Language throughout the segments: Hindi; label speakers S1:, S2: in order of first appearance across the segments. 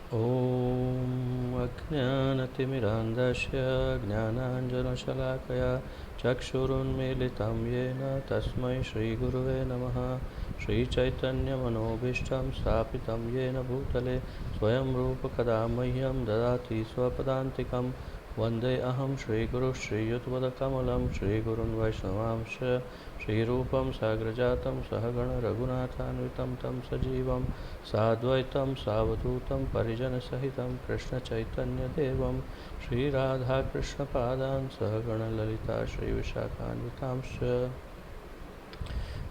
S1: ॐ अज्ञानतिमिरान्धस्य ज्ञानाञ्जनशलाकया चक्षुरुन्मीलितं येन तस्मै श्रीगुरुवे नमः। श्रीचैतन्यमनोभीष्टं स्थापितं येन भूतले स्वयं रूपकदा मह्यं ददाति स्वपदान्तिकं। वन्दे अहं श्रीगुरुः श्रीयुतपदकमलं श्रीगुरुन् वैष्णवांश्च श्रीरूपं साग्रजातं सहगण रघुनाथान्वितं तं सजीवं साद्वैतं सावधूतं परिजनसहितं कृष्णचैतन्यदेवं श्रीराधाकृष्णपादान् सहगणललिता श्रीविशाखान्वितांश्च।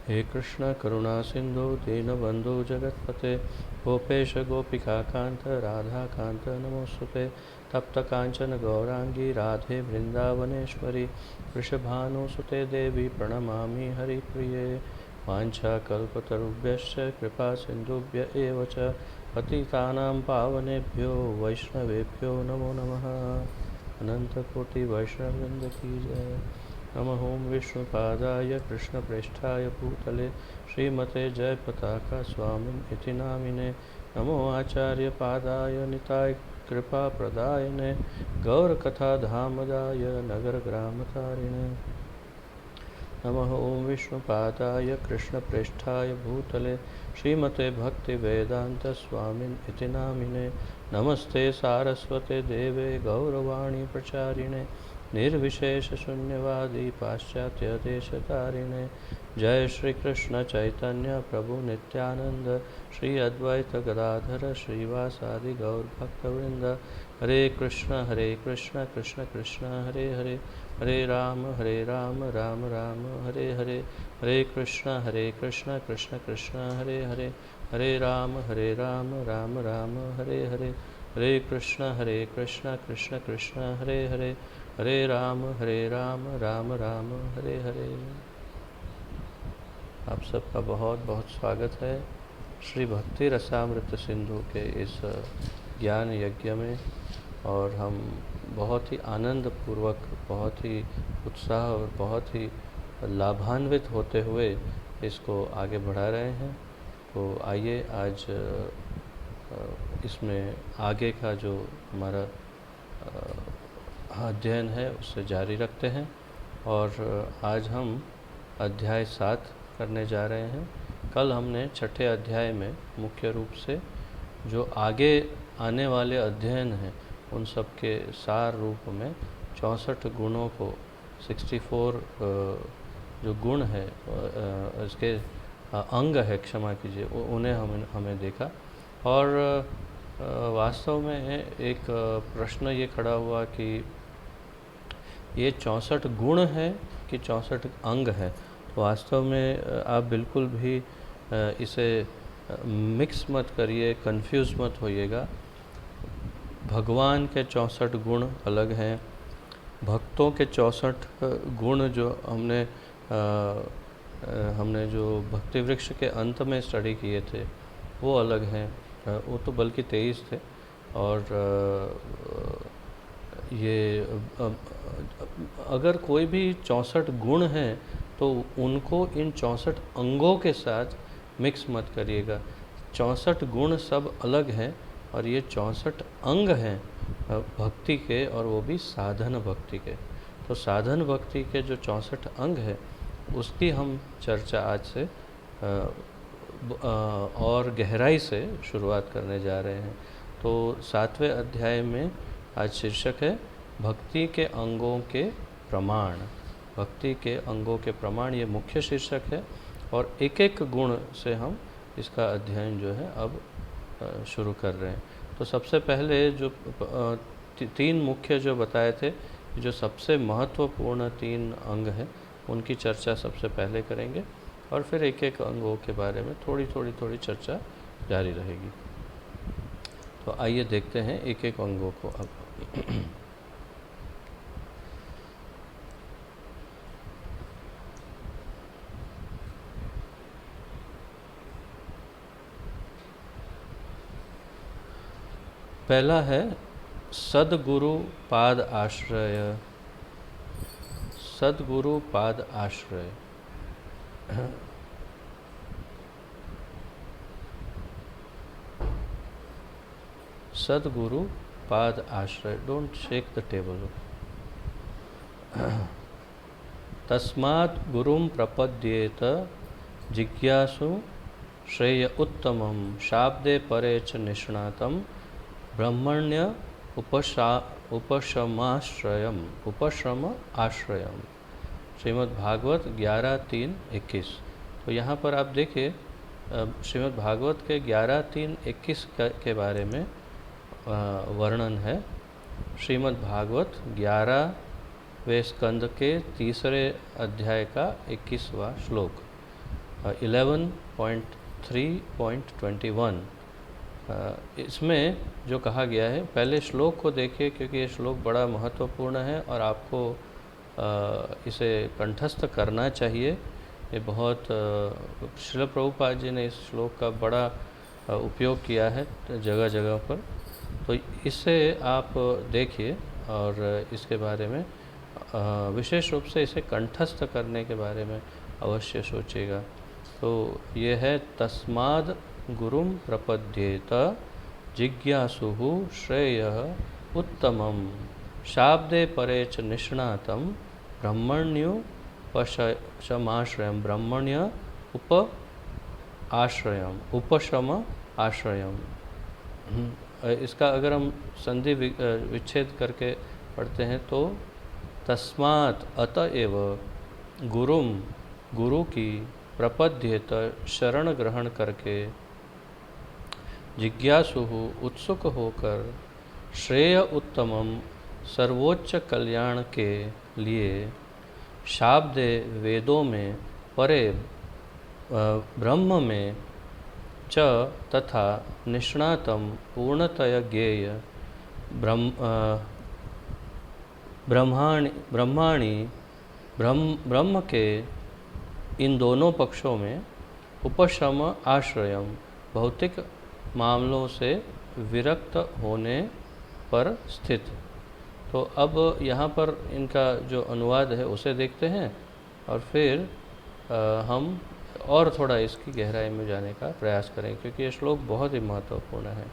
S1: हे कृष्ण करुणा सिंधु दीनबंधु जगतपते गोपेश गोपिकाकांत राधाकांत नमोस्तुते। तप्त कांचन गौरांगी राधे वृंदावनेश्वरी वृषभानुसुते देवी प्रणमामि हरिप्रिये। वाञ्छाकल्पतरुभ्यश्च कृपा सिन्धुभ्य एव च पतितानां पावनेभ्यो वैष्णवेभ्यो नमो नमः। अनंतकोटि वैष्णववृंद की जय। नमः ओं विष्णुपादाय कृष्णप्रेष्ठाय भूतले श्रीमते जयपताका स्वामिन् इति नामिने। नमो आचार्यपादाय निताय कृपाप्रदायिने गौरकथाधामदाय नगरग्रामतारिणे। नमः ओं विष्णुपादाय कृष्णप्रेष्ठाय भूतले श्रीमते भक्तिवेदांत स्वामिन् इति नामिने। नमस्ते सारस्वते देवे गौरवाणी प्रचारिणे निर्विशेष शून्यवादी पाश्चात्य देशतारिणे। जय श्री कृष्ण चैतन्य प्रभु नित्यानंद श्री अद्वैत गदाधर श्रीवासादि गौर भक्तवृंद। हरे कृष्ण कृष्ण कृष्ण हरे हरे हरे राम राम राम हरे हरे। हरे कृष्ण कृष्ण कृष्ण हरे हरे हरे राम राम राम हरे हरे। हरे कृष्ण कृष्ण कृष्ण हरे हरे हरे राम राम राम हरे हरे। आप सबका बहुत बहुत स्वागत है श्री भक्ति रसामृत सिंधु के इस ज्ञान यज्ञ में। और हम बहुत ही आनंद पूर्वक, बहुत ही उत्साह और बहुत ही लाभान्वित होते हुए इसको आगे बढ़ा रहे हैं। तो आइए आज इसमें आगे का जो हमारा अध्ययन है उससे जारी रखते हैं। और आज हम अध्याय 7 करने जा रहे हैं। कल हमने छठे अध्याय में मुख्य रूप से जो आगे आने वाले अध्ययन हैं उन सब के सार रूप में 64 गुणों को 64 जो गुण है इसके अंग है, क्षमा कीजिए, उन्हें हमें देखा। और वास्तव में एक प्रश्न ये खड़ा हुआ कि ये 64 गुण है कि 64 अंग है। तो वास्तव में आप बिल्कुल भी इसे मिक्स मत करिए, कंफ्यूज मत होइएगा। भगवान के 64 गुण अलग हैं, भक्तों के 64 गुण जो हमने जो भक्ति वृक्ष के अंत में स्टडी किए थे वो अलग हैं। वो तो बल्कि 23 थे। और ये अगर कोई भी 64 गुण हैं तो उनको इन 64 अंगों के साथ मिक्स मत करिएगा। 64 गुण सब अलग हैं और ये 64 अंग हैं भक्ति के, और वो भी साधन भक्ति के। तो साधन भक्ति के जो 64 अंग हैं उसकी हम चर्चा आज से और गहराई से शुरुआत करने जा रहे हैं। तो 7वें अध्याय में आज शीर्षक है भक्ति के अंगों के प्रमाण। भक्ति के अंगों के प्रमाण ये मुख्य शीर्षक है। और एक एक गुण से हम इसका अध्ययन जो है अब शुरू कर रहे हैं। तो सबसे पहले जो 3 मुख्य जो बताए थे, जो सबसे महत्वपूर्ण 3 अंग हैं उनकी चर्चा सबसे पहले करेंगे और फिर एक एक अंगों के बारे में थोड़ी चर्चा जारी रहेगी। तो आइए देखते हैं एक एक अंगों को अब। पहला है सद्गुरु पाद आश्रय। सद्गुरु पाद आश्रय। सद्गुरु पाद आश्रय। Don't shake the table. तस्मात् गुरुं प्रपद्येत जिज्ञासु श्रेय उत्तमं शाब्दे परे च निष्णातं ब्रह्मण्य उपशम आश्रयम। श्रीमद् भागवत 11:3-21। तो यहाँ पर आप देखिए श्रीमद् भागवत के 11:3-21 के बारे में वर्णन है। श्रीमद् भागवत 11वें स्कंद के 3 अध्याय का 21वां श्लोक 11.3.21। इसमें जो कहा गया है, पहले श्लोक को देखिए क्योंकि ये श्लोक बड़ा महत्वपूर्ण है और आपको इसे कंठस्थ करना चाहिए। ये बहुत श्रील प्रभुपाद जी ने इस श्लोक का बड़ा उपयोग किया है जगह जगह पर। तो इसे आप देखिए और इसके बारे में विशेष रूप से इसे कंठस्थ करने के बारे में अवश्य सोचिएगा। तो ये है तस्माद् गुरुं प्रपद्येत जिज्ञासुः श्रेयः उत्तमं शाब्दे परे च निष्णातं ब्रह्मण्योपशमाश्रयं। ब्रह्मण्य उपशम आश्रयम। इसका अगर हम संधि विच्छेद करके पढ़ते हैं तो तस्मात् अतएव गुरुम गुरु की प्रपद्येत शरण ग्रहण करके जिज्ञासु उत्सुक होकर श्रेय उत्तमम सर्वोच्च कल्याण के लिए शाब्दे वेदों में परे ब्रह्म में च तथा निष्णातम पूर्णतया ज्ञेय ब्रह्म के इन दोनों पक्षों में उपशम आश्रयम भौतिक मामलों से विरक्त होने पर स्थित। तो अब यहाँ पर इनका जो अनुवाद है उसे देखते हैं और फिर हम और थोड़ा इसकी गहराई में जाने का प्रयास करें क्योंकि ये श्लोक बहुत ही महत्वपूर्ण है।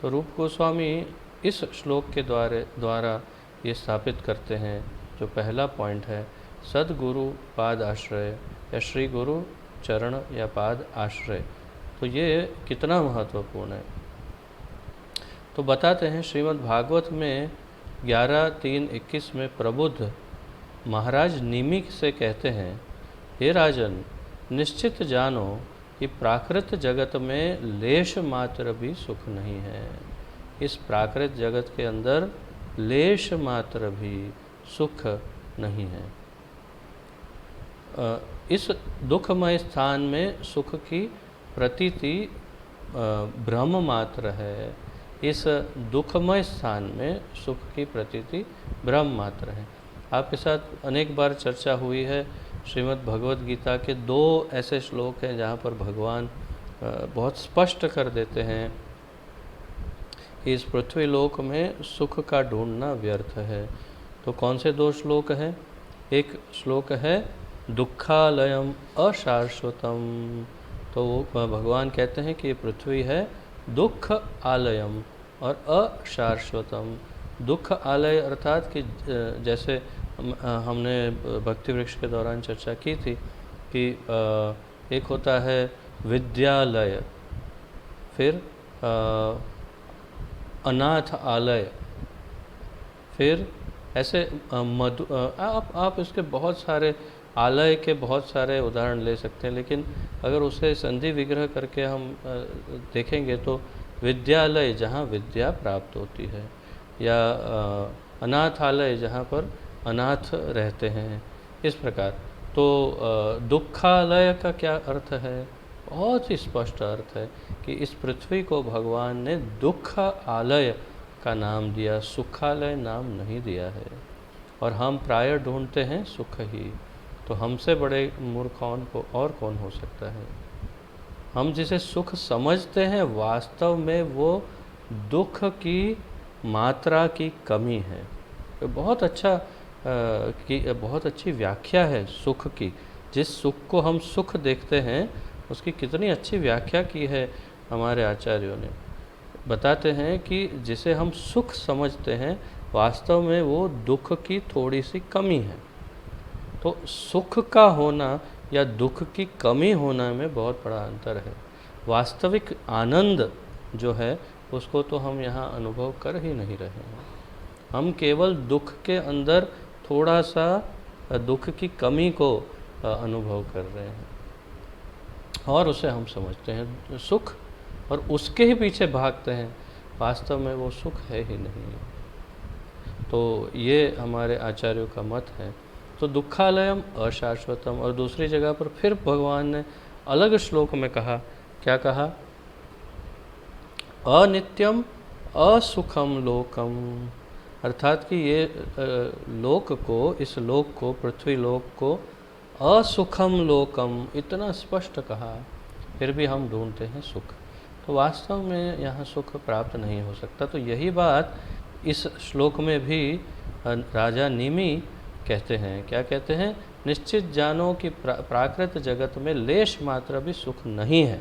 S1: तो रूप गोस्वामी इस श्लोक के द्वारा ये स्थापित करते हैं, जो पहला पॉइंट है सद्गुरु पाद आश्रय या श्री गुरु चरण या पाद आश्रय। तो ये कितना महत्वपूर्ण है तो बताते हैं। श्रीमद् भागवत में 11:3-21 में प्रबुद्ध महाराज निमिक से कहते हैं, हे राजन, निश्चित जानो कि प्राकृत जगत में लेश मात्र भी सुख नहीं है। इस प्राकृत जगत के अंदर लेश मात्र भी सुख नहीं है। इस दुखमय स्थान में सुख की प्रतीति भ्रम मात्र है। इस दुखमय स्थान में सुख की प्रतीति भ्रम मात्र है। आपके साथ अनेक बार चर्चा हुई है। श्रीमद् भगवद गीता के 2 ऐसे श्लोक हैं जहाँ पर भगवान बहुत स्पष्ट कर देते हैं कि इस पृथ्वी लोक में सुख का ढूंढना व्यर्थ है। तो कौन से 2 श्लोक हैं? एक श्लोक है दुखालयम अशाश्वतम। तो भगवान कहते हैं कि ये पृथ्वी है दुख आलयम और अशाश्वतम। दुख आलय अर्थात कि जैसे हमने भक्ति वृक्ष के दौरान चर्चा की थी कि एक होता है विद्यालय, फिर अनाथ आलय, फिर ऐसे आप इसके बहुत सारे आलय के बहुत सारे उदाहरण ले सकते हैं, लेकिन अगर उसे संधि विग्रह करके हम देखेंगे तो विद्यालय जहाँ विद्या प्राप्त होती है, या अनाथालय जहाँ पर अनाथ रहते हैं, इस प्रकार। तो दुखालय का क्या अर्थ है? बहुत ही स्पष्ट अर्थ है कि इस पृथ्वी को भगवान ने दुख आलय का नाम दिया, सुखालय नाम नहीं दिया है। और हम प्राय ढूंढते हैं सुख ही। तो हमसे बड़े मूर्ख कौन हो सकता है? हम जिसे सुख समझते हैं वास्तव में वो दुख की मात्रा की कमी है। तो बहुत अच्छी व्याख्या है सुख की। जिस सुख को हम सुख देखते हैं उसकी कितनी अच्छी व्याख्या की है हमारे आचार्यों ने। बताते हैं कि जिसे हम सुख समझते हैं वास्तव में वो दुख की थोड़ी सी कमी है। तो सुख का होना या दुख की कमी होना में बहुत बड़ा अंतर है। वास्तविक आनंद जो है उसको तो हम यहाँ अनुभव कर ही नहीं रहे हैं। हम केवल दुख के अंदर थोड़ा सा दुख की कमी को अनुभव कर रहे हैं और उसे हम समझते हैं सुख और उसके ही पीछे भागते हैं। वास्तव में वो सुख है ही नहीं। तो ये हमारे आचार्यों का मत है। तो दुखालयम अशाश्वतम, और दूसरी जगह पर फिर भगवान ने अलग श्लोक में कहा, क्या कहा? अनित्यम असुखम लोकम, अर्थात कि ये लोक को, इस लोक को, पृथ्वी लोक को असुखम लोकम, इतना स्पष्ट कहा, फिर भी हम ढूंढते हैं सुख। तो वास्तव में यहाँ सुख प्राप्त नहीं हो सकता। तो यही बात इस श्लोक में भी राजा निमि कहते हैं। क्या कहते हैं? निश्चित जानो कि प्राकृत जगत में लेश मात्र भी सुख नहीं है।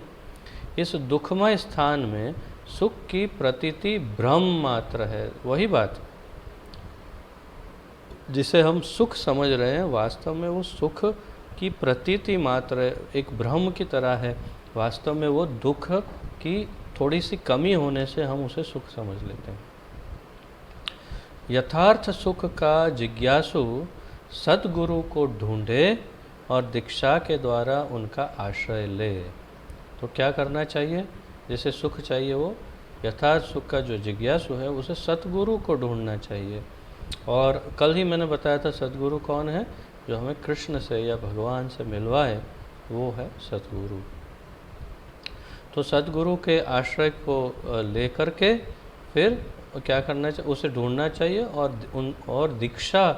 S1: इस दुखमय स्थान में सुख की प्रतीति भ्रम मात्र है। वही बात जिसे हम सुख समझ रहे हैं वास्तव में वो सुख की प्रतीति मात्र एक भ्रम की तरह है। वास्तव में वो दुख की थोड़ी सी कमी होने से हम उसे सुख समझ लेते हैं। यथार्थ सुख का जिज्ञासु सद्गुरु को ढूंढे और दीक्षा के द्वारा उनका आश्रय ले। तो क्या करना चाहिए? जिसे सुख चाहिए वो यथार्थ सुख का जो जिज्ञासु है उसे सद्गुरु को ढूंढना चाहिए। और कल ही मैंने बताया था सद्गुरु कौन है? जो हमें कृष्ण से या भगवान से मिलवाए, वो है सद्गुरु। तो सद्गुरु के आश्रय को लेकर के फिर क्या करना चाहिए? उसे ढूंढना चाहिए और दीक्षा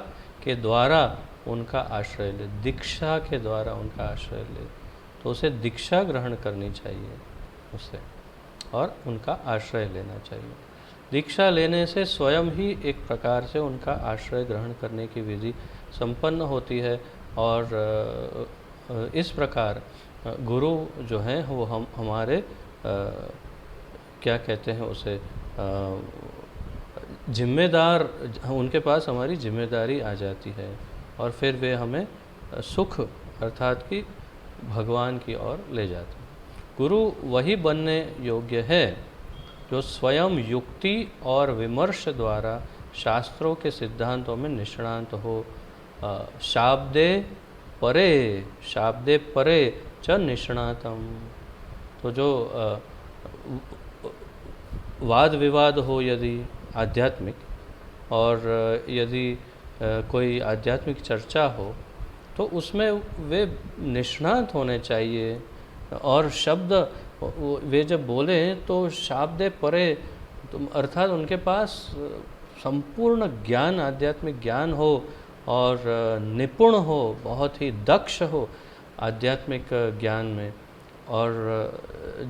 S1: के द्वारा उनका आश्रय ले। दीक्षा के द्वारा उनका आश्रय ले, तो उसे दीक्षा ग्रहण करनी चाहिए उसे, और उनका आश्रय लेना चाहिए। दीक्षा लेने से स्वयं ही एक प्रकार से उनका आश्रय ग्रहण करने की विधि संपन्न होती है। और इस प्रकार गुरु जो हैं वो हमारे क्या कहते हैं उसे, जिम्मेदार, उनके पास हमारी जिम्मेदारी आ जाती है और फिर वे हमें सुख अर्थात कि भगवान की ओर ले जाते हैं। गुरु वही बनने योग्य है जो स्वयं युक्ति और विमर्श द्वारा शास्त्रों के सिद्धांतों में निष्णात हो। शाब्दे परे च निष्णातम। तो जो वाद विवाद हो यदि आध्यात्मिक, और यदि कोई आध्यात्मिक चर्चा हो, तो उसमें वे निष्णात होने चाहिए। और शब्द वे जब बोले तो शाब्दे परे, तो अर्थात उनके पास संपूर्ण ज्ञान, आध्यात्मिक ज्ञान हो और निपुण हो, बहुत ही दक्ष हो आध्यात्मिक ज्ञान में। और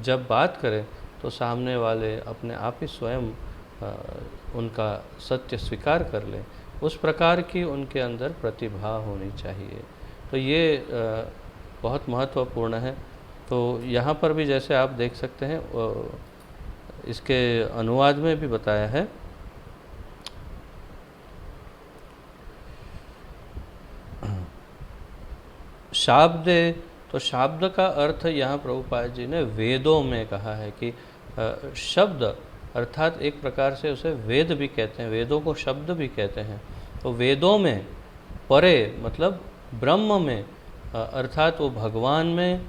S1: जब बात करें तो सामने वाले अपने आप ही स्वयं उनका सत्य स्वीकार कर लें, उस प्रकार की उनके अंदर प्रतिभा होनी चाहिए। तो ये बहुत महत्वपूर्ण है। तो यहाँ पर भी जैसे आप देख सकते हैं इसके अनुवाद में भी बताया है। शाब्दे, तो शब्द का अर्थ यहाँ प्रभुपाद जी ने वेदों में कहा है कि शब्द अर्थात एक प्रकार से उसे वेद भी कहते हैं, वेदों को शब्द भी कहते हैं। तो वेदों में परे मतलब ब्रह्म में, अर्थात वो भगवान में,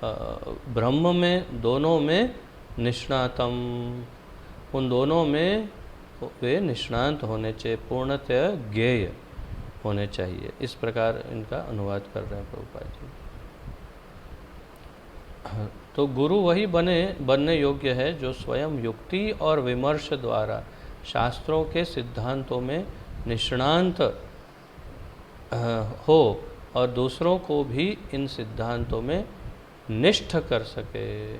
S1: ब्रह्म में, दोनों में निष्णातम, उन दोनों में वे निष्णांत होने चाहिए, पूर्णतः ज्ञेय होने चाहिए। इस प्रकार इनका अनुवाद कर रहे हैं प्रभुपाद जी। तो गुरु वही बनने योग्य है जो स्वयं युक्ति और विमर्श द्वारा शास्त्रों के सिद्धांतों में निष्णांत हो और दूसरों को भी इन सिद्धांतों में निष्ठ कर सके।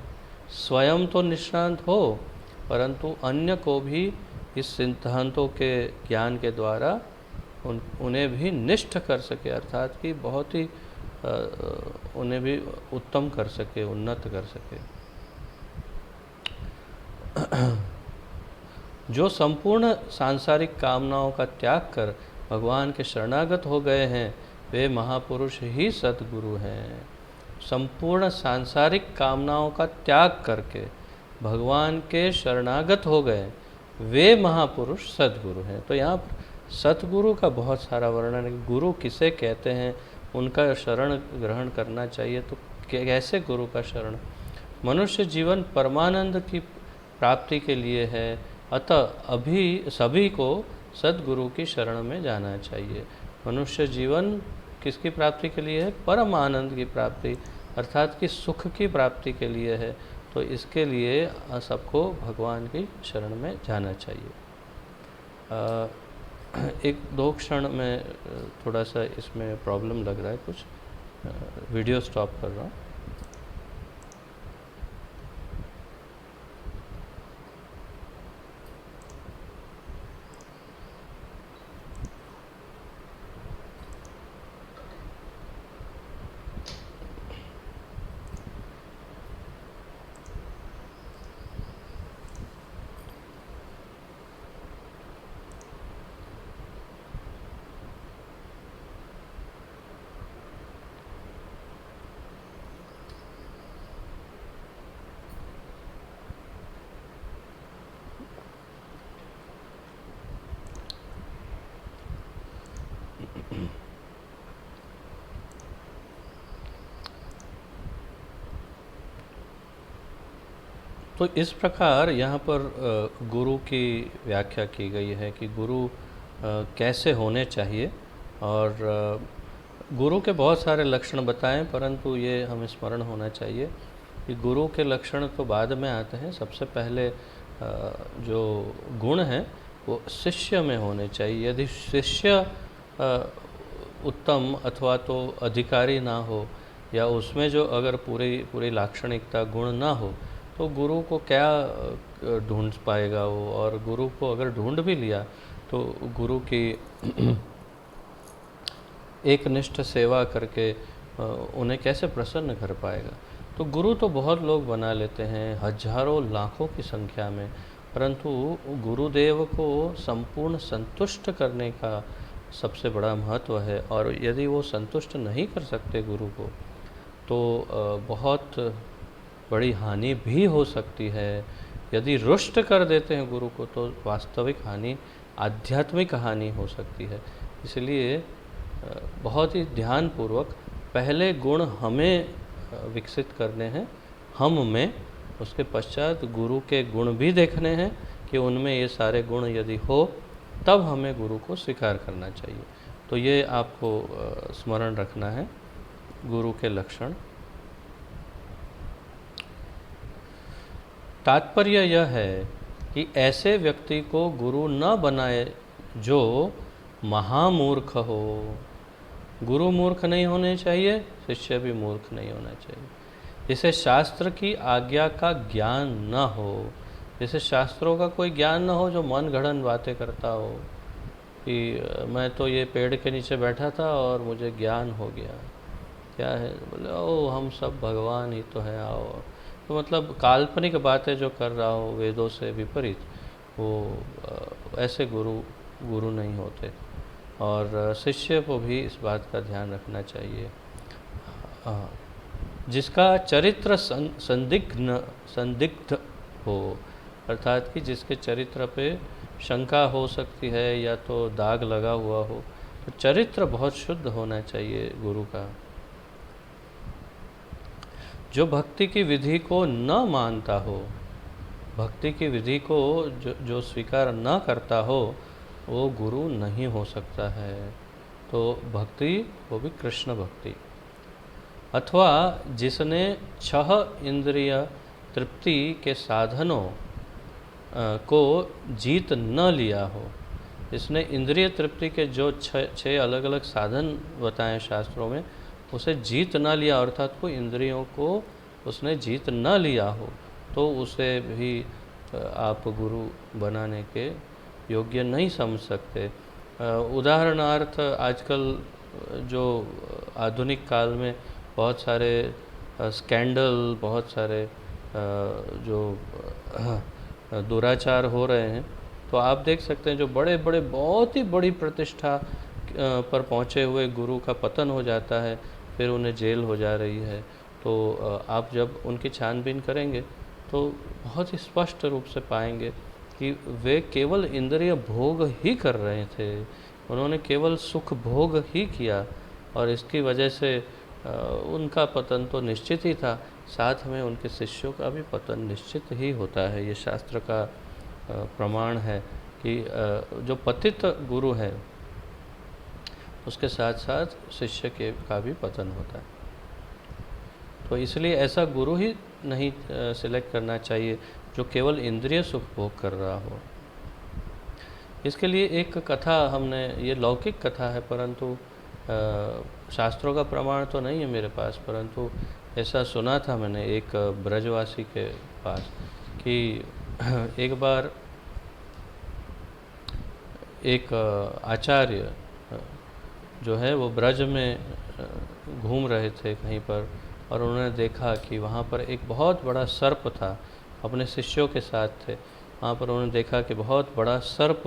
S1: स्वयं तो निष्णांत हो परंतु अन्य को भी इस सिद्धांतों के ज्ञान के द्वारा उन्हें भी निष्ठ कर सके, अर्थात कि बहुत ही उन्हें भी उत्तम कर सके, उन्नत कर सके। जो संपूर्ण सांसारिक कामनाओं का त्याग कर भगवान के शरणागत हो गए हैं, वे महापुरुष ही सद्गुरु हैं। संपूर्ण सांसारिक कामनाओं का त्याग करके भगवान के शरणागत हो गए, वे महापुरुष सद्गुरु हैं। तो यहाँ पर सतगुरु का बहुत सारा वर्णन है। गुरु किसे कहते हैं, उनका शरण ग्रहण करना चाहिए। तो कैसे गुरु का शरण? मनुष्य जीवन परमानंद की प्राप्ति के लिए है, अतः अभी सभी को सद्गुरु की शरण में जाना चाहिए। मनुष्य जीवन किसकी प्राप्ति के लिए है? परम आनंद की प्राप्ति, अर्थात कि सुख की प्राप्ति के लिए है। तो इसके लिए सबको भगवान की शरण में जाना चाहिए। एक दो क्षण में थोड़ा सा इसमें प्रॉब्लम लग रहा है, कुछ वीडियो स्टॉप कर रहा हूँ। तो इस प्रकार यहाँ पर गुरु की व्याख्या की गई है कि गुरु कैसे होने चाहिए। और गुरु के बहुत सारे लक्षण बताएं, परंतु ये हमें स्मरण होना चाहिए कि गुरु के लक्षण तो बाद में आते हैं। सबसे पहले जो गुण हैं वो शिष्य में होने चाहिए। यदि शिष्य उत्तम अथवा तो अधिकारी ना हो, या उसमें जो अगर पूरी लाक्षणिकता गुण ना हो, तो गुरु को क्या ढूंढ पाएगा वो। और गुरु को अगर ढूंढ भी लिया तो गुरु की एक निष्ठ सेवा करके उन्हें कैसे प्रसन्न कर पाएगा। तो गुरु तो बहुत लोग बना लेते हैं, हजारों लाखों की संख्या में, परंतु गुरुदेव को संपूर्ण संतुष्ट करने का सबसे बड़ा महत्व है। और यदि वो संतुष्ट नहीं कर सकते गुरु को, तो बहुत बड़ी हानि भी हो सकती है। यदि रुष्ट कर देते हैं गुरु को, तो वास्तविक हानि, आध्यात्मिक हानि हो सकती है। इसलिए बहुत ही ध्यानपूर्वक पहले गुण हमें विकसित करने हैं, हम में, उसके पश्चात गुरु के गुण भी देखने हैं कि उनमें ये सारे गुण यदि हो, तब हमें गुरु को स्वीकार करना चाहिए। तो ये आपको स्मरण रखना है गुरु के लक्षण। तात्पर्य यह है कि ऐसे व्यक्ति को गुरु न बनाए जो महामूर्ख हो। गुरु मूर्ख नहीं होने चाहिए, शिष्य भी मूर्ख नहीं होना चाहिए। जिसे शास्त्र की आज्ञा का ज्ञान न हो, जैसे शास्त्रों का कोई ज्ञान न हो, जो मन गढ़ंत बातें करता हो कि मैं तो ये पेड़ के नीचे बैठा था और मुझे ज्ञान हो गया। क्या है? बोले ओ हम सब भगवान ही तो है, आओ। तो मतलब काल्पनिक बातें जो कर रहा हो वेदों से विपरीत, वो ऐसे गुरु नहीं होते। और शिष्य को भी इस बात का ध्यान रखना चाहिए। जिसका चरित्र संदिग्ध हो, अर्थात कि जिसके चरित्र पे शंका हो सकती है या तो दाग लगा हुआ हो, तो चरित्र बहुत शुद्ध होना चाहिए गुरु का। जो भक्ति की विधि को न मानता हो, भक्ति की विधि को जो स्वीकार न करता हो, वो गुरु नहीं हो सकता है। तो भक्ति, वो भी कृष्ण भक्ति। अथवा जिसने 6 इंद्रिय तृप्ति के साधनों को जीत न लिया हो, जिसने इंद्रिय तृप्ति के जो 6 अलग अलग साधन बताएं शास्त्रों में, उसे जीत न लिया, अर्थात को इंद्रियों को उसने जीत न लिया हो, तो उसे भी आप गुरु बनाने के योग्य नहीं समझ सकते। उदाहरणार्थ आजकल जो आधुनिक काल में बहुत सारे स्कैंडल, बहुत सारे जो दुराचार हो रहे हैं, तो आप देख सकते हैं जो बड़े बड़े बहुत ही बड़ी प्रतिष्ठा पर पहुँचे हुए गुरु का पतन हो जाता है, फिर उन्हें जेल हो जा रही है। तो आप जब उनकी छानबीन करेंगे तो बहुत ही स्पष्ट रूप से पाएंगे कि वे केवल इंद्रिय भोग ही कर रहे थे, उन्होंने केवल सुख भोग ही किया, और इसकी वजह से उनका पतन तो निश्चित ही था, साथ में उनके शिष्यों का भी पतन निश्चित ही होता है। ये शास्त्र का प्रमाण है कि जो पतित गुरु है उसके साथ साथ शिष्य के का भी पतन होता है। तो इसलिए ऐसा गुरु ही नहीं सिलेक्ट करना चाहिए जो केवल इंद्रिय सुख भोग कर रहा हो। इसके लिए एक कथा हमने, ये लौकिक कथा है परंतु शास्त्रों का प्रमाण तो नहीं है मेरे पास, परंतु ऐसा सुना था मैंने एक ब्रजवासी के पास कि एक बार एक आचार्य जो है वो ब्रज में घूम रहे थे कहीं पर, और उन्होंने देखा कि वहाँ पर एक बहुत बड़ा सर्प था, अपने शिष्यों के साथ थे। वहाँ पर उन्होंने देखा कि बहुत बड़ा सर्प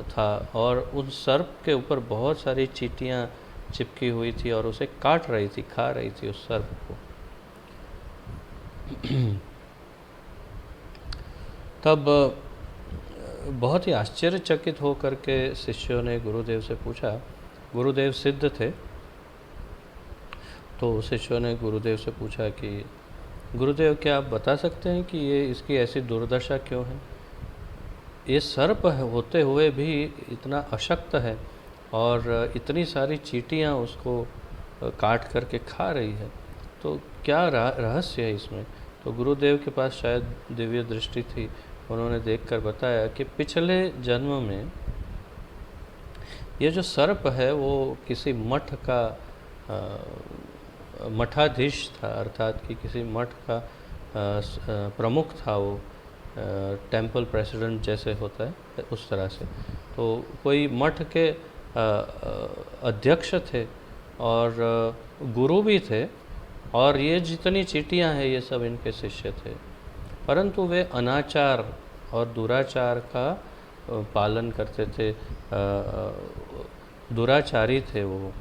S1: था, और उस सर्प के ऊपर बहुत सारी चींटियाँ चिपकी हुई थी और उसे काट रही थी, खा रही थी उस सर्प को। तब बहुत ही आश्चर्यचकित होकर के शिष्यों ने गुरुदेव से पूछा, गुरुदेव सिद्ध थे, तो शिष्यों ने गुरुदेव से पूछा कि गुरुदेव क्या आप बता सकते हैं कि ये इसकी ऐसी दुर्दशा क्यों है? ये सर्प होते हुए भी इतना अशक्त है और इतनी सारी चींटियाँ उसको काट करके खा रही है, तो क्या रहस्य है इसमें? तो गुरुदेव के पास शायद दिव्य दृष्टि थी, उन्होंने देखकर बताया कि पिछले जन्म में ये जो सर्प है वो किसी मठ का मठाधीश था, अर्थात कि किसी मठ का प्रमुख था, वो टेम्पल प्रेसिडेंट जैसे होता है उस तरह से। तो कोई मठ के अध्यक्ष थे और गुरु भी थे, और ये जितनी चींटियाँ हैं ये सब इनके शिष्य थे, परंतु वे अनाचार और दुराचार का पालन करते थे, दुराचारी थे वो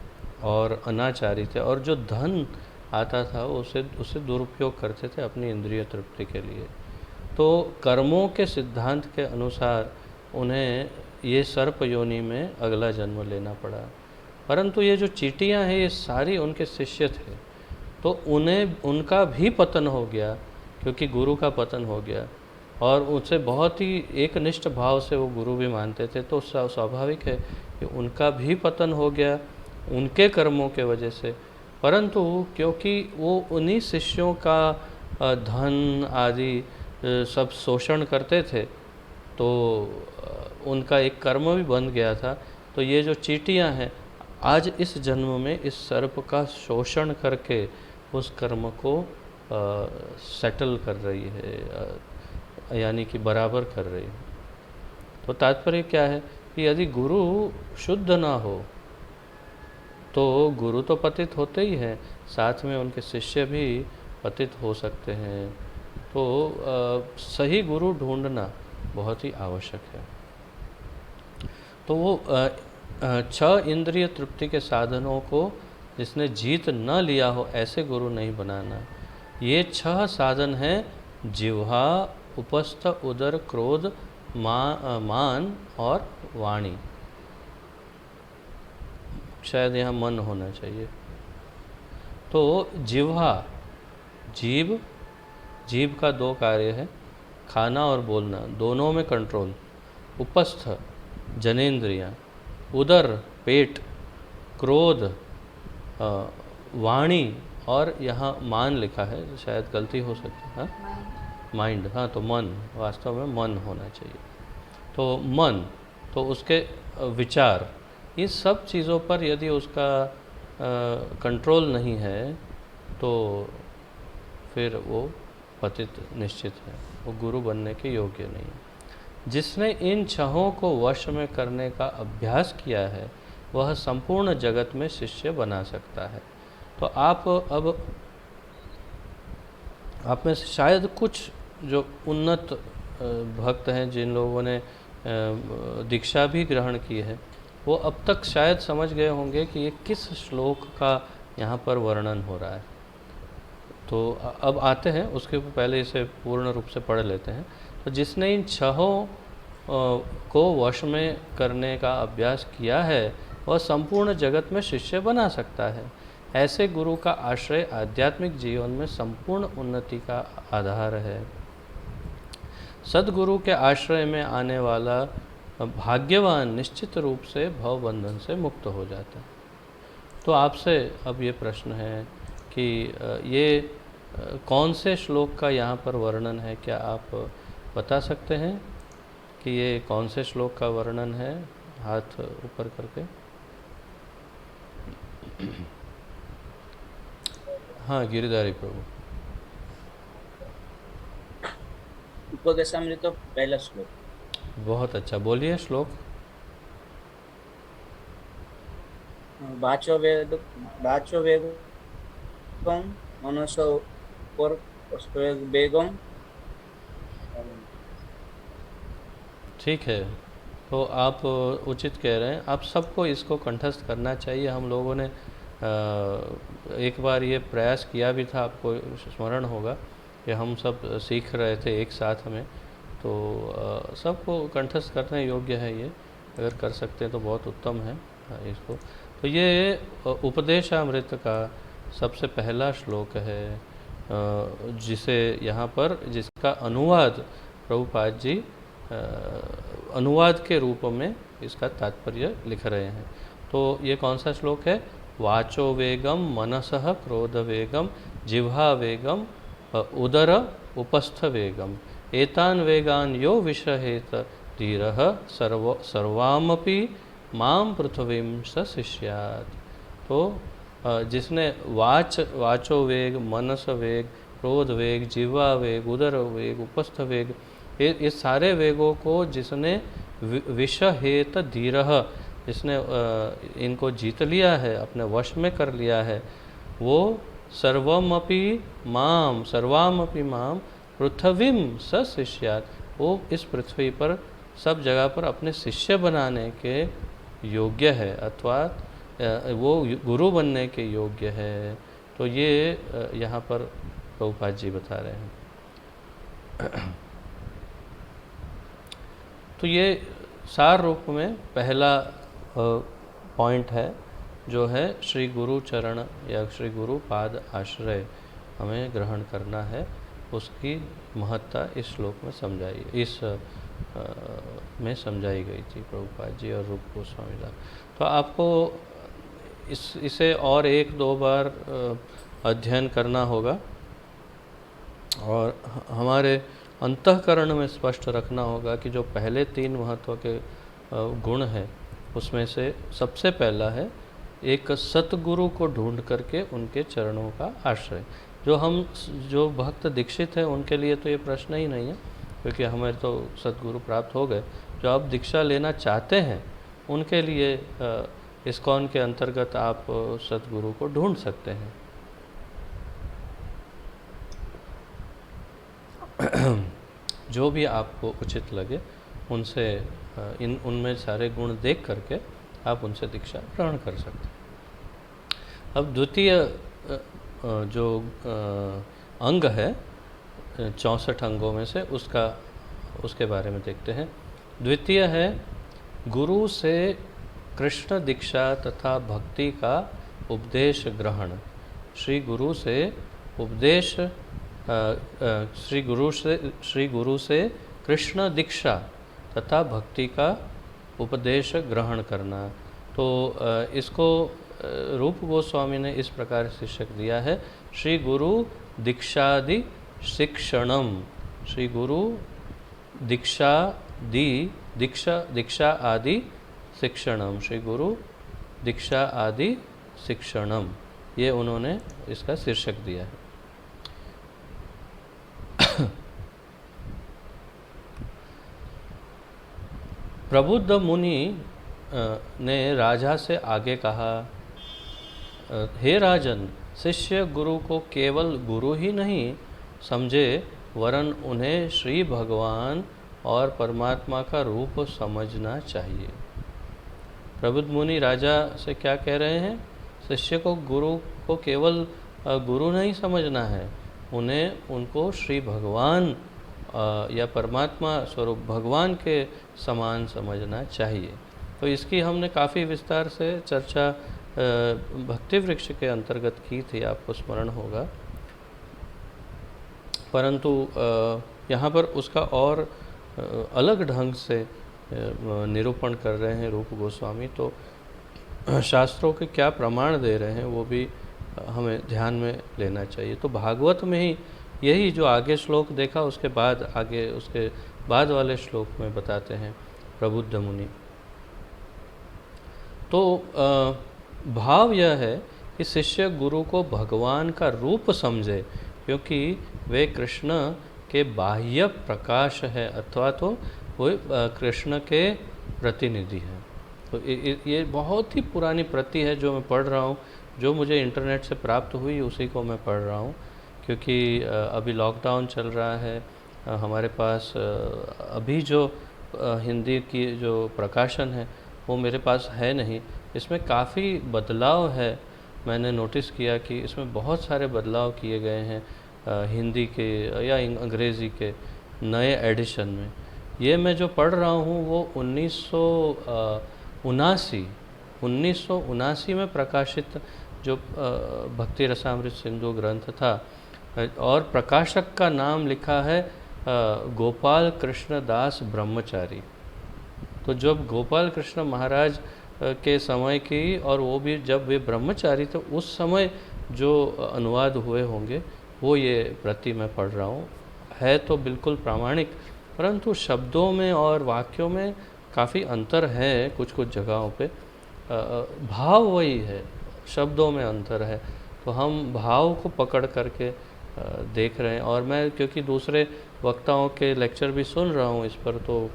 S1: और अनाचारी थे, और जो धन आता था उसे दुरुपयोग करते थे अपनी इंद्रिय तृप्ति के लिए। तो कर्मों के सिद्धांत के अनुसार उन्हें ये सर्प योनि में अगला जन्म लेना पड़ा। परंतु ये जो चींटियाँ हैं ये सारी उनके शिष्य थे, तो उन्हें उनका भी पतन हो गया, क्योंकि गुरु का पतन हो गया, और उनसे बहुत ही एकनिष्ठ भाव से वो गुरु भी मानते थे। तो स्वाभाविक है कि उनका भी पतन हो गया उनके कर्मों के वजह से। परंतु क्योंकि वो उन्हीं शिष्यों का धन आदि सब शोषण करते थे, तो उनका एक कर्म भी बन गया था। तो ये जो चींटियाँ हैं आज इस जन्म में इस सर्प का शोषण करके उस कर्म को सेटल कर रही है, यानी कि बराबर कर रही है। तो तात्पर्य क्या है कि यदि गुरु शुद्ध ना हो तो गुरु तो पतित होते ही हैं, साथ में उनके शिष्य भी पतित हो सकते हैं। तो सही गुरु ढूंढना बहुत ही आवश्यक है। तो वो 6 इंद्रिय तृप्ति के साधनों को जिसने जीत न लिया हो ऐसे गुरु नहीं बनाना। ये 6 साधन हैं: जिह्वा, उपस्थ, उदर, क्रोध, मान और वाणी। शायद यहाँ मन होना चाहिए। तो जिह्वा, जीभ का 2 कार्य है, खाना और बोलना, दोनों में कंट्रोल। उपस्थ, जनेंद्रियाँ। उदर, पेट। क्रोध, वाणी, और यहाँ मान लिखा है, शायद गलती हो सकती है, माइंड। हाँ, तो मन, वास्तव में मन होना चाहिए। तो मन, तो उसके विचार, ये सब चीज़ों पर यदि उसका कंट्रोल नहीं है तो फिर वो पतित निश्चित है, वो गुरु बनने के योग्य नहीं है। जिसने इन 6 को वश में करने का अभ्यास किया है वह संपूर्ण जगत में शिष्य बना सकता है। तो आप में से शायद कुछ जो उन्नत भक्त हैं, जिन लोगों ने दीक्षा भी ग्रहण की है, वो अब तक शायद समझ गए होंगे कि ये किस श्लोक का यहाँ पर वर्णन हो रहा है। तो अब आते हैं, उसके पहले इसे पूर्ण रूप से पढ़ लेते हैं। तो जिसने इन छहों को वश में करने का अभ्यास किया है वह संपूर्ण जगत में शिष्य बना सकता है। ऐसे गुरु का आश्रय आध्यात्मिक जीवन में संपूर्ण उन्नति का आधार है। सद्गुरु के आश्रय में आने वाला भाग्यवान निश्चित रूप से भवबंधन से मुक्त हो जाता है। तो आपसे अब ये प्रश्न है कि ये कौन से श्लोक का यहाँ पर वर्णन है, क्या आप बता सकते हैं कि ये कौन से श्लोक का वर्णन है? हाथ ऊपर करके। हाँ, गिरिधारी प्रभु।
S2: उपदेशामृत तो पहला श्लोक।
S1: बहुत अच्छा, बोलिए श्लोक।
S2: वाचो वेगम मनसो और वेगम।
S1: ठीक है, तो आप उचित कह रहे हैं। आप सबको इसको कंठस्थ करना चाहिए। हम लोगों ने एक बार ये प्रयास किया भी था, आपको स्मरण होगा कि हम सब सीख रहे थे एक साथ में। तो सबको कंठस्थ करने योग्य है ये, अगर कर सकते हैं तो बहुत उत्तम है इसको। तो ये उपदेशामृत का सबसे पहला श्लोक है, जिसे यहाँ पर जिसका अनुवाद प्रभुपाद जी अनुवाद के रूप में इसका तात्पर्य लिख रहे हैं। तो ये कौन सा श्लोक है? वाचो वेगम मनसः क्रोध वेगम जिह्वा वेगम उदर उपस्थ वेगम एतान वेगान यो विषहेत धीरः सर्वामपि माम पृथ्वीं स शिष्यात्। तो जिसने वाचो वेग, मनस वेग, क्रोध वेग, जिह्वा वेग, उदर वेग, उपस्थ वेग, ये सारे वेगों को जिसने विषहेत धीरः, जिसने इनको जीत लिया है, अपने वश में कर लिया है, वो सर्वामपि माम पृथ्वीं स शिष्यात्, वो इस पृथ्वी पर सब जगह पर अपने शिष्य बनाने के योग्य है, अथवा वो गुरु बनने के योग्य है। तो ये यहाँ पर प्रभुपाद जी बता रहे हैं। तो ये सार रूप में पहला पॉइंट है, जो है श्री गुरु चरण या श्री गुरु पाद आश्रय हमें ग्रहण करना है। उसकी महत्ता इस श्लोक में में समझाई गई थी प्रभुपाद जी और रूप गोस्वामी दास। तो आपको इसे और एक दो बार अध्ययन करना होगा और हमारे अंतःकरण में स्पष्ट रखना होगा कि जो पहले तीन महत्व के गुण हैं, उसमें से सबसे पहला है एक सतगुरु को ढूंढ करके उनके चरणों का आश्रय। जो भक्त दीक्षित हैं उनके लिए तो ये प्रश्न ही नहीं है, क्योंकि हमें तो सतगुरु प्राप्त हो गए। जो आप दीक्षा लेना चाहते हैं उनके लिए इस्कॉन के अंतर्गत आप सतगुरु को ढूंढ सकते हैं। जो भी आपको उचित लगे उनसे उनमें सारे गुण देख करके आप उनसे दीक्षा ग्रहण कर सकते हैं। अब द्वितीय जो अंग है 64 अंगों में से उसके बारे में देखते हैं। द्वितीय है गुरु से कृष्ण दीक्षा तथा भक्ति का उपदेश ग्रहण। श्री गुरु से कृष्ण दीक्षा तथा भक्ति का उपदेश ग्रहण करना। तो इसको रूप गोस्वामी ने इस प्रकार शीर्षक दिया है, श्री गुरु दीक्षादि शिक्षणम। श्री गुरु दीक्षा आदि शिक्षणम, श्री गुरु दीक्षा आदि शिक्षणम, ये उन्होंने इसका शीर्षक दिया है। प्रबुद्ध मुनि ने राजा से आगे कहा, हे राजन, शिष्य गुरु को केवल गुरु ही नहीं समझे, वरन उन्हें श्री भगवान और परमात्मा का रूप समझना चाहिए। प्रबुद्ध मुनि राजा से क्या कह रहे हैं? शिष्य को गुरु को केवल गुरु नहीं समझना है, उन्हें उनको श्री भगवान या परमात्मा स्वरूप भगवान के समान समझना चाहिए। तो इसकी हमने काफ़ी विस्तार से चर्चा भक्ति वृक्ष के अंतर्गत की थी, आपको स्मरण होगा। परंतु यहाँ पर उसका और अलग ढंग से निरूपण कर रहे हैं रूप गोस्वामी। तो शास्त्रों के क्या प्रमाण दे रहे हैं वो भी हमें ध्यान में लेना चाहिए। तो भागवत में ही यही जो आगे श्लोक देखा उसके बाद आगे उसके बाद वाले श्लोक में बताते हैं प्रबुद्ध मुनि। तो भाव यह है कि शिष्य गुरु को भगवान का रूप समझे, क्योंकि वे कृष्ण के बाह्य प्रकाश है अथवा तो वो कृष्ण के प्रतिनिधि हैं। तो ये बहुत ही पुरानी प्रति है जो मैं पढ़ रहा हूँ, जो मुझे इंटरनेट से प्राप्त हुई उसी को मैं पढ़ रहा हूँ। क्योंकि अभी लॉकडाउन चल रहा है, हमारे पास अभी जो हिंदी की जो प्रकाशन है वो मेरे पास है नहीं। इसमें काफ़ी बदलाव है, मैंने नोटिस किया कि इसमें बहुत सारे बदलाव किए गए हैं हिंदी के या अंग्रेज़ी के नए एडिशन में। ये मैं जो पढ़ रहा हूँ वो 1979 में प्रकाशित जो भक्ति रसामृत सिंधु ग्रंथ था, और प्रकाशक का नाम लिखा है गोपाल कृष्ण दास ब्रह्मचारी। तो जब गोपाल कृष्ण महाराज के समय की, और वो भी जब वे ब्रह्मचारी थे उस समय जो अनुवाद हुए होंगे वो ये प्रति मैं पढ़ रहा हूँ। है तो बिल्कुल प्रामाणिक, परंतु शब्दों में और वाक्यों में काफ़ी अंतर है कुछ कुछ जगहों पे। भाव वही है, शब्दों में अंतर है। तो हम भाव को पकड़ करके देख रहे हैं। और मैं क्योंकि दूसरे वक्ताओं के लेक्चर भी सुन रहा हूँ इस पर, तो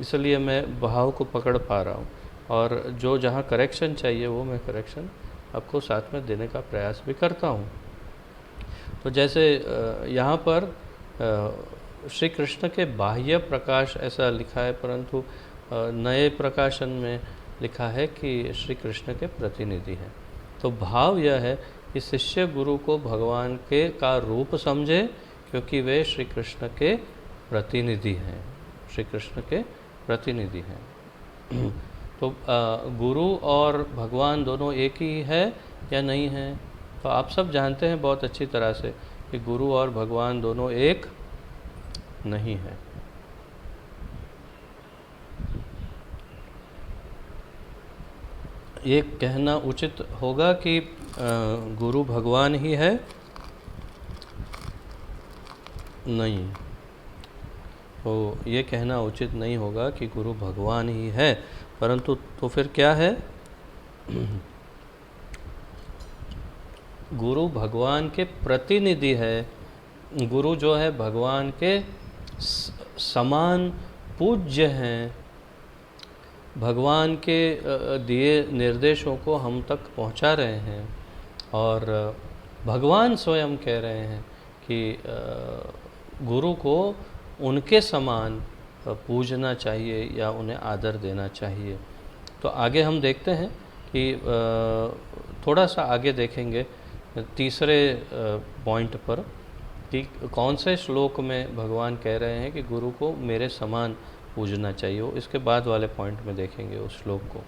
S1: इसलिए मैं भाव को पकड़ पा रहा हूँ, और जो जहाँ करेक्शन चाहिए वो मैं करेक्शन आपको साथ में देने का प्रयास भी करता हूँ। तो जैसे यहाँ पर श्री कृष्ण के बाह्य प्रकाश ऐसा लिखा है, परंतु नए प्रकाशन में लिखा है कि श्री कृष्ण के प्रतिनिधि हैं। तो भाव यह है कि शिष्य गुरु को भगवान के का रूप समझे, क्योंकि वे श्री कृष्ण के प्रतिनिधि हैं, श्री कृष्ण के प्रतिनिधि हैं। तो गुरु और भगवान दोनों एक ही है या नहीं है? तो आप सब जानते हैं बहुत अच्छी तरह से कि गुरु और भगवान दोनों एक नहीं है। ये कहना उचित होगा कि गुरु भगवान ही है? नहीं, तो ये कहना उचित नहीं होगा कि गुरु भगवान ही है, परंतु तो फिर क्या है? गुरु भगवान के प्रतिनिधि है। गुरु जो है भगवान के समान पूज्य हैं, भगवान के दिए निर्देशों को हम तक पहुंचा रहे हैं, और भगवान स्वयं कह रहे हैं कि गुरु को उनके समान पूजना चाहिए या उन्हें आदर देना चाहिए। तो आगे हम देखते हैं कि थोड़ा सा आगे देखेंगे तीसरे पॉइंट पर कि कौन से श्लोक में भगवान कह रहे हैं कि गुरु को मेरे समान पूजना चाहिए। वो इसके बाद वाले पॉइंट में देखेंगे उस श्लोक को।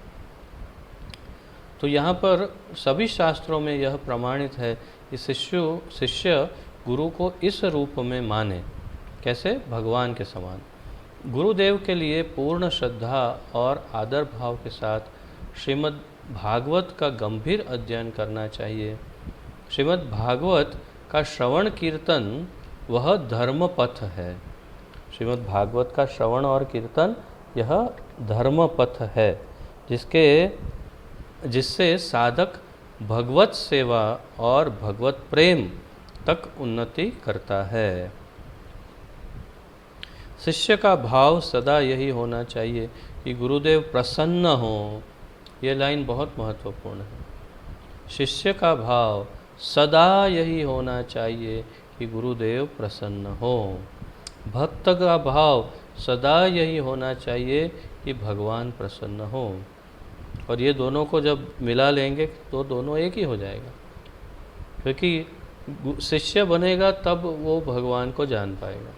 S1: तो यहाँ पर सभी शास्त्रों में यह प्रमाणित है कि शिष्य गुरु को इस रूप में माने। कैसे? भगवान के समान। गुरुदेव के लिए पूर्ण श्रद्धा और आदर भाव के साथ श्रीमद् भागवत का गंभीर अध्ययन करना चाहिए। श्रीमद् भागवत का श्रवण कीर्तन वह धर्म पथ है। श्रीमद् भागवत का श्रवण और कीर्तन यह धर्म पथ है, जिससे साधक भगवत सेवा और भगवत प्रेम तक उन्नति करता है। शिष्य का भाव सदा यही होना चाहिए कि गुरुदेव प्रसन्न हों। ये लाइन बहुत महत्वपूर्ण है। शिष्य का भाव सदा यही होना चाहिए कि गुरुदेव प्रसन्न हो। भक्त का भाव सदा यही होना चाहिए कि भगवान प्रसन्न हो। और ये दोनों को जब मिला लेंगे तो दोनों एक ही हो जाएगा, क्योंकि शिष्य बनेगा तब वो भगवान को जान पाएगा।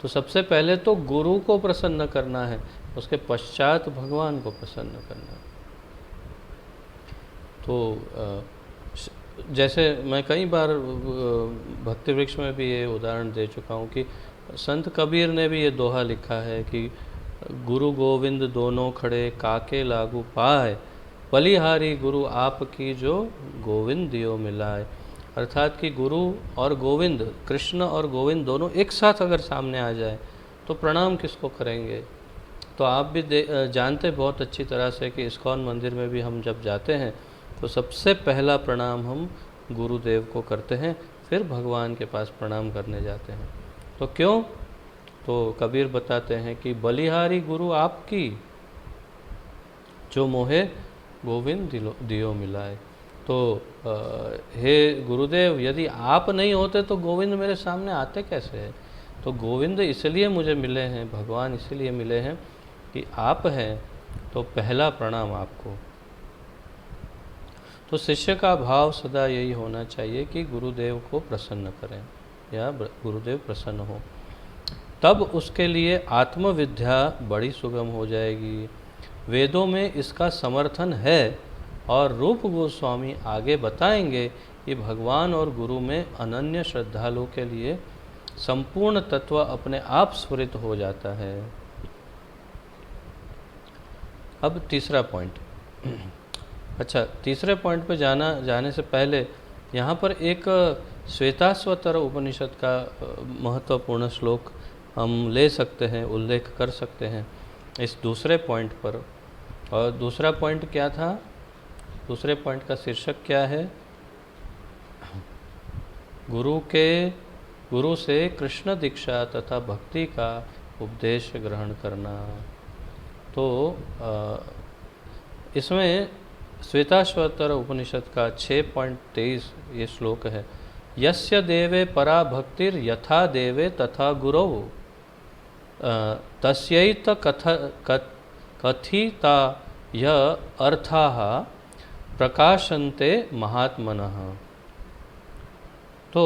S1: तो सबसे पहले तो गुरु को प्रसन्न करना है, उसके पश्चात भगवान को प्रसन्न करना है। तो जैसे मैं कई बार भक्ति वृक्ष में भी ये उदाहरण दे चुका हूँ कि संत कबीर ने भी ये दोहा लिखा है कि गुरु गोविंद दोनों खड़े काके लागू पाए, बलिहारी गुरु आपकी जो गोविंद दियो मिलाए। अर्थात कि गुरु और गोविंद, कृष्ण और गोविंद दोनों एक साथ अगर सामने आ जाए तो प्रणाम किसको करेंगे। तो आप भी जानते बहुत अच्छी तरह से कि इस्कॉन मंदिर में भी हम जब जाते हैं तो सबसे पहला प्रणाम हम गुरुदेव को करते हैं, फिर भगवान के पास प्रणाम करने जाते हैं। तो क्यों? तो कबीर बताते हैं कि बलिहारी गुरु आपकी जो मोहे गोविंद दियो मिलाए। तो हे गुरुदेव, यदि आप नहीं होते तो गोविंद मेरे सामने आते कैसे हैं? तो गोविंद इसलिए मुझे मिले हैं, भगवान इसलिए मिले हैं कि आप हैं, तो पहला प्रणाम आपको। तो शिष्य का भाव सदा यही होना चाहिए कि गुरुदेव को प्रसन्न करें या गुरुदेव प्रसन्न हो, तब उसके लिए आत्मविद्या बड़ी सुगम हो जाएगी। वेदों में इसका समर्थन है और रूप गोस्वामी आगे बताएंगे कि भगवान और गुरु में अनन्य श्रद्धालु के लिए संपूर्ण तत्व अपने आप स्फुरित हो जाता है। अब तीसरा पॉइंट। अच्छा, तीसरे पॉइंट पे जाने से पहले यहाँ पर एक श्वेताश्वतर उपनिषद का महत्वपूर्ण श्लोक हम ले सकते हैं, उल्लेख कर सकते हैं इस दूसरे पॉइंट पर। और दूसरा पॉइंट क्या था? दूसरे पॉइंट का शीर्षक क्या है? गुरु से कृष्ण दीक्षा तथा भक्ति का उपदेश ग्रहण करना। तो इसमें श्वेताश्वतर उपनिषद का 6.23 ये श्लोक है। यस्य देवे परा भक्तिर् यथा देवे तथा गुरौ तस्यैत कथिता य अर्थाः प्रकाशन्ते महात्मनः। तो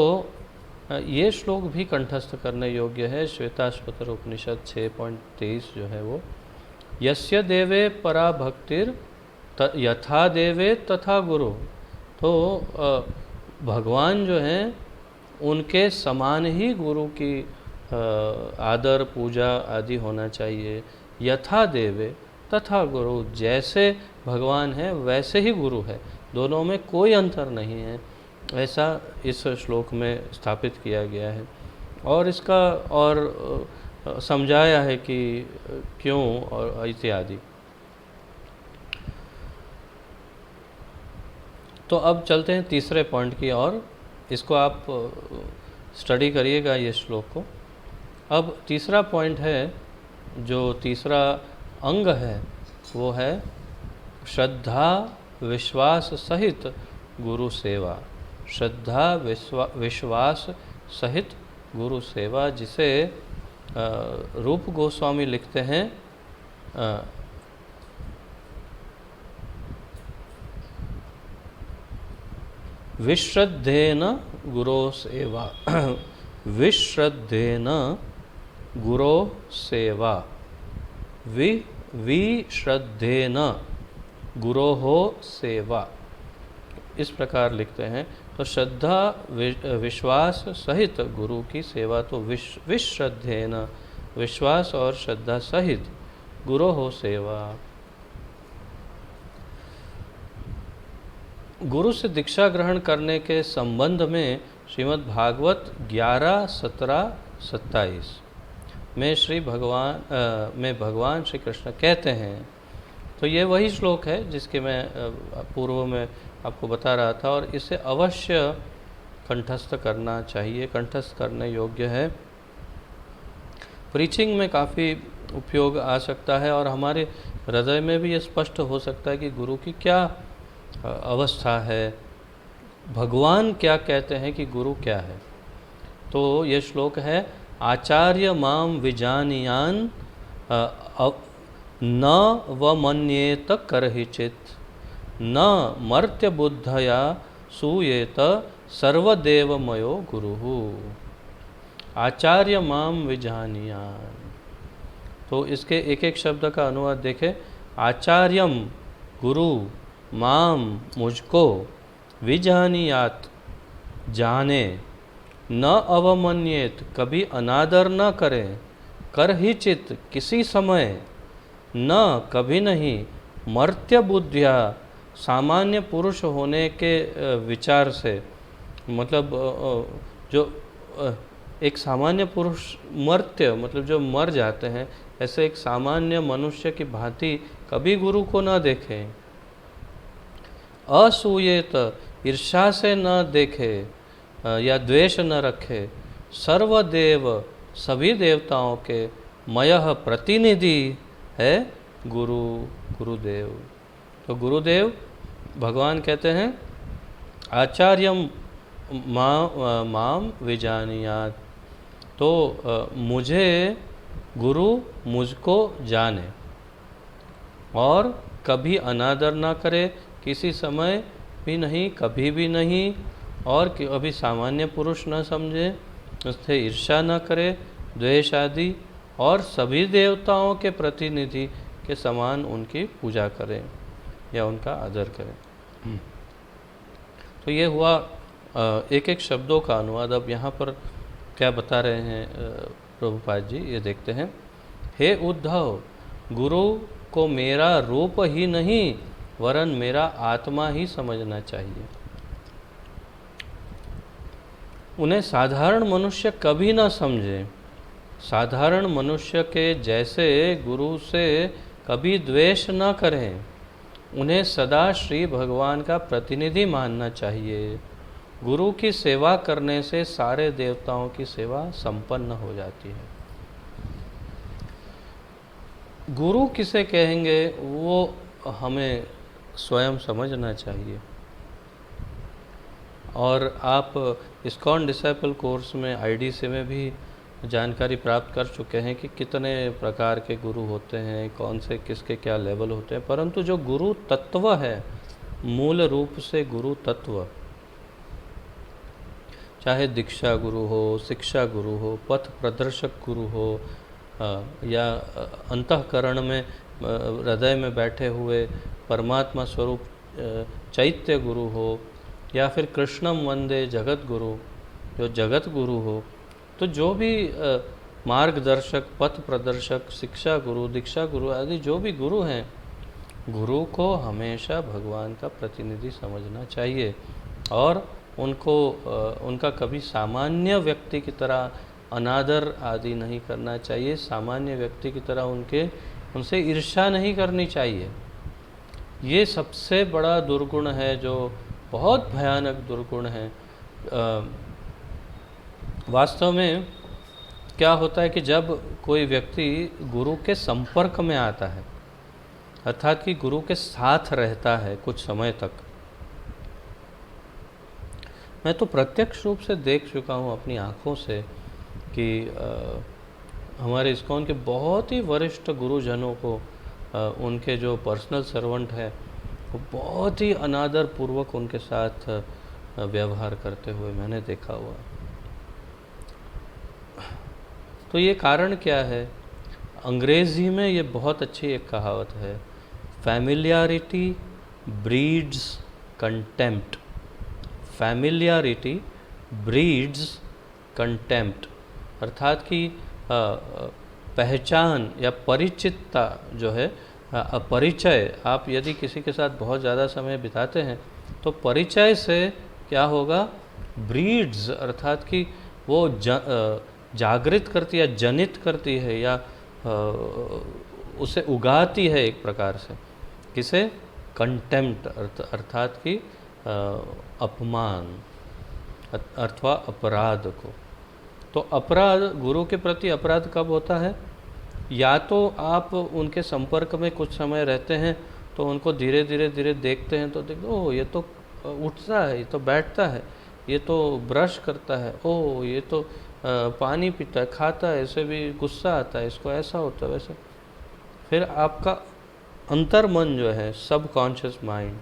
S1: ये श्लोक भी कंठस्थ करने योग्य है। श्वेताश्वतर उपनिषद 6.23 जो है वो, यस्य देवे परा भक्तिर् यथा देवे तथा गुरु। तो भगवान जो हैं उनके समान ही गुरु की आदर पूजा आदि होना चाहिए। यथा देवे तथा गुरु, जैसे भगवान है वैसे ही गुरु है, दोनों में कोई अंतर नहीं है, ऐसा इस श्लोक में स्थापित किया गया है। और इसका और समझाया है कि क्यों और इत्यादि। तो अब चलते हैं तीसरे पॉइंट की ओर। इसको आप स्टडी करिएगा ये श्लोक को। अब तीसरा पॉइंट है, जो तीसरा अंग है वो है श्रद्धा विश्वास सहित गुरु सेवा। श्रद्धा विश्वास सहित गुरु सेवा, जिसे रूप गोस्वामी लिखते हैं विश्रद्धेन गुरो सेवा। विश्रद्धेन गुरो सेवा। विश्रद्धेन गुरोः सेवा, इस प्रकार लिखते हैं। तो श्रद्धा विश्वास सहित गुरु की सेवा, तो विश्रद्धेन, विश्वास और श्रद्धा सहित गुरोः सेवा। गुरु से दीक्षा ग्रहण करने के संबंध में श्रीमद् भागवत 11, 17, 27 में भगवान श्री कृष्ण कहते हैं। तो ये वही श्लोक है जिसके मैं पूर्व में आपको बता रहा था, और इसे अवश्य कंठस्थ करना चाहिए, कंठस्थ करने योग्य है। प्रीचिंग में काफ़ी उपयोग आ सकता है और हमारे हृदय में भी ये स्पष्ट हो सकता है कि गुरु की क्या अवस्था है, भगवान क्या कहते हैं कि गुरु क्या है। तो ये श्लोक है आचार्य माम विजानीयान न वमन्येत करहिचित न मर्त्य बुद्धया सूयेत सर्वदेवमयो गुरुः। आचार्य माम विजानीयान, तो इसके एक एक शब्द का अनुवाद देखें। आचार्यम गुरु, माम मुझको, विजानीयात जाने, न अवमन्येत कभी अनादर न करें, कर ही चित किसी समय, न कभी नहीं, मर्त्य बुद्धिया सामान्य पुरुष होने के विचार से, मतलब जो एक सामान्य पुरुष, मर्त्य मतलब जो मर जाते हैं, ऐसे एक सामान्य मनुष्य की भांति कभी गुरु को न देखें। असूयेत ईर्ष्या से न देखे या द्वेष न रखे, सर्वदेव सभी देवताओं के मयः प्रतिनिधि है गुरु, गुरुदेव। तो गुरुदेव भगवान कहते हैं आचार्यम माम विजानीयात, तो मुझे गुरु मुझको जाने और कभी अनादर ना करे, किसी समय भी नहीं, कभी भी नहीं, और कभी सामान्य पुरुष न समझे, उससे ईर्ष्या न करे, द्वेष आदि, और सभी देवताओं के प्रतिनिधि के समान उनकी पूजा करें या उनका आदर करें। तो ये हुआ एक एक शब्दों का अनुवाद। अब यहाँ पर क्या बता रहे हैं प्रभुपाद जी, ये देखते हैं। हे उद्धव, गुरु को मेरा रूप ही नहीं वरन मेरा आत्मा ही समझना चाहिए। उन्हें साधारण मनुष्य कभी ना समझे। साधारण मनुष्य के जैसे गुरु से कभी द्वेष न करें। उन्हें सदा श्री भगवान का प्रतिनिधि मानना चाहिए। गुरु की सेवा करने से सारे देवताओं की सेवा संपन्न हो जाती है। गुरु किसे कहेंगे वो हमें स्वयं समझना चाहिए। और आप इस्कॉन डिसाइपल कोर्स में IDC में भी जानकारी प्राप्त कर चुके हैं कि कितने प्रकार के गुरु होते हैं, कौन से किसके क्या लेवल होते हैं। परंतु जो गुरु तत्व है, मूल रूप से गुरु तत्व, चाहे दीक्षा गुरु हो, शिक्षा गुरु हो, पथ प्रदर्शक गुरु हो, या अंतःकरण में हृदय में बैठे हुए परमात्मा स्वरूप चैत्य गुरु हो, या फिर कृष्णम वंदे जगत गुरु, जो जगत गुरु हो, तो जो भी मार्गदर्शक, पथ प्रदर्शक, शिक्षा गुरु, दीक्षा गुरु आदि जो भी गुरु हैं, गुरु को हमेशा भगवान का प्रतिनिधि समझना चाहिए और उनको उनका कभी सामान्य व्यक्ति की तरह अनादर आदि नहीं करना चाहिए। सामान्य व्यक्ति की तरह उनसे ईर्ष्या नहीं करनी चाहिए। ये सबसे बड़ा दुर्गुण है, जो बहुत भयानक दुर्गुण है। वास्तव में क्या होता है कि जब कोई व्यक्ति गुरु के संपर्क में आता है, अर्थात कि गुरु के साथ रहता है कुछ समय तक, मैं तो प्रत्यक्ष रूप से देख चुका हूँ अपनी आँखों से कि हमारे इस्कॉन के बहुत ही वरिष्ठ गुरुजनों को उनके जो पर्सनल सर्वेंट है वो बहुत ही अनादर पूर्वक उनके साथ व्यवहार करते हुए मैंने देखा हुआ। तो ये कारण क्या है? अंग्रेज़ी में ये बहुत अच्छी एक कहावत है, familiarity breeds contempt. Familiarity breeds contempt, अर्थात कि पहचान या परिचितता जो है, परिचय, आप यदि किसी के साथ बहुत ज़्यादा समय बिताते हैं तो परिचय से क्या होगा, ब्रीड्स, अर्थात कि वो जागृत करती है, जनित करती है या उसे उगाती है एक प्रकार से। किसे? कंटेम्प्ट, अर्थात कि अपमान अथवा अपराध को। तो अपराध, गुरु के प्रति अपराध कब होता है? या तो आप उनके संपर्क में कुछ समय रहते हैं तो उनको धीरे धीरे देखते हैं तो देखते ओह ये तो उठता है, ये तो बैठता है, ये तो ब्रश करता है, ओ ये तो पानी पीता है, खाता है, ऐसे भी गुस्सा आता है इसको, ऐसा होता है वैसे। फिर आपका अंतर मन जो है, सब कॉन्शियस माइंड,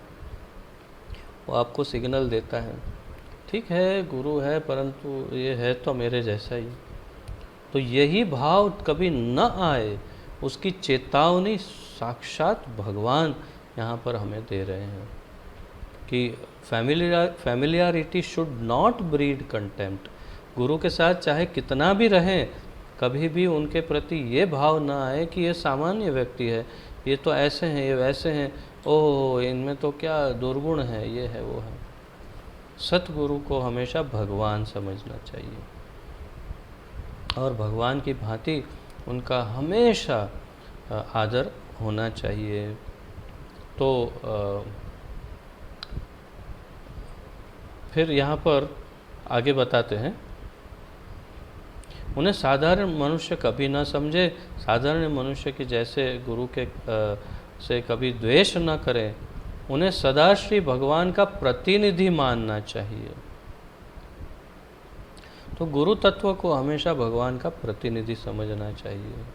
S1: वो आपको सिग्नल देता है, ठीक है गुरु है परंतु ये है तो मेरे जैसा ही। तो यही भाव कभी न आए, उसकी चेतावनी साक्षात भगवान यहाँ पर हमें दे रहे हैं कि familiarity should not breed contempt. गुरु के साथ चाहे कितना भी रहें, कभी भी उनके प्रति ये भाव ना आए कि ये सामान्य व्यक्ति है, ये तो ऐसे हैं, ये वैसे हैं, ओह इनमें तो क्या दुर्गुण है, ये है वो है। सतगुरु को हमेशा भगवान समझना चाहिए और भगवान की भांति उनका हमेशा आदर होना चाहिए। तो फिर यहाँ पर आगे बताते हैं, उन्हें साधारण मनुष्य कभी ना समझे, साधारण मनुष्य के जैसे गुरु के से कभी द्वेष न करें, उन्हें सदा श्री भगवान का प्रतिनिधि मानना चाहिए। तो गुरु तत्व को हमेशा भगवान का प्रतिनिधि समझना चाहिए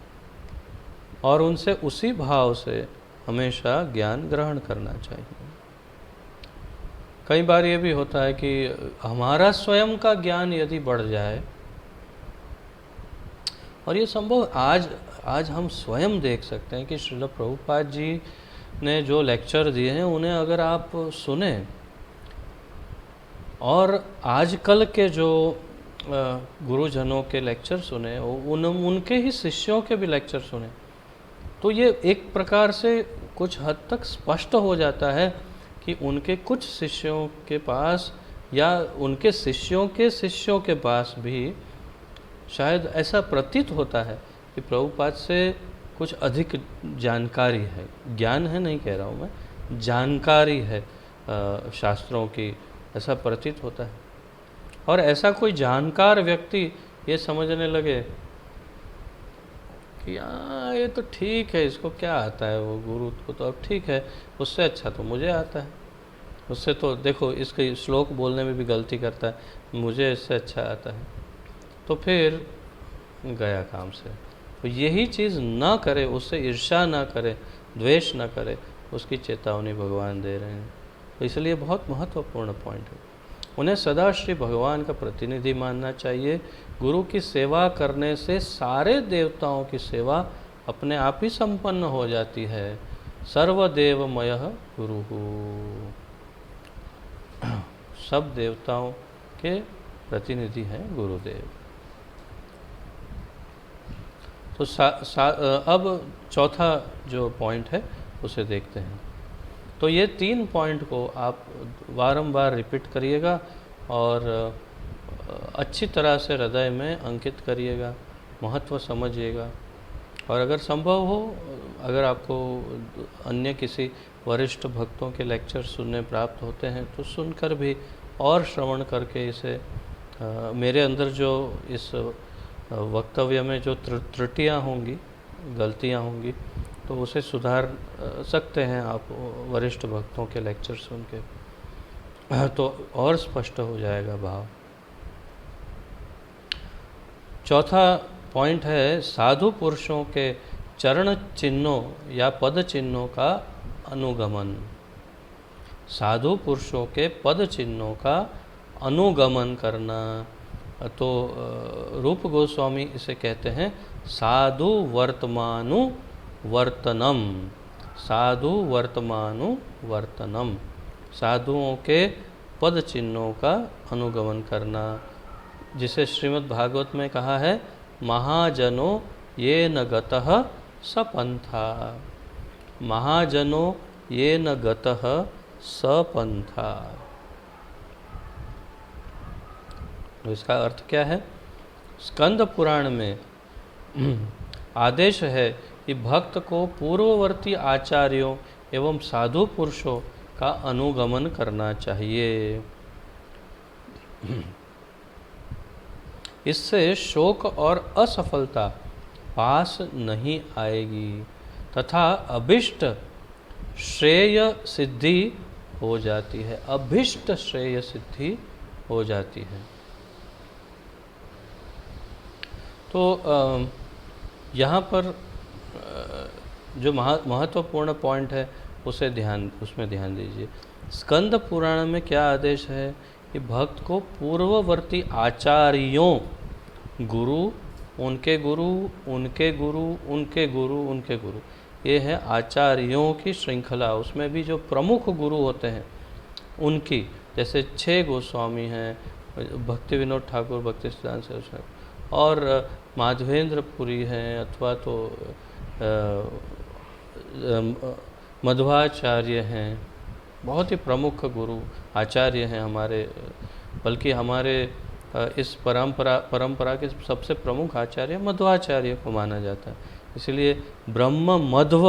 S1: और उनसे उसी भाव से हमेशा ज्ञान ग्रहण करना चाहिए। कई बार ये भी होता है कि हमारा स्वयं का ज्ञान यदि बढ़ जाए, और ये संभव आज हम स्वयं देख सकते हैं कि श्रील प्रभुपाद जी ने जो लेक्चर दिए हैं उन्हें अगर आप सुने और आजकल के जो गुरुजनों के लेक्चर सुने, उनके ही शिष्यों के भी लेक्चर सुने, तो ये एक प्रकार से कुछ हद तक स्पष्ट हो जाता है कि उनके कुछ शिष्यों के पास या उनके शिष्यों के पास भी शायद ऐसा प्रतीत होता है कि प्रभुपाद से कुछ अधिक जानकारी है, ज्ञान है नहीं कह रहा हूँ मैं, जानकारी है शास्त्रों की, ऐसा प्रतीत होता है। और ऐसा कोई जानकार व्यक्ति ये समझने लगे कि हाँ ये तो ठीक है, इसको क्या आता है, वो गुरु को तो अब ठीक है, उससे अच्छा तो मुझे आता है, उससे तो देखो इसके श्लोक बोलने में भी गलती करता है, मुझे इससे अच्छा आता है, तो फिर गया काम से। तो यही चीज़ ना करे, उससे ईर्ष्या ना करे, द्वेष ना करे, उसकी चेतावनी भगवान दे रहे हैं। तो इसलिए बहुत महत्वपूर्ण पॉइंट है। उन्हें सदा श्री भगवान का प्रतिनिधि मानना चाहिए। गुरु की सेवा करने से सारे देवताओं की सेवा अपने आप ही संपन्न हो जाती है। सर्वदेवमय गुरु, सब देवताओं के प्रतिनिधि हैं गुरुदेव। तो अब चौथा जो पॉइंट है उसे देखते हैं। तो ये 3 पॉइंट को आप बारंबार रिपीट करिएगा और अच्छी तरह से हृदय में अंकित करिएगा, महत्व समझिएगा। और अगर संभव हो, अगर आपको अन्य किसी वरिष्ठ भक्तों के लेक्चर सुनने प्राप्त होते हैं तो सुनकर भी और श्रवण करके इसे मेरे अंदर जो इस वक्तव्य में जो त्रुटियाँ होंगी, गलतियाँ होंगी, तो उसे सुधार सकते हैं आप वरिष्ठ भक्तों के लेक्चर सुन के, तो और स्पष्ट हो जाएगा भाव। चौथा पॉइंट है साधु पुरुषों के चरण चिन्हों या पद चिन्हों का अनुगमन। साधु पुरुषों के पद चिन्हों का अनुगमन करना। तो रूप गोस्वामी इसे कहते हैं साधु वर्तमानु वर्तनम। साधु वर्तमानु वर्तनम, साधुओं के पद चिन्हों का अनुगमन करना, जिसे श्रीमद् भागवत में कहा है महाजनो ये न गतः सपंथा। महाजनो ये न गतः सपंथा। तो इसका अर्थ क्या है? स्कंद पुराण में आदेश है कि भक्त को पूर्ववर्ती आचार्यों एवं साधु पुरुषों का अनुगमन करना चाहिए। इससे शोक और असफलता पास नहीं आएगी तथा अभिष्ट श्रेय सिद्धि हो जाती है। अभिष्ट श्रेय सिद्धि हो जाती है। तो यहाँ पर जो महत्वपूर्ण पॉइंट है उसमें ध्यान दीजिए। स्कंद पुराण में क्या आदेश है कि भक्त को पूर्ववर्ती आचार्यों, गुरु, उनके गुरु, उनके गुरु, उनके गुरु, उनके गुरु, ये है आचार्यों की श्रृंखला। उसमें भी जो प्रमुख गुरु होते हैं उनकी, जैसे 6 गोस्वामी हैं, भक्ति विनोद ठाकुर, भक्ति सिद्धांत सरस्वती, और माधवेंद्र पुरी हैं, अथवा तो मध्वाचार्य हैं, बहुत ही प्रमुख गुरु आचार्य हैं हमारे, बल्कि हमारे इस परंपरा के सबसे प्रमुख आचार्य मध्वाचार्य को माना जाता है। इसलिए ब्रह्म मध्व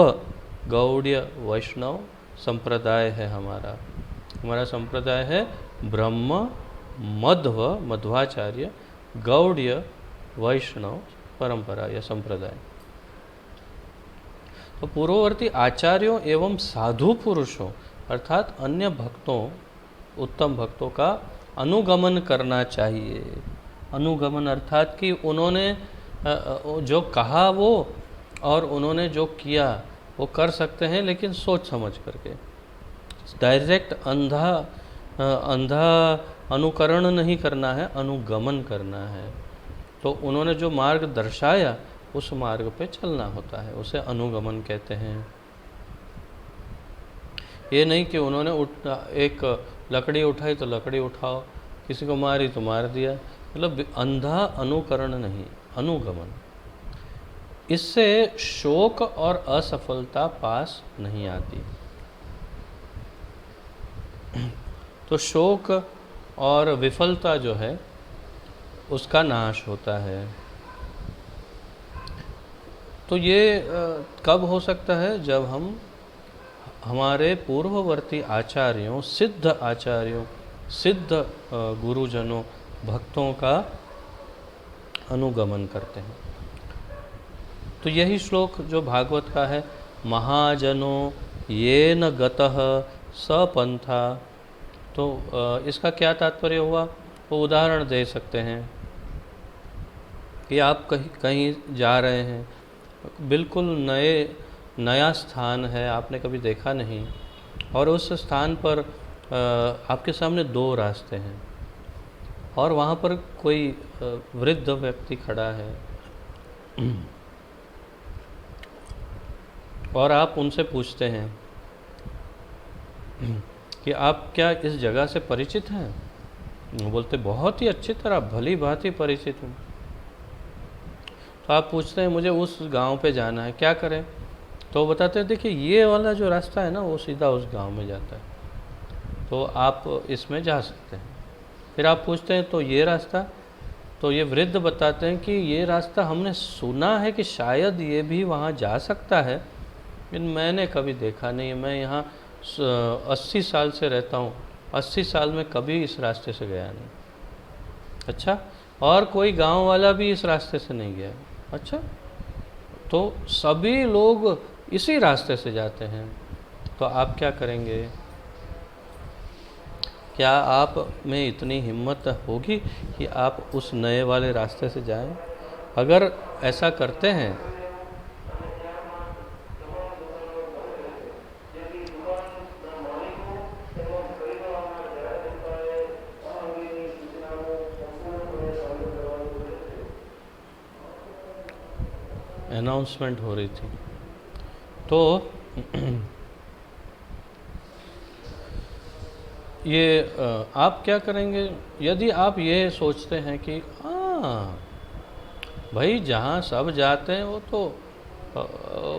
S1: गौड़ीय वैष्णव संप्रदाय है हमारा संप्रदाय है ब्रह्म मध्व मध्वाचार्य गौड़ीय वैष्णव परंपरा या संप्रदाय। तो पूर्ववर्ती आचार्यों एवं साधु पुरुषों अर्थात अन्य भक्तों, उत्तम भक्तों का अनुगमन करना चाहिए। अनुगमन अर्थात कि उन्होंने जो कहा वो और उन्होंने जो किया वो कर सकते हैं, लेकिन सोच समझ करके। डायरेक्ट अंधा अनुकरण नहीं करना है, अनुगमन करना है। तो उन्होंने जो मार्ग दर्शाया उस मार्ग पे चलना होता है, उसे अनुगमन कहते हैं। ये नहीं कि उन्होंने एक लकड़ी उठाई तो लकड़ी उठाओ, किसी को मारी तो मार दिया, मतलब अंधा अनुकरण नहीं, अनुगमन। इससे शोक और असफलता पास नहीं आती। तो शोक और विफलता जो है उसका नाश होता है। तो ये कब हो सकता है? जब हम हमारे पूर्ववर्ती आचार्यों, सिद्ध आचार्यों, सिद्ध गुरुजनों, भक्तों का अनुगमन करते हैं। तो यही श्लोक जो भागवत का है, महाजनों येन गतः सपंथा, तो इसका क्या तात्पर्य हुआ? वो उदाहरण दे सकते हैं कि आप कहीं जा रहे हैं, बिल्कुल नया स्थान है, आपने कभी देखा नहीं, और उस स्थान पर आपके सामने 2 रास्ते हैं और वहाँ पर कोई वृद्ध व्यक्ति खड़ा है और आप उनसे पूछते हैं कि आप क्या इस जगह से परिचित हैं? वो बोलते बहुत ही अच्छी तरह, भली भांति परिचित हूँ। तो आप पूछते हैं मुझे उस गांव पे जाना है, क्या करें? तो वो बताते हैं देखिए ये वाला जो रास्ता है ना वो सीधा उस गांव में जाता है, तो आप इसमें जा सकते हैं। फिर आप पूछते हैं तो ये रास्ता? तो ये वृद्ध बताते हैं कि ये रास्ता हमने सुना है कि शायद ये भी वहाँ जा सकता है, लेकिन मैंने कभी देखा नहीं है। मैं यहाँ 80 साल से रहता हूँ, 80 साल में कभी इस रास्ते से गया नहीं। अच्छा, और कोई गांव वाला भी इस रास्ते से नहीं गया। अच्छा, तो सभी लोग इसी रास्ते से जाते हैं, तो आप क्या करेंगे? क्या आप में इतनी हिम्मत होगी कि आप उस नए वाले रास्ते से जाएं? अगर ऐसा करते हैं अनाउंसमेंट हो रही थी, तो ये आप क्या करेंगे? यदि आप ये सोचते हैं कि हाँ भाई जहाँ सब जाते हैं वो तो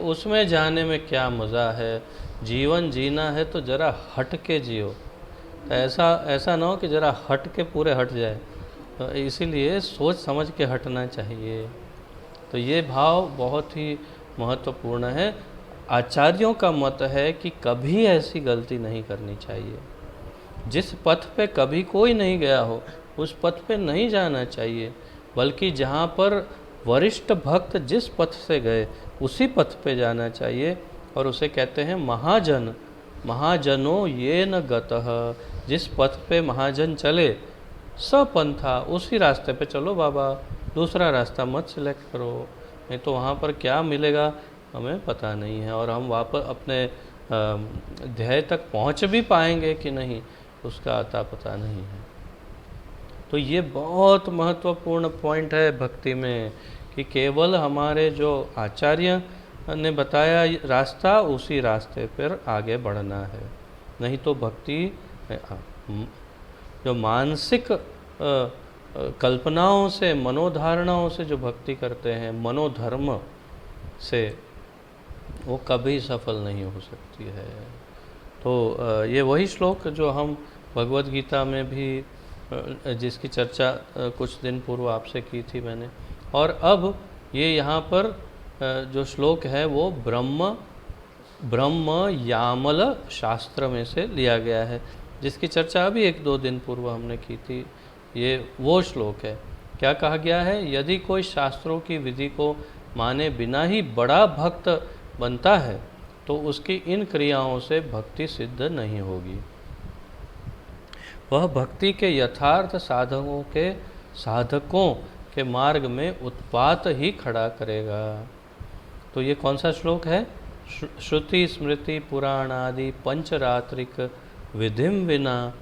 S1: उसमें जाने में क्या मज़ा है, जीवन जीना है तो ज़रा हट के जियो। तो ऐसा ना हो कि ज़रा हट के पूरे हट जाए, तो इसीलिए सोच समझ के हटना चाहिए। तो ये भाव बहुत ही महत्वपूर्ण है। आचार्यों का मत है कि कभी ऐसी गलती नहीं करनी चाहिए। जिस पथ पे कभी कोई नहीं गया हो उस पथ पे नहीं जाना चाहिए, बल्कि जहाँ पर वरिष्ठ भक्त जिस पथ से गए उसी पथ पे जाना चाहिए। और उसे कहते हैं महाजन, महाजनों ये न गतः, जिस पथ पे महाजन चले सपंथा, उसी रास्ते पे चलो बाबा, दूसरा रास्ता मत सिलेक्ट करो, नहीं तो वहाँ पर क्या मिलेगा हमें पता नहीं है, और हम वापस अपने ध्येय तक पहुँच भी पाएंगे कि नहीं उसका अता पता नहीं है। तो ये बहुत महत्वपूर्ण पॉइंट है भक्ति में कि केवल हमारे जो आचार्य ने बताया रास्ता, उसी रास्ते पर आगे बढ़ना है। नहीं तो भक्ति जो मानसिक कल्पनाओं से, मनोधारणाओं से जो भक्ति करते हैं, मनोधर्म से, वो कभी सफल नहीं हो सकती है। तो ये वही श्लोक जो हम भगवद गीता में भी जिसकी चर्चा कुछ दिन पूर्व आपसे की थी मैंने, और अब ये यहाँ पर जो श्लोक है वो ब्रह्म यामल शास्त्र में से लिया गया है, जिसकी चर्चा अभी 1-2 दिन पूर्व हमने की थी। ये वो श्लोक है। क्या कहा गया है? यदि कोई शास्त्रों की विधि को माने बिना ही बड़ा भक्त बनता है तो उसकी इन क्रियाओं से भक्ति सिद्ध नहीं होगी। वह भक्ति के यथार्थ साधकों के मार्ग में उत्पात ही खड़ा करेगा। तो ये कौन सा श्लोक है? श्रुति स्मृति पुराण आदि पंचरात्रिक विधिम विना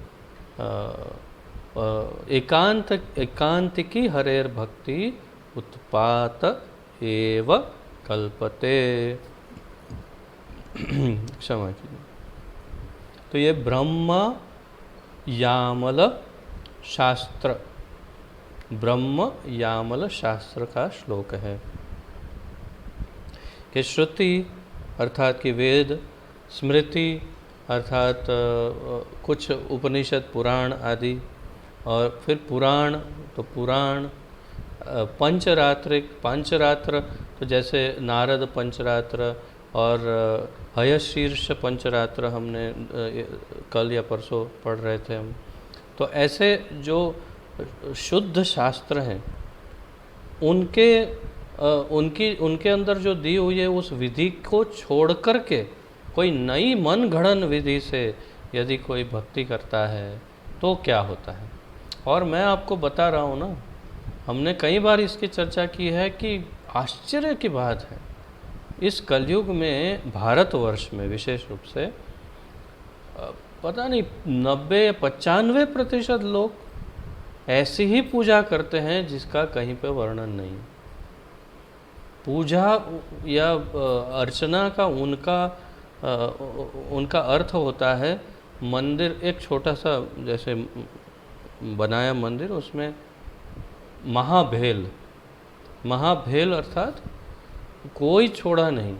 S1: एकांतिकी हरेर भक्ति उत्पात एव कल्पते। क्षमा कीजिए। तो ये ब्रह्म यामल शास्त्र, ब्रह्म यामल शास्त्र का श्लोक है कि श्रुति अर्थात कि वेद, स्मृति अर्थात कुछ उपनिषद पुराण आदि, और फिर पुराण तो पुराण, पंचरात्र तो जैसे नारद पंचरात्र और हयशीर्ष पंचरात्र हमने कल या परसों पढ़ रहे थे हम। तो ऐसे जो शुद्ध शास्त्र हैं उनके अंदर जो दी हुई है उस विधि को छोड़ कर के कोई नई मन गढ़ंत विधि से यदि कोई भक्ति करता है तो क्या होता है। और मैं आपको बता रहा हूँ ना, हमने कई बार इसकी चर्चा की है कि आश्चर्य की बात है, इस कलयुग में भारतवर्ष में विशेष रूप से पता नहीं 90-95% लोग ऐसी ही पूजा करते हैं जिसका कहीं पे वर्णन नहीं। पूजा या अर्चना का उनका अर्थ होता है मंदिर, एक छोटा सा जैसे बनाया मंदिर, उसमें महाभेल अर्थात कोई छोड़ा नहीं,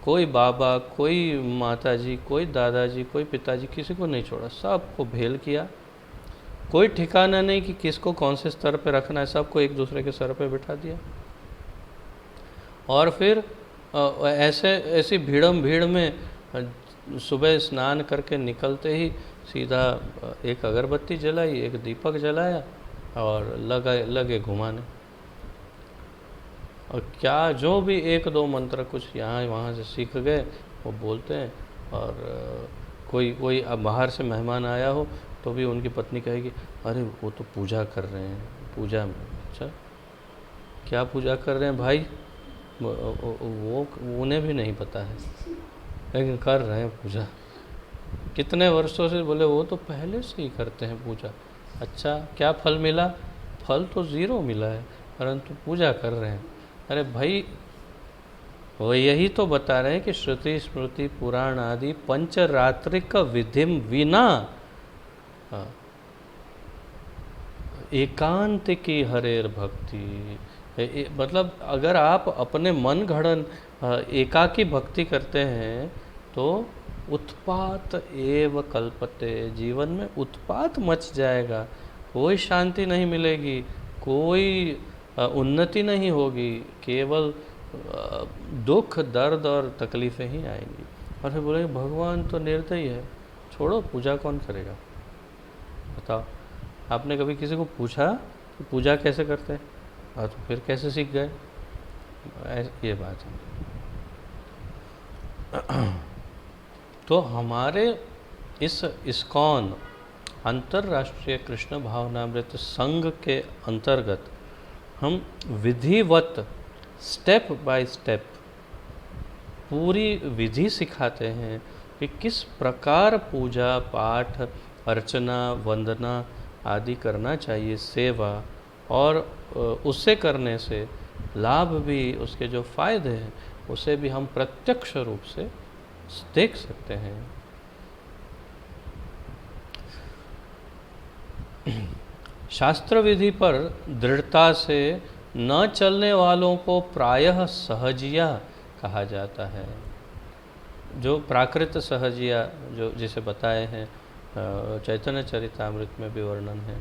S1: कोई बाबा, कोई माताजी, कोई दादाजी, कोई पिताजी, किसी को नहीं छोड़ा, सबको भेल किया। कोई ठिकाना नहीं कि किसको कौन से स्तर पे रखना है, सबको एक दूसरे के सर पे बिठा दिया। और फिर ऐसी भीड़ में सुबह स्नान करके निकलते ही सीधा एक अगरबत्ती जलाई, एक दीपक जलाया और लगे घुमाने। और क्या जो भी 1-2 मंत्र कुछ यहाँ वहाँ से सीख गए वो बोलते हैं। और कोई अब बाहर से मेहमान आया हो तो भी उनकी पत्नी कहेगी अरे वो तो पूजा कर रहे हैं, पूजा में। अच्छा क्या पूजा कर रहे हैं भाई, वो उन्हें भी नहीं पता है, लेकिन कर रहे हैं पूजा। कितने वर्षों से? बोले वो तो पहले से ही करते हैं पूजा। अच्छा क्या फल मिला? फल तो 0 मिला है, परंतु पूजा कर रहे हैं। अरे भाई वो यही तो बता रहे हैं कि श्रुति स्मृति पुराण आदि पंचरात्रिक विधिम विना एकांत की हरेर भक्ति। मतलब अगर आप अपने मन गढ़ंत एकाकी भक्ति करते हैं तो उत्पात एव कल्पते, जीवन में उत्पात मच जाएगा, कोई शांति नहीं मिलेगी, कोई उन्नति नहीं होगी, केवल दुख दर्द और तकलीफ़ें ही आएंगी। और फिर बोलेंगे भगवान तो निर्दयी है, छोड़ो पूजा कौन करेगा। बताओ, आपने कभी किसी को पूछा कि पूजा कैसे करते हैं? तो फिर कैसे सीख गए? ये बात है। तो हमारे इस इस्कॉन अंतर्राष्ट्रीय कृष्ण भावनामृत संघ के अंतर्गत हम विधिवत स्टेप बाय स्टेप पूरी विधि सिखाते हैं कि किस प्रकार पूजा पाठ अर्चना वंदना आदि करना चाहिए, सेवा, और उससे करने से लाभ भी, उसके जो फायदे हैं उसे भी हम प्रत्यक्ष रूप से देख सकते हैं। शास्त्र विधि पर दृढ़ता से न चलने वालों को प्रायः सहजिया कहा जाता है। जो प्राकृत सहजिया जो जिसे बताए हैं चैतन्य चरितामृत में भी वर्णन है।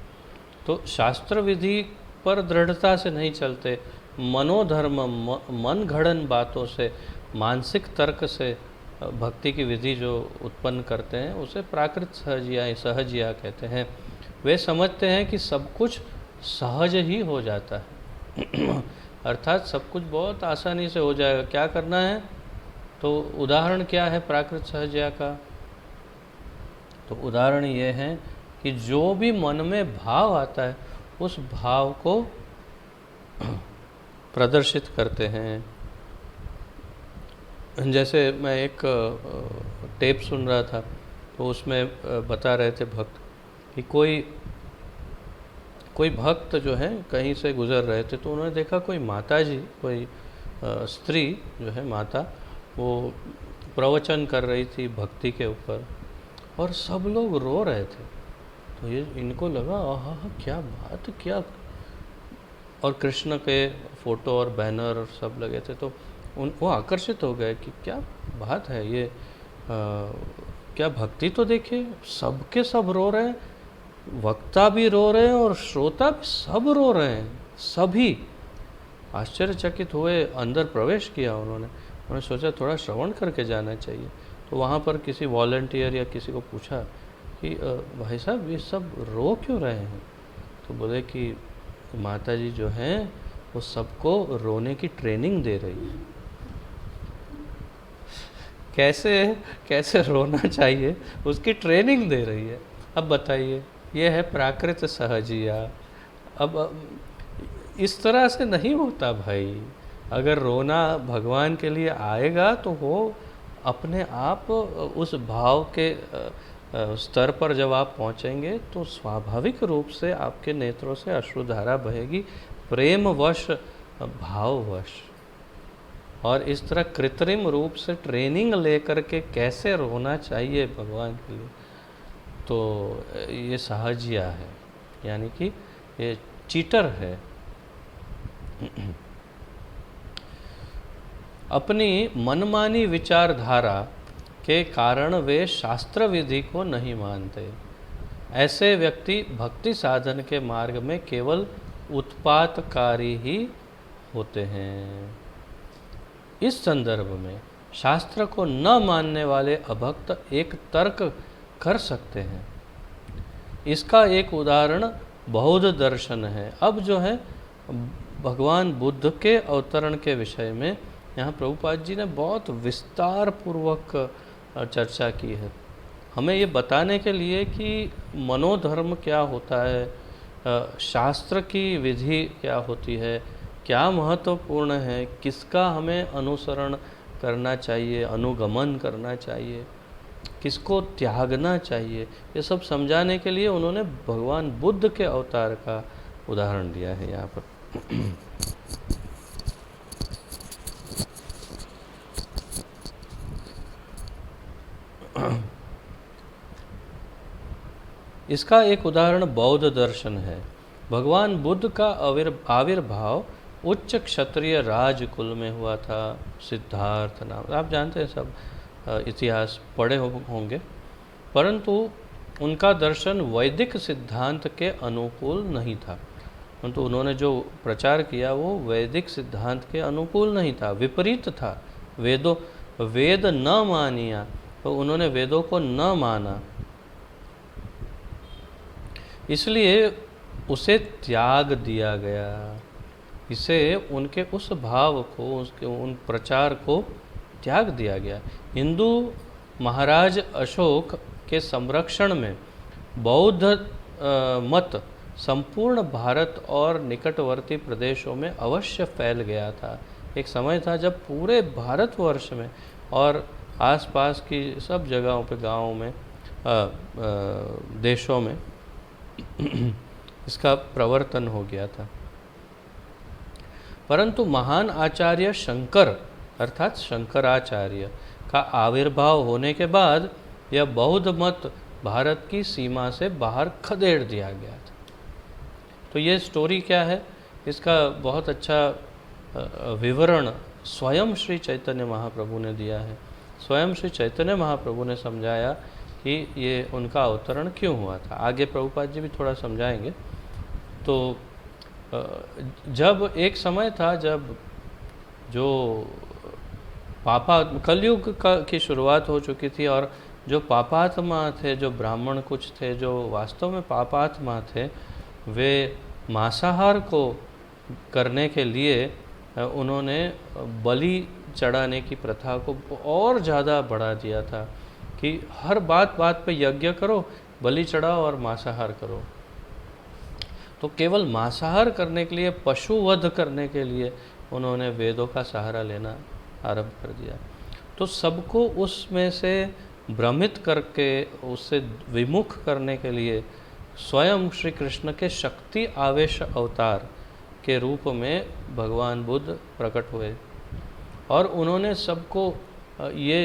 S1: तो शास्त्र विधि पर दृढ़ता से नहीं चलते, मनोधर्म मन घड़न बातों से, मानसिक तर्क से भक्ति की विधि जो उत्पन्न करते हैं उसे प्राकृत सहजिया कहते हैं। वे समझते हैं कि सब कुछ सहज ही हो जाता है अर्थात सब कुछ बहुत आसानी से हो जाएगा, क्या करना है। तो उदाहरण क्या है प्राकृत सहजिया का? तो उदाहरण ये है कि जो भी मन में भाव आता है उस भाव को प्रदर्शित करते हैं। जैसे मैं एक टेप सुन रहा था तो उसमें बता रहे थे भक्त कि कोई भक्त जो है कहीं से गुजर रहे थे तो उन्होंने देखा कोई माता जी, कोई स्त्री जो है माता, वो प्रवचन कर रही थी भक्ति के ऊपर और सब लोग रो रहे थे। तो ये इनको लगा आहा क्या बात, क्या, और कृष्ण के फोटो और बैनर और सब लगे थे तो वो आकर्षित हो गए कि क्या बात है ये, क्या भक्ति तो देखिए, सबके सब रो रहे हैं, वक्ता भी रो रहे हैं और श्रोता भी सब रो रहे हैं, सभी आश्चर्यचकित हुए। अंदर प्रवेश किया उन्होंने सोचा थोड़ा श्रवण करके जाना चाहिए। तो वहाँ पर किसी वॉलंटियर या किसी को पूछा कि भाई साहब ये सब रो क्यों रहे हैं? तो बोले कि माता जी जो हैं वो सबको रोने की ट्रेनिंग दे रही है, कैसे रोना चाहिए उसकी ट्रेनिंग दे रही है। अब बताइए, ये है प्राकृत सहजिया। अब इस तरह से नहीं होता भाई। अगर रोना भगवान के लिए आएगा तो वो अपने आप उस भाव के स्तर पर जब आप पहुँचेंगे तो स्वाभाविक रूप से आपके नेत्रों से अश्रुधारा बहेगी, प्रेमवश, भाववश। और इस तरह कृत्रिम रूप से ट्रेनिंग लेकर के कैसे रोना चाहिए भगवान के लिए, तो ये सहजिया है, यानी कि ये चीटर है। अपनी मनमानी विचारधारा के कारण वे शास्त्र विधि को नहीं मानते। ऐसे व्यक्ति भक्ति साधन के मार्ग में केवल उत्पातकारी ही होते हैं। इस संदर्भ में शास्त्र को न मानने वाले अभक्त एक तर्क कर सकते हैं। इसका एक उदाहरण बौद्ध दर्शन है। अब जो है भगवान बुद्ध के अवतरण के विषय में यहाँ प्रभुपाद जी ने बहुत विस्तार पूर्वक चर्चा की है, हमें ये बताने के लिए कि मनोधर्म क्या होता है, शास्त्र की विधि क्या होती है, क्या महत्वपूर्ण है, किसका हमें अनुसरण करना चाहिए, अनुगमन करना चाहिए, किसको त्यागना चाहिए, ये सब समझाने के लिए उन्होंने भगवान बुद्ध के अवतार का उदाहरण दिया है यहाँ पर। इसका एक उदाहरण बौद्ध दर्शन है। भगवान बुद्ध का आविर्भाव उच्च क्षत्रिय राजकुल में हुआ था। सिद्धार्थ नाम, आप जानते हैं सब, इतिहास पढ़े होंगे, परंतु उनका दर्शन वैदिक सिद्धांत के अनुकूल नहीं था। परंतु उन्होंने जो प्रचार किया वो वैदिक सिद्धांत के अनुकूल नहीं था, विपरीत था। वेद न मानिया, तो उन्होंने वेदों को न माना, इसलिए उसे त्याग दिया गया। इसे उनके उस भाव को, उसके उन प्रचार को त्याग दिया गया। हिंदू महाराज अशोक के संरक्षण में बौद्ध मत संपूर्ण भारत और निकटवर्ती प्रदेशों में अवश्य फैल गया था। एक समय था जब पूरे भारतवर्ष में और आसपास की सब जगहों पे, गाँवों में, देशों में इसका प्रवर्तन हो गया था। परंतु महान आचार्य शंकर अर्थात शंकराचार्य का आविर्भाव होने के बाद यह बौद्ध मत भारत की सीमा से बाहर खदेड़ दिया गया था। तो ये स्टोरी क्या है, इसका बहुत अच्छा विवरण स्वयं श्री चैतन्य महाप्रभु ने दिया है। स्वयं श्री चैतन्य महाप्रभु ने समझाया कि ये उनका अवतरण क्यों हुआ था। आगे प्रभुपाद जी भी थोड़ा समझाएंगे। तो जब एक समय था जब जो कलयुग की शुरुआत हो चुकी थी और जो पापात्मा थे, जो ब्राह्मण कुछ थे जो वास्तव में पापात्मा थे, वे मांसाहार को करने के लिए उन्होंने बलि चढ़ाने की प्रथा को और ज़्यादा बढ़ा दिया था कि हर बात बात पे यज्ञ करो, बलि चढ़ाओ और मांसाहार करो। तो केवल मांसाहार करने के लिए, पशु वध करने के लिए उन्होंने वेदों का सहारा लेना आरंभ कर दिया। तो सबको उसमें से भ्रमित करके, उससे विमुख करने के लिए स्वयं श्री कृष्ण के शक्ति आवेश अवतार के रूप में भगवान बुद्ध प्रकट हुए और उन्होंने सबको ये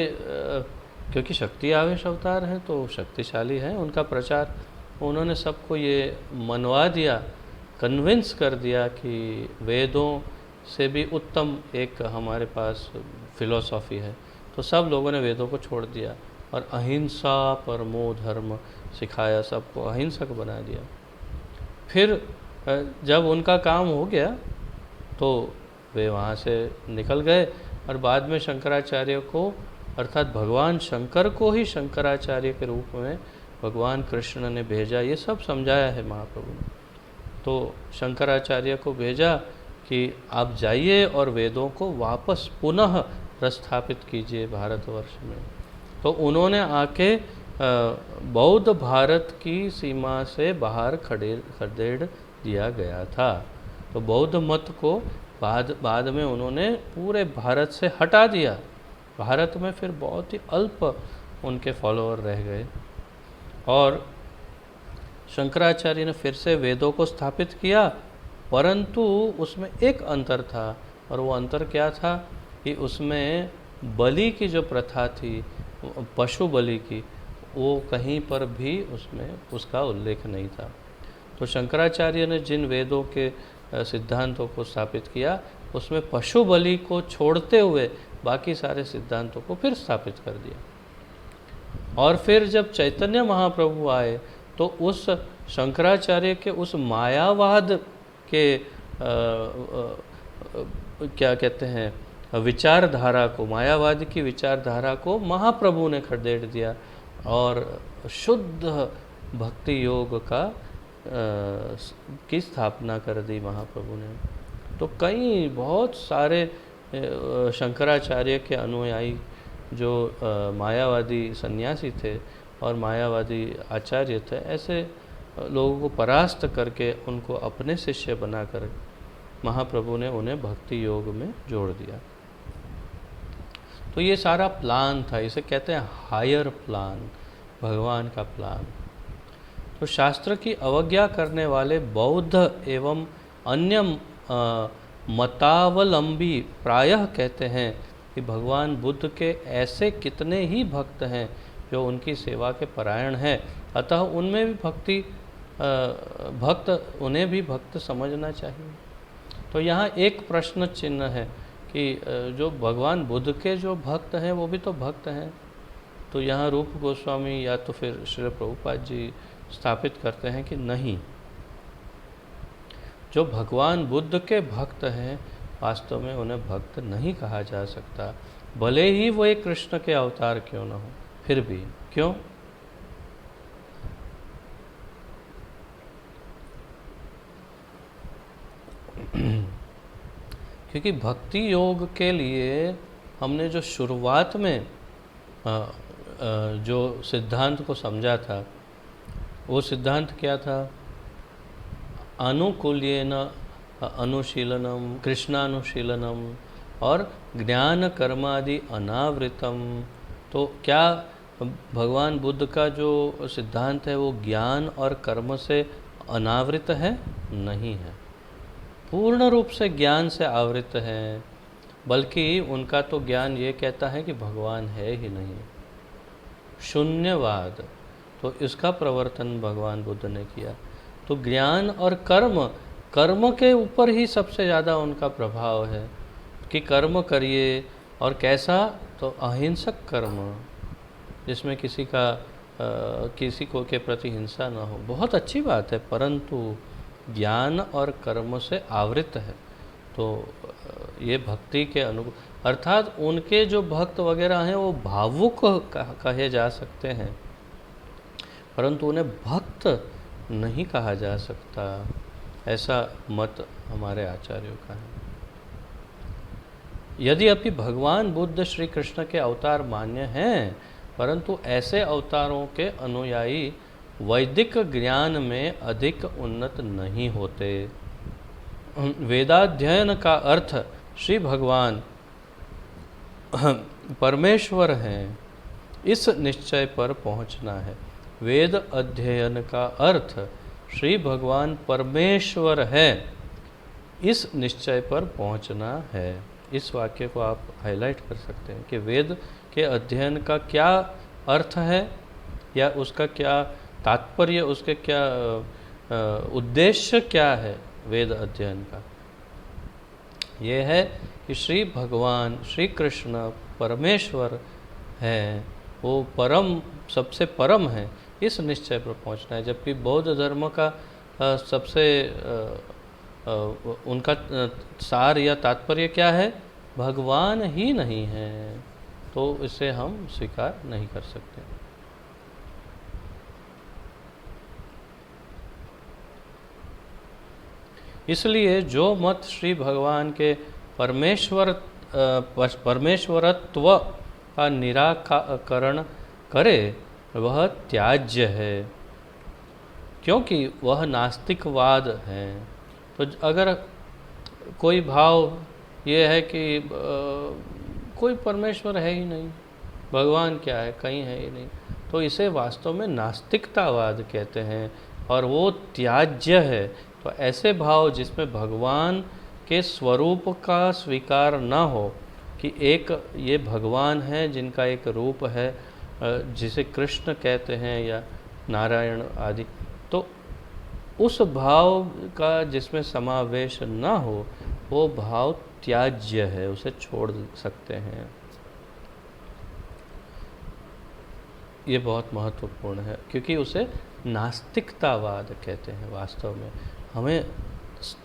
S1: क्योंकि शक्ति आवेश अवतार हैं तो शक्तिशाली हैं, उनका प्रचार, उन्होंने सबको ये मनवा दिया, कन्विंस कर दिया कि वेदों से भी उत्तम एक हमारे पास फिलॉसफी है। तो सब लोगों ने वेदों को छोड़ दिया और अहिंसा परमो धर्म सिखाया, सबको अहिंसक बना दिया। फिर जब उनका काम हो गया तो वे वहाँ से निकल गए और बाद में शंकराचार्य को अर्थात भगवान शंकर को ही शंकराचार्य के रूप में भगवान कृष्ण ने भेजा। ये सब समझाया है महाप्रभु ने। तो शंकराचार्य को भेजा कि आप जाइए और वेदों को वापस पुनः प्रस्थापित कीजिए भारतवर्ष में। तो उन्होंने आके बौद्ध भारत की सीमा से बाहर खदेड़ दिया गया था। तो बौद्ध मत को बाद में उन्होंने पूरे भारत से हटा दिया। भारत में फिर बहुत ही अल्प उनके फॉलोअर रह गए और शंकराचार्य ने फिर से वेदों को स्थापित किया, परंतु उसमें एक अंतर था। और वो अंतर क्या था कि उसमें बलि की जो प्रथा थी, पशु बलि की, वो कहीं पर भी उसमें उसका उल्लेख नहीं था। तो शंकराचार्य ने जिन वेदों के सिद्धांतों को स्थापित किया उसमें पशु बलि को छोड़ते हुए बाकी सारे सिद्धांतों को फिर स्थापित कर दिया। और फिर जब चैतन्य महाप्रभु आए तो उस शंकराचार्य के उस मायावाद के क्या कहते हैं विचारधारा को, मायावाद की विचारधारा को महाप्रभु ने खदेड़ दिया और शुद्ध भक्ति योग का की स्थापना कर दी महाप्रभु ने। तो कई बहुत सारे शंकराचार्य के अनुयायी जो मायावादी सन्यासी थे और मायावादी आचार्य थे, ऐसे लोगों को परास्त करके उनको अपने शिष्य बनाकर महाप्रभु ने उन्हें भक्ति योग में जोड़ दिया। तो ये सारा प्लान था, इसे कहते हैं हायर प्लान, भगवान का प्लान। तो शास्त्र की अवज्ञा करने वाले बौद्ध एवं अन्य मतावलंबी प्रायः कहते हैं कि भगवान बुद्ध के ऐसे कितने ही भक्त हैं जो उनकी सेवा के परायण हैं, अतः उनमें भी उन्हें भी भक्त समझना चाहिए। तो यहाँ एक प्रश्न चिन्ह है कि जो भगवान बुद्ध के जो भक्त हैं वो भी तो भक्त हैं। तो यहाँ रूप गोस्वामी या तो फिर श्री प्रभुपाद जी स्थापित करते हैं कि नहीं, जो भगवान बुद्ध के भक्त हैं वास्तव में उन्हें भक्त नहीं कहा जा सकता, भले ही वो एक कृष्ण के अवतार क्यों न हो। फिर भी क्यों? क्योंकि भक्ति योग के लिए हमने जो शुरुआत में जो सिद्धांत को समझा था वो सिद्धांत क्या था? अनुकूल्येन अनुशीलनम, कृष्णानुशीलनम और ज्ञान कर्मादि अनावृतम। तो क्या भगवान बुद्ध का जो सिद्धांत है वो ज्ञान और कर्म से अनावृत है? नहीं है, पूर्ण रूप से ज्ञान से आवृत है। बल्कि उनका तो ज्ञान ये कहता है कि भगवान है ही नहीं, शून्यवाद। तो इसका प्रवर्तन भगवान बुद्ध ने किया। तो ज्ञान और कर्म, कर्म के ऊपर ही सबसे ज़्यादा उनका प्रभाव है कि कर्म करिए, और कैसा? तो अहिंसक कर्म, जिसमें किसी को के प्रति हिंसा न हो। बहुत अच्छी बात है, परंतु ज्ञान और कर्म से आवृत है। तो ये भक्ति के अनुकूल, अर्थात उनके जो भक्त वगैरह हैं वो भावुक कहे जा सकते हैं, परंतु उन्हें भक्त नहीं कहा जा सकता। ऐसा मत हमारे आचार्यों का है। यदि अभी भगवान बुद्ध श्री कृष्ण के अवतार मान्य हैं, परंतु ऐसे अवतारों के अनुयायी वैदिक ज्ञान में अधिक उन्नत नहीं होते। वेदाध्ययन का अर्थ श्री भगवान परमेश्वर हैं, इस निश्चय पर पहुंचना है। वेद अध्ययन का अर्थ श्री भगवान परमेश्वर है, इस निश्चय पर पहुंचना है। इस वाक्य को आप हाईलाइट कर सकते हैं कि वेद के अध्ययन का क्या अर्थ है, या उसका क्या तात्पर्य, उसके क्या उद्देश्य क्या है वेद अध्ययन का। ये है कि श्री भगवान श्री कृष्ण परमेश्वर हैं, वो परम, सबसे परम है, इस निश्चय पर पहुंचना है। जबकि बौद्ध धर्म का सबसे उनका सार या तात्पर्य क्या है? भगवान ही नहीं है, तो इसे हम स्वीकार नहीं कर सकते। इसलिए जो मत श्री भगवान के परमेश्वरत्व का निराकरण करे वह त्याज्य है, क्योंकि वह नास्तिकवाद है। तो अगर कोई भाव ये है कि कोई परमेश्वर है ही नहीं, भगवान क्या है, कहीं है ही नहीं, तो इसे वास्तव में नास्तिकतावाद कहते हैं, और वो त्याज्य है। तो ऐसे भाव जिसमें भगवान के स्वरूप का स्वीकार न हो, कि एक ये भगवान है जिनका एक रूप है, जिसे कृष्ण कहते हैं या नारायण आदि, तो उस भाव का जिसमें समावेश न हो, वो भाव त्याज्य है, उसे छोड़ सकते हैं। ये बहुत महत्वपूर्ण है, क्योंकि उसे नास्तिकतावाद कहते हैं। वास्तव में हमें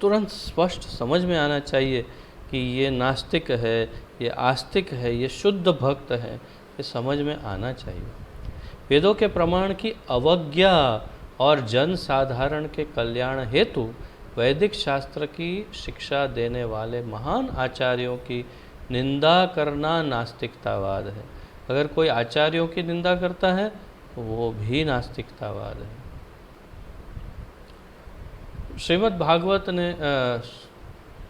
S1: तुरंत स्पष्ट समझ में आना चाहिए कि ये नास्तिक है, ये आस्तिक है, ये शुद्ध भक्त है, ये समझ में आना चाहिए। वेदों के प्रमाण की अवज्ञा और जन साधारण के कल्याण हेतु वैदिक शास्त्र की शिक्षा देने वाले महान आचार्यों की निंदा करना नास्तिकतावाद है। अगर कोई आचार्यों की निंदा करता है तो वो भी नास्तिकतावाद है। श्रीमद्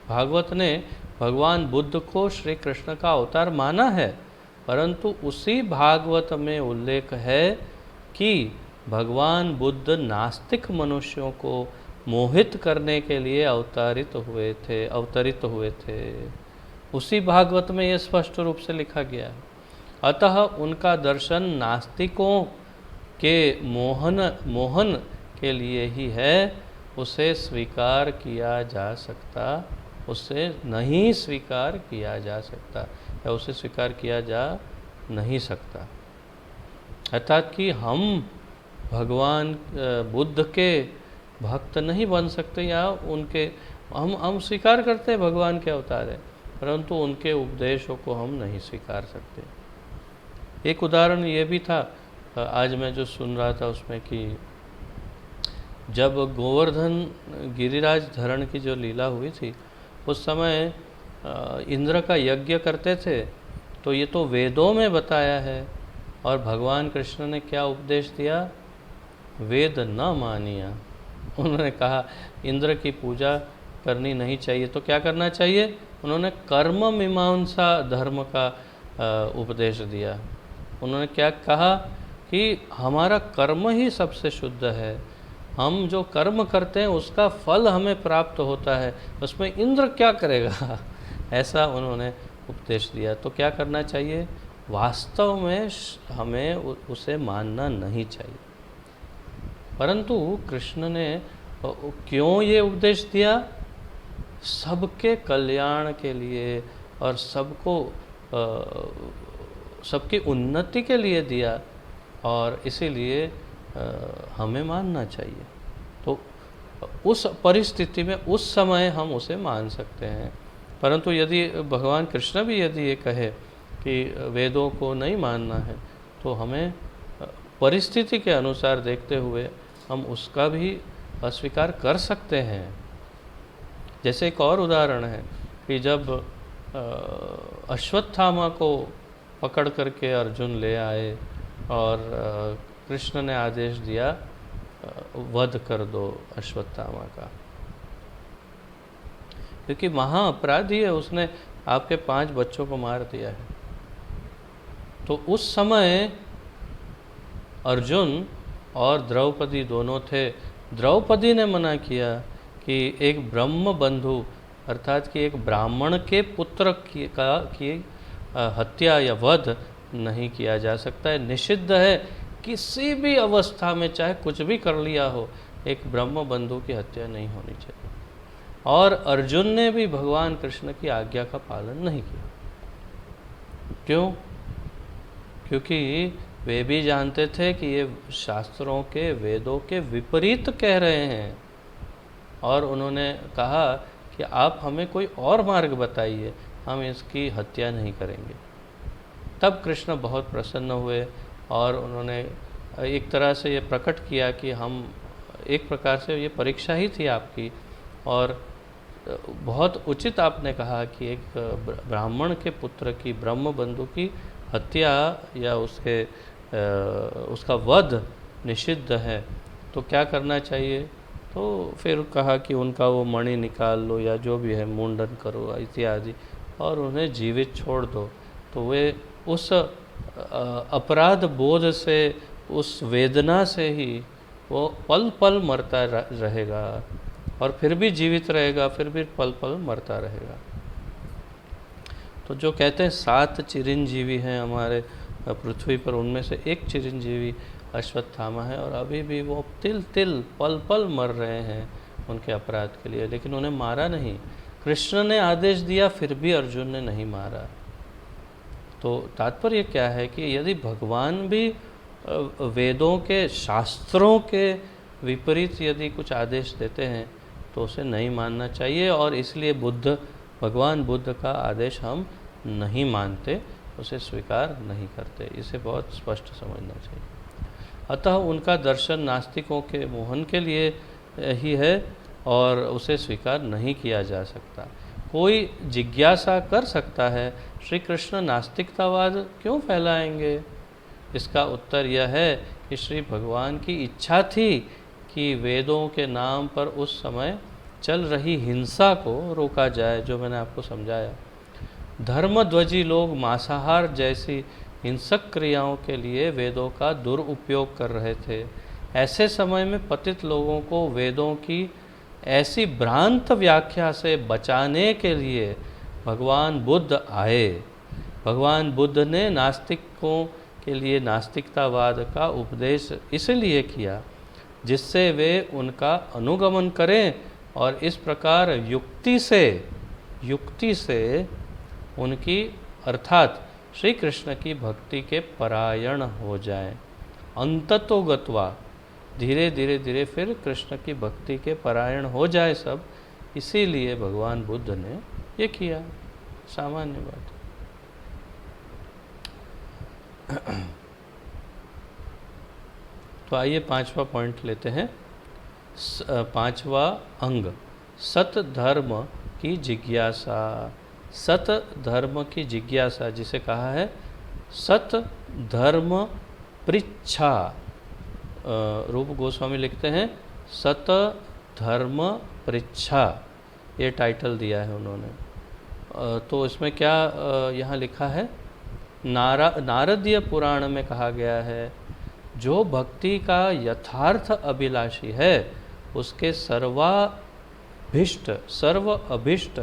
S1: भागवत ने भगवान बुद्ध को श्री कृष्ण का अवतार माना है, परंतु उसी भागवत में उल्लेख है कि भगवान बुद्ध नास्तिक मनुष्यों को मोहित करने के लिए अवतरित हुए थे। उसी भागवत में ये स्पष्ट रूप से लिखा गया है। अतः उनका दर्शन नास्तिकों के मोहन के लिए ही है, उसे स्वीकार किया जा सकता, उसे नहीं स्वीकार किया जा सकता, या उसे स्वीकार किया जा नहीं सकता। अर्थात कि हम भगवान बुद्ध के भक्त नहीं बन सकते, या उनके हम स्वीकार करते हैं भगवान के अवतार हैं, परंतु उनके उपदेशों को हम नहीं स्वीकार सकते। एक उदाहरण ये भी था, आज मैं जो सुन रहा था उसमें, कि जब गोवर्धन गिरिराज धरण की जो लीला हुई थी, उस समय इंद्र का यज्ञ करते थे, तो ये तो वेदों में बताया है, और भगवान कृष्ण ने क्या उपदेश दिया? वेद न मानिया। उन्होंने कहा इंद्र की पूजा करनी नहीं चाहिए, तो क्या करना चाहिए? उन्होंने कर्म मीमांसा धर्म का उपदेश दिया। उन्होंने क्या कहा कि हमारा कर्म ही सबसे शुद्ध है, हम जो कर्म करते हैं उसका फल हमें प्राप्त होता है, उसमें इंद्र क्या करेगा ऐसा उन्होंने उपदेश दिया। तो क्या करना चाहिए? वास्तव में हमें उसे मानना नहीं चाहिए। परंतु कृष्ण ने क्यों ये उपदेश दिया? सबके कल्याण के लिए और सबकी उन्नति के लिए दिया, और इसीलिए हमें मानना चाहिए। तो उस परिस्थिति में उस समय हम उसे मान सकते हैं। परंतु यदि भगवान कृष्ण भी यदि ये कहे कि वेदों को नहीं मानना है, तो हमें परिस्थिति के अनुसार देखते हुए हम उसका भी अस्वीकार कर सकते हैं। जैसे एक और उदाहरण है कि जब अश्वत्थामा को पकड़ करके अर्जुन ले आए और कृष्ण ने आदेश दिया वध कर दो अश्वत्थामा का, क्योंकि महा अपराधी है, उसने आपके 5 बच्चों को मार दिया है। तो उस समय अर्जुन और द्रौपदी दोनों थे। द्रौपदी ने मना किया कि एक ब्रह्म बंधु अर्थात कि एक ब्राह्मण के पुत्र की हत्या या वध नहीं किया जा सकता है, निषिद्ध है। किसी भी अवस्था में चाहे कुछ भी कर लिया हो, एक ब्रह्म बंधु की हत्या नहीं होनी चाहिए। और अर्जुन ने भी भगवान कृष्ण की आज्ञा का पालन नहीं किया। क्यों? क्योंकि वे भी जानते थे कि ये शास्त्रों के, वेदों के विपरीत कह रहे हैं, और उन्होंने कहा कि आप हमें कोई और मार्ग बताइए, हम इसकी हत्या नहीं करेंगे। तब कृष्ण बहुत प्रसन्न हुए और उन्होंने एक तरह से ये प्रकट किया कि हम, एक प्रकार से ये परीक्षा ही थी आपकी, और बहुत उचित आपने कहा कि एक ब्राह्मण के पुत्र की, ब्रह्म बंधु की हत्या या उसका वध निषिद्ध है, तो क्या करना चाहिए? तो फिर कहा कि उनका वो मणि निकाल लो या जो भी है, मुंडन करो इत्यादि, और उन्हें जीवित छोड़ दो। तो वे उस अपराध बोध से, उस वेदना से ही वो पल पल मरता रहेगा, और फिर भी जीवित रहेगा, फिर भी पल पल मरता रहेगा। तो जो कहते हैं 7 चिरंजीवी हैं हमारे पृथ्वी पर, उनमें से एक चिरंजीवी अश्वत्थामा है, और अभी भी वो तिल तिल पल पल मर रहे हैं उनके अपराध के लिए, लेकिन उन्हें मारा नहीं। कृष्ण ने आदेश दिया, फिर भी अर्जुन ने नहीं मारा। तो तात्पर्य क्या है कि यदि भगवान भी वेदों के, शास्त्रों के विपरीत यदि कुछ आदेश देते हैं तो उसे नहीं मानना चाहिए, और इसलिए भगवान बुद्ध का आदेश हम नहीं मानते, उसे स्वीकार नहीं करते। इसे बहुत स्पष्ट समझना चाहिए। अतः उनका दर्शन नास्तिकों के मोहन के लिए ही है और उसे स्वीकार नहीं किया जा सकता। कोई जिज्ञासा कर सकता है, श्री कृष्ण नास्तिकतावाद क्यों फैलाएंगे? इसका उत्तर यह है कि श्री भगवान की इच्छा थी कि वेदों के नाम पर उस समय चल रही हिंसा को रोका जाए, जो मैंने आपको समझाया। धर्मध्वजी लोग मांसाहार जैसी हिंसक क्रियाओं के लिए वेदों का दुरुपयोग कर रहे थे। ऐसे समय में पतित लोगों को वेदों की ऐसी भ्रांत व्याख्या से बचाने के लिए भगवान बुद्ध आए। भगवान बुद्ध ने नास्तिकों के लिए नास्तिकतावाद का उपदेश इसलिए किया जिससे वे उनका अनुगमन करें और इस प्रकार युक्ति से उनकी अर्थात श्री कृष्ण की भक्ति के परायण हो जाएं। अंततोगत्वा धीरे धीरे फिर कृष्ण की भक्ति के परायण हो जाए सब, इसीलिए भगवान बुद्ध ने ये किया। सामान्य बात। तो आइए 5वां पॉइंट लेते हैं। 5वां अंग, सत धर्म की जिज्ञासा। सत धर्म की जिज्ञासा जिसे कहा है सत धर्म पृच्छा। रूप गोस्वामी लिखते हैं सत धर्म परीक्षा, ये टाइटल दिया है उन्होंने। तो इसमें क्या यहाँ लिखा है, नारदीय पुराण में कहा गया है जो भक्ति का यथार्थ अभिलाषी है उसके सर्व अभिष्ट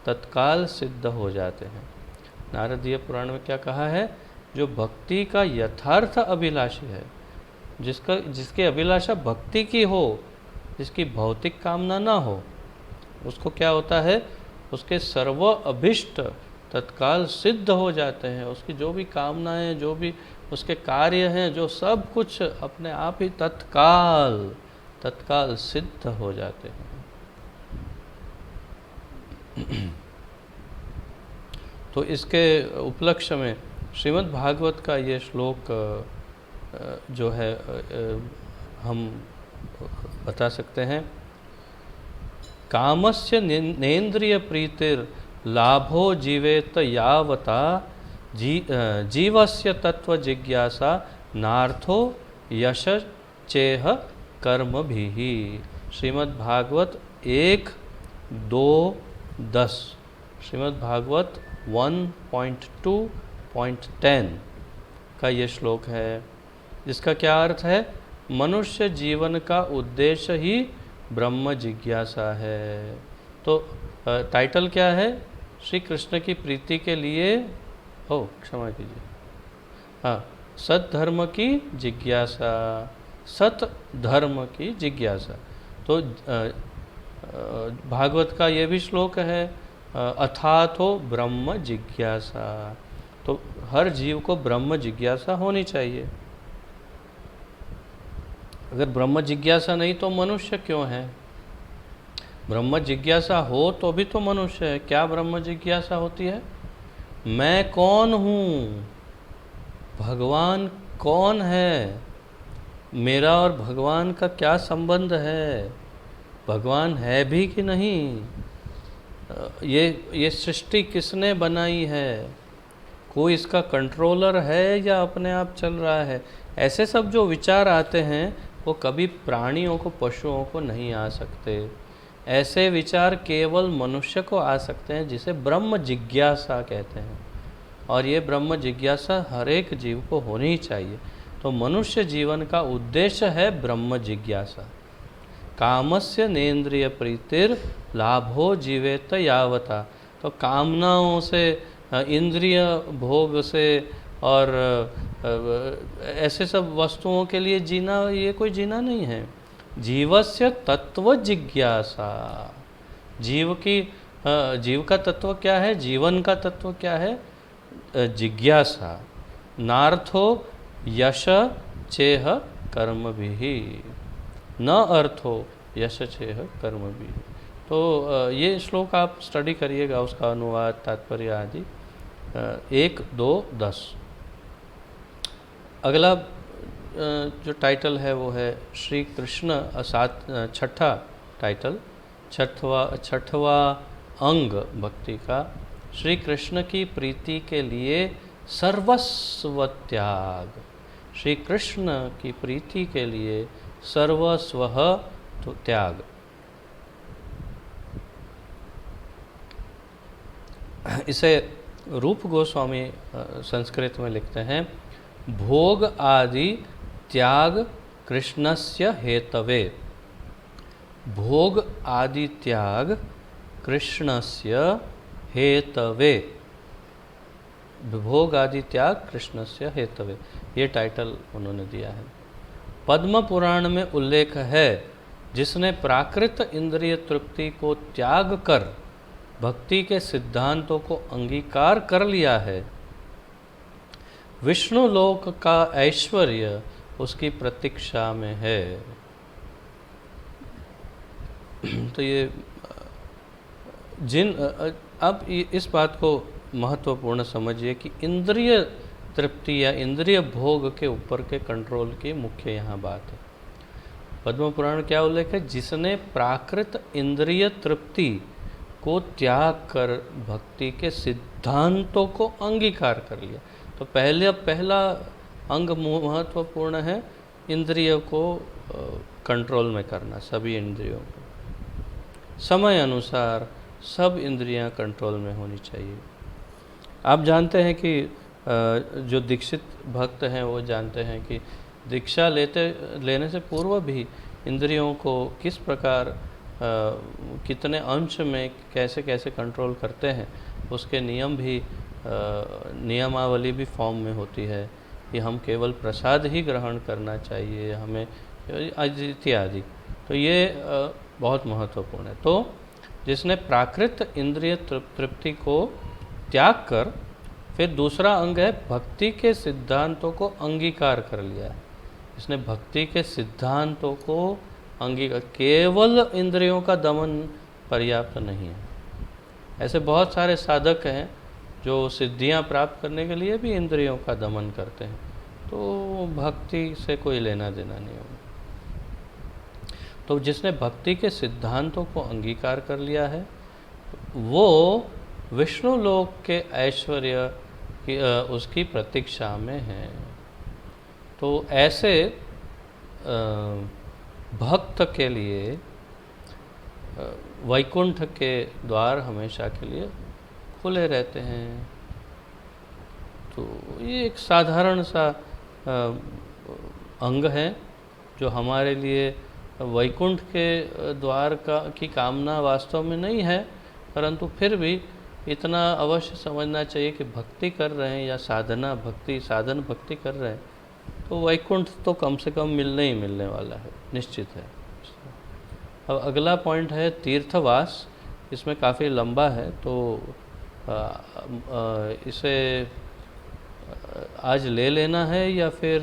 S1: तत्काल सिद्ध हो जाते हैं। नारदीय पुराण में क्या कहा है, जो भक्ति का यथार्थ अभिलाषी है, जिसकी अभिलाषा भक्ति की हो, जिसकी भौतिक कामना ना हो, उसको क्या होता है, उसके सर्व अभिष्ट तत्काल सिद्ध हो जाते हैं। उसकी जो भी कामनाएं, जो भी उसके कार्य हैं, जो सब कुछ अपने आप ही तत्काल सिद्ध हो जाते हैं। तो इसके उपलक्ष्य में श्रीमद् भागवत का ये श्लोक जो है हम बता सकते हैं। कामस्य नेन्द्रिय प्रीतिर लाभो जीवेत यावता जीवस्य तत्व जिज्ञासा नार्थो यश चेह कर्म भी। श्रीमद् भागवत 1:2-10, श्रीमद् भागवत 1.2.10 का ये श्लोक है, जिसका क्या अर्थ है, मनुष्य जीवन का उद्देश्य ही ब्रह्म जिज्ञासा है। तो टाइटल क्या है, श्री कृष्ण की प्रीति के लिए, क्षमा कीजिए, हाँ, सत धर्म की जिज्ञासा, सत धर्म की जिज्ञासा। तो भागवत का ये भी श्लोक है, अथातो ब्रह्म जिज्ञासा। तो हर जीव को ब्रह्म जिज्ञासा होनी चाहिए। अगर ब्रह्म जिज्ञासा नहीं तो मनुष्य क्यों है? ब्रह्म जिज्ञासा हो तो भी तो मनुष्य है। क्या ब्रह्म जिज्ञासा होती है? मैं कौन हूँ, भगवान कौन है, मेरा और भगवान का क्या संबंध है, भगवान है भी कि नहीं, ये सृष्टि किसने बनाई है, कोई इसका कंट्रोलर है या अपने आप चल रहा है। ऐसे सब जो विचार आते हैं वो कभी प्राणियों को, पशुओं को नहीं आ सकते। ऐसे विचार केवल मनुष्य को आ सकते हैं, जिसे ब्रह्म जिज्ञासा कहते हैं। और ये ब्रह्म जिज्ञासा हर एक जीव को होनी चाहिए। तो मनुष्य जीवन का उद्देश्य है ब्रह्म जिज्ञासा। कामस्य नेन्द्रिय प्रीतिर लाभो जीवेत यावता। तो कामनाओं से, इंद्रिय भोग से और ऐसे सब वस्तुओं के लिए जीना, ये कोई जीना नहीं है। जीवस्य तत्व जिज्ञासा, जीव का तत्व क्या है, जीवन का तत्व क्या है, जिज्ञासा। नार्थो यश चेह कर्म भी, न अर्थो यश चेह कर्म भी। तो ये श्लोक आप स्टडी करिएगा, उसका अनुवाद, तात्पर्य आदि। 1-2-10। अगला जो टाइटल है वो है श्री कृष्ण, छठा टाइटल, छठवा अंग भक्ति का, श्री कृष्ण की प्रीति के लिए सर्वस्व त्याग। श्री कृष्ण की प्रीति के लिए सर्वस्व त्याग। इसे रूप गोस्वामी संस्कृत में लिखते हैं, भोग आदि त्याग कृष्णस्य हेतवे। भोग आदि त्याग कृष्णस्य हेतवे। भोग आदि त्याग कृष्णस्य हेतवे, ये टाइटल उन्होंने दिया है। पद्म पुराण में उल्लेख है, जिसने प्राकृत इंद्रिय तृप्ति को त्याग कर भक्ति के सिद्धांतों को अंगीकार कर लिया है, विष्णु लोक का ऐश्वर्य उसकी प्रतीक्षा में है। तो ये अब इस बात को महत्वपूर्ण समझिए कि इंद्रिय तृप्ति या इंद्रिय भोग के ऊपर के कंट्रोल की मुख्य यहाँ बात है। पद्म पुराण क्या उल्लेख है, जिसने प्राकृत इंद्रिय तृप्ति को त्याग कर भक्ति के सिद्धांतों को अंगीकार कर लिया। तो पहला अंग महत्वपूर्ण है, इंद्रियों को कंट्रोल में करना, सभी इंद्रियों को समय अनुसार सब इंद्रियां कंट्रोल में होनी चाहिए। आप जानते हैं कि जो दीक्षित भक्त हैं वो जानते हैं कि दीक्षा लेने से पूर्व भी इंद्रियों को किस प्रकार कितने अंश में कैसे कैसे कंट्रोल करते हैं, उसके नियम भी नियमावली भी फॉर्म में होती है कि हम केवल प्रसाद ही ग्रहण करना चाहिए हमें इत्यादि। तो ये बहुत महत्वपूर्ण है। तो जिसने प्राकृत इंद्रिय तृप्ति को त्याग कर, फिर दूसरा अंग है भक्ति के सिद्धांतों को अंगीकार कर लिया है। इसने भक्ति के सिद्धांतों को अंगीकार, केवल इंद्रियों का दमन पर्याप्त नहीं है। ऐसे बहुत सारे साधक हैं जो सिद्धियां प्राप्त करने के लिए भी इंद्रियों का दमन करते हैं, तो भक्ति से कोई लेना देना नहीं होगा। तो जिसने भक्ति के सिद्धांतों को अंगीकार कर लिया है वो विष्णु लोक के ऐश्वर्य की उसकी प्रतीक्षा में है। तो ऐसे भक्त के लिए वैकुंठ के द्वार हमेशा के लिए खुले रहते हैं। तो ये एक साधारण सा अंग है जो हमारे लिए वैकुंठ के द्वार की कामना वास्तव में नहीं है, परंतु फिर भी इतना अवश्य समझना चाहिए कि भक्ति कर रहे हैं या साधन भक्ति कर रहे हैं तो वैकुंठ तो कम से कम मिलने ही मिलने वाला है, निश्चित है। अब अगला पॉइंट है तीर्थवास। इसमें काफ़ी लंबा है, तो इसे आज ले लेना है या फिर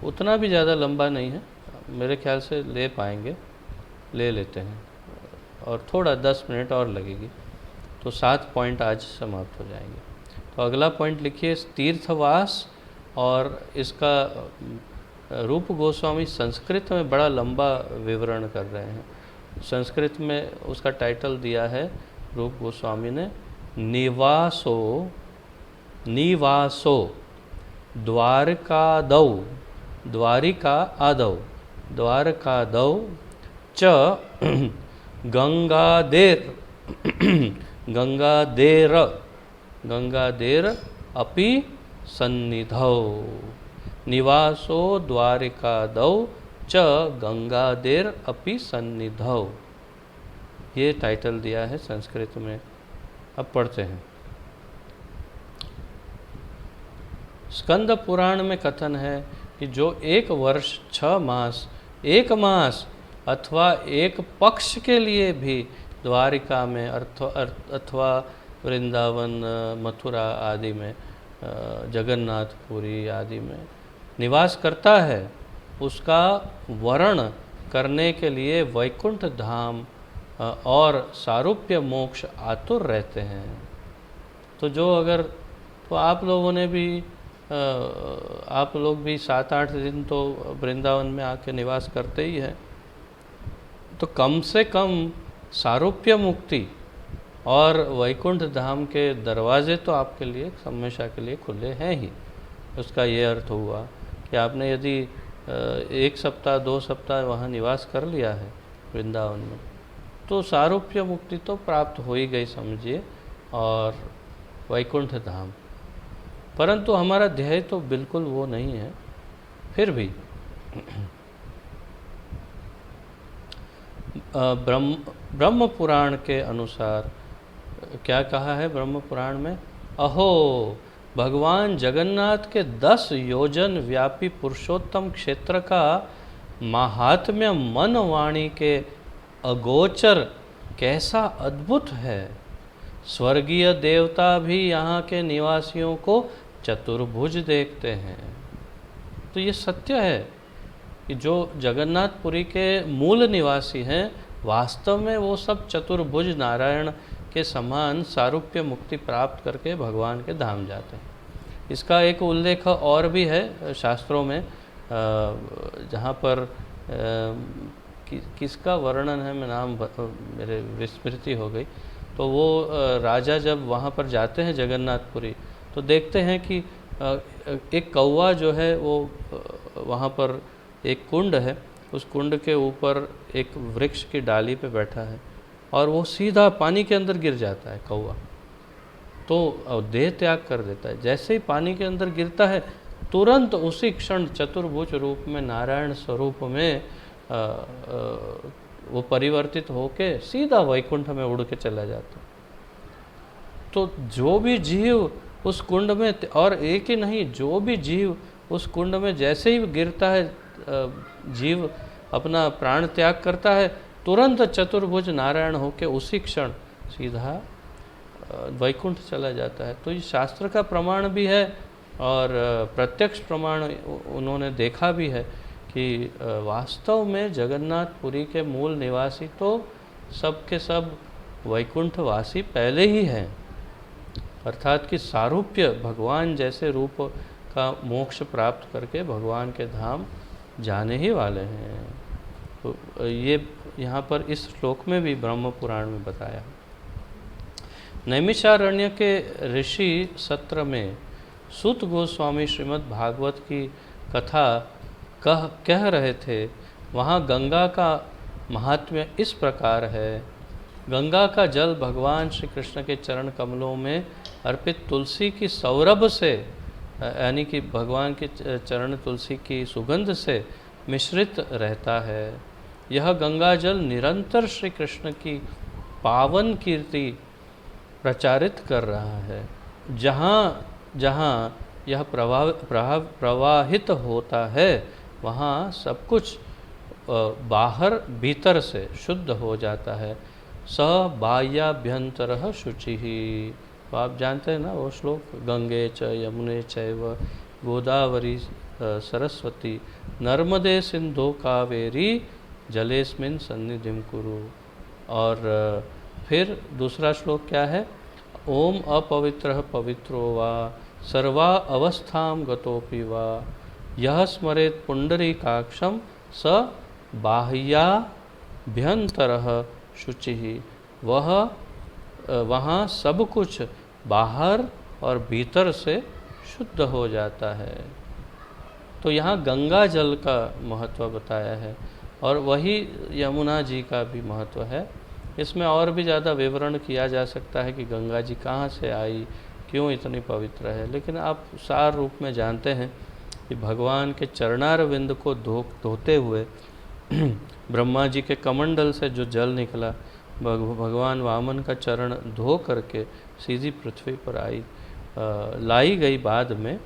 S1: उतना भी ज़्यादा लंबा नहीं है, मेरे ख्याल से ले पाएंगे, ले लेते हैं। और थोड़ा 10 मिनट और लगेगी, तो 7 पॉइंट आज समाप्त हो जाएंगे। तो अगला पॉइंट लिखिए तीर्थवास, और इसका रूप गोस्वामी संस्कृत में बड़ा लंबा विवरण कर रहे हैं। संस्कृत में उसका टाइटल दिया है रूप गोस्वामी ने, निवासो द्वारकादौ च गंगादेर अपि सन्निधौ। निवासो द्वारिकादौ च गंगादेर अपि सन्निधौ, ये टाइटल दिया है संस्कृत में। अब पढ़ते हैं। स्कंद पुराण में कथन है कि जो 1 वर्ष 6 मास, 1 मास अथवा 1 पक्ष के लिए भी द्वारिका में अथवा वृंदावन, मथुरा आदि में, जगन्नाथपुरी आदि में निवास करता है, उसका वर्ण करने के लिए वैकुंठ धाम और सारूप्य मोक्ष आतुर रहते हैं। तो आप लोग भी 7-8 दिन तो वृंदावन में आके निवास करते ही हैं, तो कम से कम सारूप्य मुक्ति और वैकुंठ धाम के दरवाजे तो आपके लिए हमेशा के लिए खुले हैं ही। उसका ये अर्थ हुआ कि आपने यदि 1 सप्ताह 2 सप्ताह वहाँ निवास कर लिया है वृंदावन में, तो सारूप्य मुक्ति तो प्राप्त हो ही गई समझिए, और वैकुंठ धाम। परंतु हमारा ध्येय तो बिल्कुल वो नहीं है। फिर भी ब्रह्म पुराण के अनुसार क्या कहा है ब्रह्म पुराण में, अहो भगवान जगन्नाथ के 10 योजन व्यापी पुरुषोत्तम क्षेत्र का महात्म्य मन वाणी के अगोचर कैसा अद्भुत है। स्वर्गीय देवता भी यहाँ के निवासियों को चतुर्भुज देखते हैं। तो ये सत्य है कि जो जगन्नाथपुरी के मूल निवासी हैं, वास्तव में वो सब चतुर्भुज नारायण के समान सारूप्य मुक्ति प्राप्त करके भगवान के धाम जाते हैं। इसका एक उल्लेख और भी है शास्त्रों में, जहाँ पर किसका वर्णन है, मैं नाम मेरे विस्मृति हो गई। तो वो राजा जब वहाँ पर जाते हैं जगन्नाथपुरी, तो देखते हैं कि एक कौवा जो है वो वहाँ पर एक कुंड है, उस कुंड के ऊपर एक वृक्ष की डाली पे बैठा है और वो सीधा पानी के अंदर गिर जाता है कौवा, तो देह त्याग कर देता है। जैसे ही पानी के अंदर गिरता है तुरंत उसी क्षण चतुर्भुज रूप में नारायण स्वरूप में वो परिवर्तित होके सीधा वैकुंठ में उड़ के चला जाता है। तो जो भी जीव उस कुंड में, और एक ही नहीं, जो भी जीव उस कुंड में जैसे ही गिरता है, जीव अपना प्राण त्याग करता है, तुरंत चतुर्भुज नारायण होके उसी क्षण सीधा वैकुंठ चला जाता है। तो ये शास्त्र का प्रमाण भी है और प्रत्यक्ष प्रमाण उन्होंने देखा भी है कि वास्तव में जगन्नाथपुरी के मूल निवासी तो सब के सब वैकुंठवासी पहले ही हैं, अर्थात कि सारूप्य भगवान जैसे रूप का मोक्ष प्राप्त करके भगवान के धाम जाने ही वाले हैं। तो ये यहाँ पर इस श्लोक में भी ब्रह्म पुराण में बताया। नैमिषारण्य के ऋषि सत्र में सूत गोस्वामी श्रीमद् भागवत की कथा कह रहे थे। वहाँ गंगा का महात्म्य इस प्रकार है। गंगा का जल भगवान श्री कृष्ण के चरण कमलों में अर्पित तुलसी की सौरभ से, यानी कि भगवान के चरण तुलसी की सुगंध से मिश्रित रहता है। यह गंगा जल निरंतर श्री कृष्ण की पावन कीर्ति प्रचारित कर रहा है। जहाँ जहाँ यह प्रवाहित होता है वहाँ सब कुछ बाहर भीतर से शुद्ध हो जाता है। स बाह्याभ्यंतरः शुचिः। तो आप जानते हैं ना वो श्लोक, गंगे च यमुने चैव गोदावरी सरस्वती नर्मदे सिंधु कावेरी जलेस्मिन् सन्निधिं कुरु। और फिर दूसरा श्लोक क्या है, ओम अपवित्रः पवित्रो वा सर्वा अवस्थां गतोपि वा यह स्मरेत् पुंडरीकाक्षं स बाह्याभ्यंतरः शुचिः। वहाँ सब कुछ बाहर और भीतर से शुद्ध हो जाता है। तो यहाँ गंगा जल का महत्व बताया है और वही यमुना जी का भी महत्व है। इसमें और भी ज़्यादा विवरण किया जा सकता है कि गंगा जी कहाँ से आई, क्यों इतनी पवित्र है, लेकिन आप सार रूप में जानते हैं कि भगवान के चरणारविंद को धोते हुए ब्रह्मा जी के कमंडल से जो जल निकला, भगवान वामन का चरण धो करके सीधी पृथ्वी पर लाई गई बाद में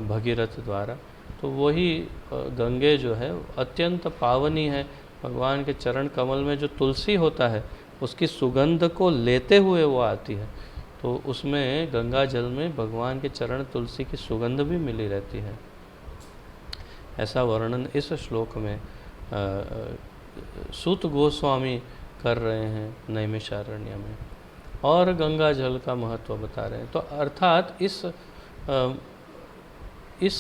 S1: भगीरथ द्वारा। तो वही गंगे जो है अत्यंत पावनी है। भगवान के चरण कमल में जो तुलसी होता है उसकी सुगंध को लेते हुए वो आती है, तो उसमें गंगा जल में भगवान के चरण तुलसी की सुगंध भी मिली रहती है। ऐसा वर्णन इस श्लोक में सूत गोस्वामी कर रहे हैं नैमिषारण्य में, और गंगा जल का महत्व बता रहे हैं। तो अर्थात इस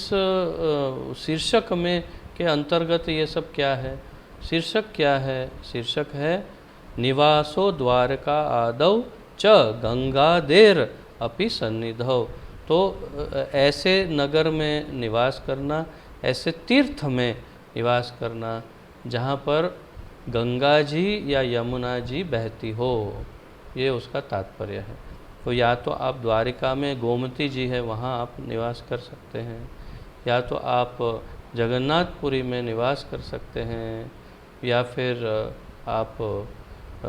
S1: शीर्षक में के अंतर्गत ये सब क्या है, शीर्षक क्या है, शीर्षक है निवासो द्वारका आदौ च गंगादेर अपि सन्निधौ। तो ऐसे नगर में निवास करना, ऐसे तीर्थ में निवास करना जहाँ पर गंगा जी या यमुना जी बहती हो, ये उसका तात्पर्य है। तो या तो आप द्वारिका में गोमती जी है वहाँ आप निवास कर सकते हैं, या तो आप जगन्नाथपुरी में निवास कर सकते हैं, या फिर आप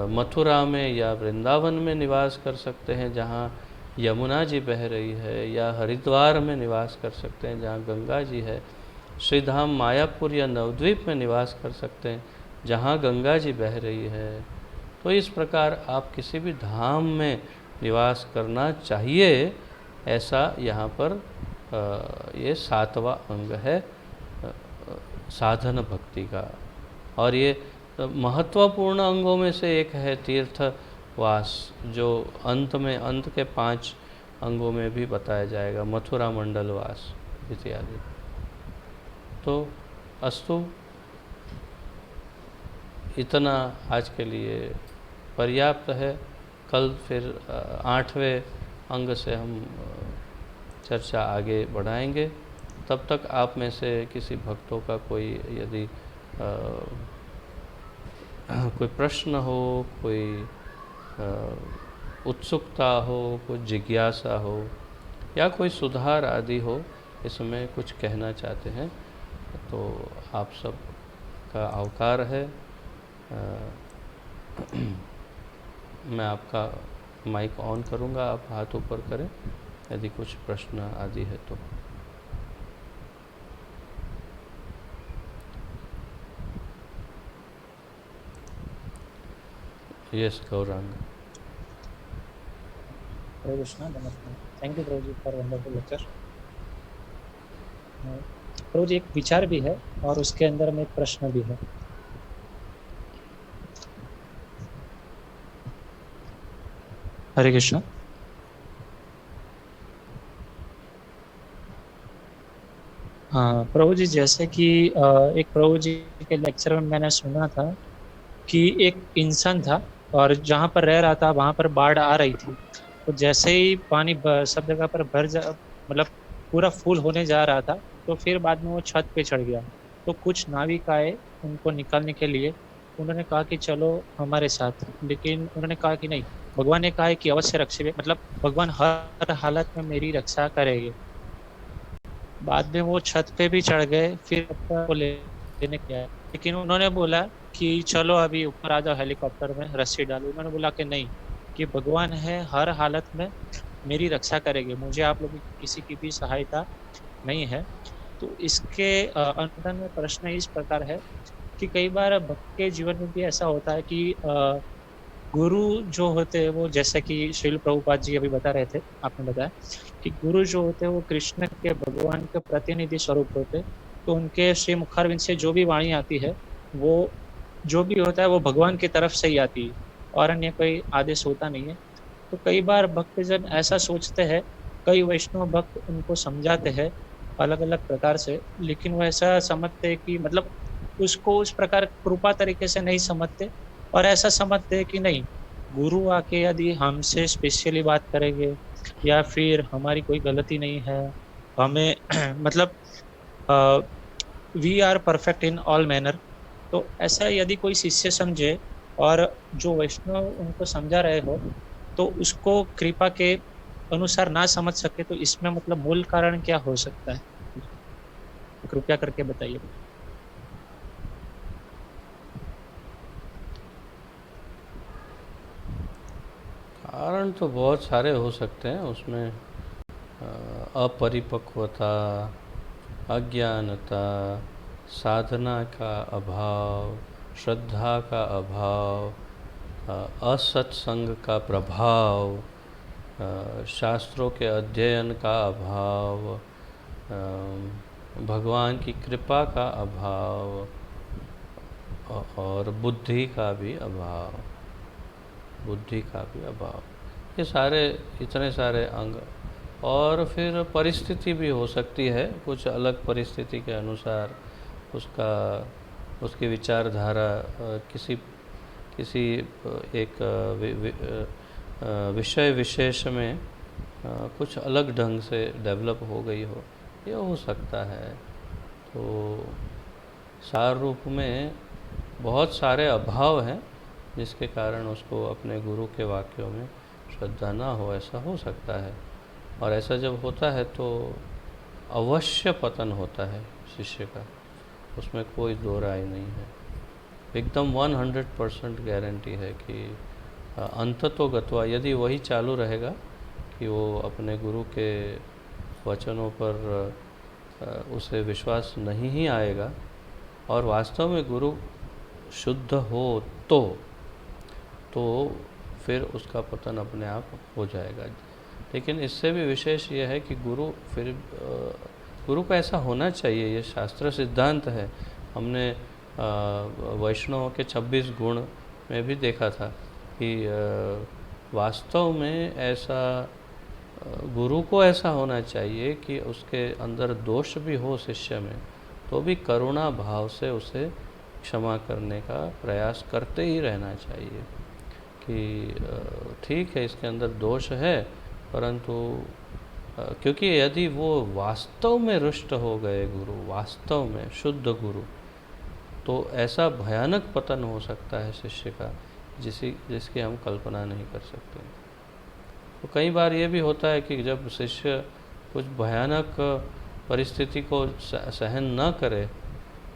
S1: मथुरा में या वृंदावन में निवास कर सकते हैं जहाँ यमुना जी बह रही है, या हरिद्वार में निवास कर सकते हैं जहाँ गंगा जी है, श्रीधाम मायापुर या नवद्वीप में निवास कर सकते हैं जहाँ गंगा जी बह रही है। तो इस प्रकार आप किसी भी धाम में निवास करना चाहिए, ऐसा यहाँ पर ये 7वां अंग है साधन भक्ति का। और ये महत्वपूर्ण अंगों में से एक है तीर्थवास, जो अंत के 5 अंगों में भी बताया जाएगा, मथुरा मंडल वास इत्यादि। तो अस्तु, इतना आज के लिए पर्याप्त है। कल फिर 8वें अंग से हम चर्चा आगे बढ़ाएंगे। तब तक आप में से किसी भक्तों का कोई यदि कोई प्रश्न हो, कोई उत्सुकता हो, कोई जिज्ञासा हो या कोई सुधार आदि हो, इसमें कुछ कहना चाहते हैं तो आप सब का आवकार है। मैं आपका माइक ऑन करूंगा, आप हाथ ऊपर करें यदि कुछ प्रश्न आदि है तो। यस गौरांग।
S3: हरे कृष्णा, नमस्कार। थैंक यू प्रभु जी फॉर वंडरफुल लेक्चर। प्रभु जी, एक विचार भी है और उसके अंदर में एक प्रश्न भी है। हरे कृष्णा। हाँ प्रभु जी, जैसे कि एक प्रभु जी के लेक्चर में मैंने सुना था कि एक इंसान था और जहाँ पर रह रहा था वहाँ पर बाढ़ आ रही थी। तो जैसे ही पानी सब जगह पर मतलब पूरा फुल होने जा रहा था, तो फिर बाद में वो छत पे चढ़ गया। तो कुछ नाविक आए उनको निकालने के लिए। उन्होंने कहा कि चलो हमारे साथ, लेकिन उन्होंने कहा कि नहीं, भगवान ने कहा है कि अवश्य रक्षे, मतलब भगवान हर हालत में मेरी रक्षा करेंगे। बाद में वो छत पे भी चढ़ गए, फिर को लेने के आए, लेकिन उन्होंने बोला कि चलो अभी ऊपर आ जाओ, हेलीकॉप्टर में रस्सी डालो। उन्होंने बोला कि नहीं, कि भगवान है हर हालत में मेरी रक्षा करेंगे, मुझे आप लोगों की किसी की भी सहायता नहीं है। तो इसके अंदर में प्रश्न इस प्रकार है कि कई बार भक्त के जीवन में भी ऐसा होता है कि गुरु जो होते हैं वो, जैसे कि श्रील प्रभुपाद जी अभी बता रहे थे, आपने बताया कि गुरु जो होते हैं वो कृष्ण के, भगवान के प्रतिनिधि स्वरूप होते हैं। तो उनके श्री मुखारविंद से जो भी वाणी आती है, वो जो भी होता है वो भगवान की तरफ से ही आती है और अन्य कोई आदेश होता नहीं है। तो कई बार भक्तजन ऐसा सोचते हैं, कई वैष्णव भक्त उनको समझाते हैं अलग अलग प्रकार से, लेकिन वो ऐसा समझते हैं कि मतलब उसको उस प्रकार कृपा तरीके से नहीं समझते और ऐसा समझते हैं कि नहीं, गुरु आके यदि हमसे स्पेशली बात करेंगे या फिर हमारी कोई गलती नहीं है, हमें मतलब we are perfect in all manner. तो ऐसा यदि कोई शिष्य समझे और जो वैष्णव उनको समझा रहे हो तो उसको कृपा के अनुसार ना समझ सके, तो इसमें मतलब मूल कारण क्या हो सकता है, कृपया करके बताइए।
S1: कारण तो बहुत सारे हो सकते हैं उसमें। अपरिपक्वता, अज्ञानता, साधना का अभाव, श्रद्धा का अभाव, असत्संग का प्रभाव, शास्त्रों के अध्ययन का अभाव, भगवान की कृपा का अभाव और बुद्धि का भी अभाव, बुद्धि का भी अभाव, ये सारे इतने सारे अंग। और फिर परिस्थिति भी हो सकती है, कुछ अलग परिस्थिति के अनुसार उसका उसकी विचारधारा किसी किसी एक विषय विशेष में कुछ अलग ढंग से डेवलप हो गई हो, ये हो सकता है। तो सार रूप में बहुत सारे अभाव हैं जिसके कारण उसको अपने गुरु के वाक्यों में श्रद्धा ना हो, ऐसा हो सकता है। और ऐसा जब होता है तो अवश्य पतन होता है शिष्य का, उसमें कोई दो राय नहीं है। एकदम 100% गारंटी है कि अंततो गत्वा यदि वही चालू रहेगा कि वो अपने गुरु के वचनों पर उसे विश्वास नहीं ही आएगा और वास्तव में गुरु शुद्ध हो तो फिर उसका पतन अपने आप हो जाएगा। लेकिन इससे भी विशेष ये है कि गुरु को ऐसा होना चाहिए, ये शास्त्र सिद्धांत है। हमने वैष्णव के 26 गुण में भी देखा था कि वास्तव में ऐसा गुरु को ऐसा होना चाहिए कि उसके अंदर दोष भी हो शिष्य में तो भी करुणा भाव से उसे क्षमा करने का प्रयास करते ही रहना चाहिए कि ठीक है इसके अंदर दोष है, परंतु क्योंकि यदि वो वास्तव में रुष्ट हो गए गुरु, वास्तव में शुद्ध गुरु, तो ऐसा भयानक पतन हो सकता है शिष्य का जिसकी हम कल्पना नहीं कर सकते। तो कई बार ये भी होता है कि जब शिष्य कुछ भयानक परिस्थिति को सहन न करे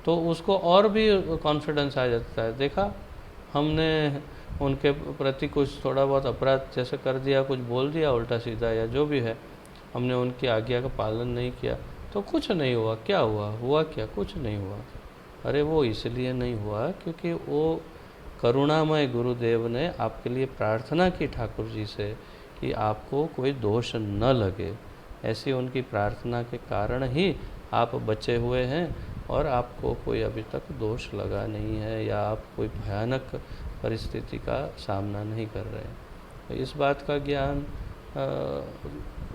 S1: तो उसको और भी कॉन्फिडेंस आ जाता है, देखा हमने उनके प्रति कुछ थोड़ा बहुत अपराध जैसे कर दिया, कुछ बोल दिया उल्टा सीधा या जो भी है, हमने उनकी आज्ञा का पालन नहीं किया तो कुछ नहीं हुआ। क्या हुआ? हुआ क्या? कुछ नहीं हुआ। अरे वो इसलिए नहीं हुआ क्योंकि वो करुणामय गुरुदेव ने आपके लिए प्रार्थना की ठाकुर जी से कि आपको कोई दोष न लगे। ऐसी उनकी प्रार्थना के कारण ही आप बचे हुए हैं और आपको कोई अभी तक दोष लगा नहीं है या आप कोई भयानक परिस्थिति का सामना नहीं कर रहे हैं। तो इस बात का ज्ञान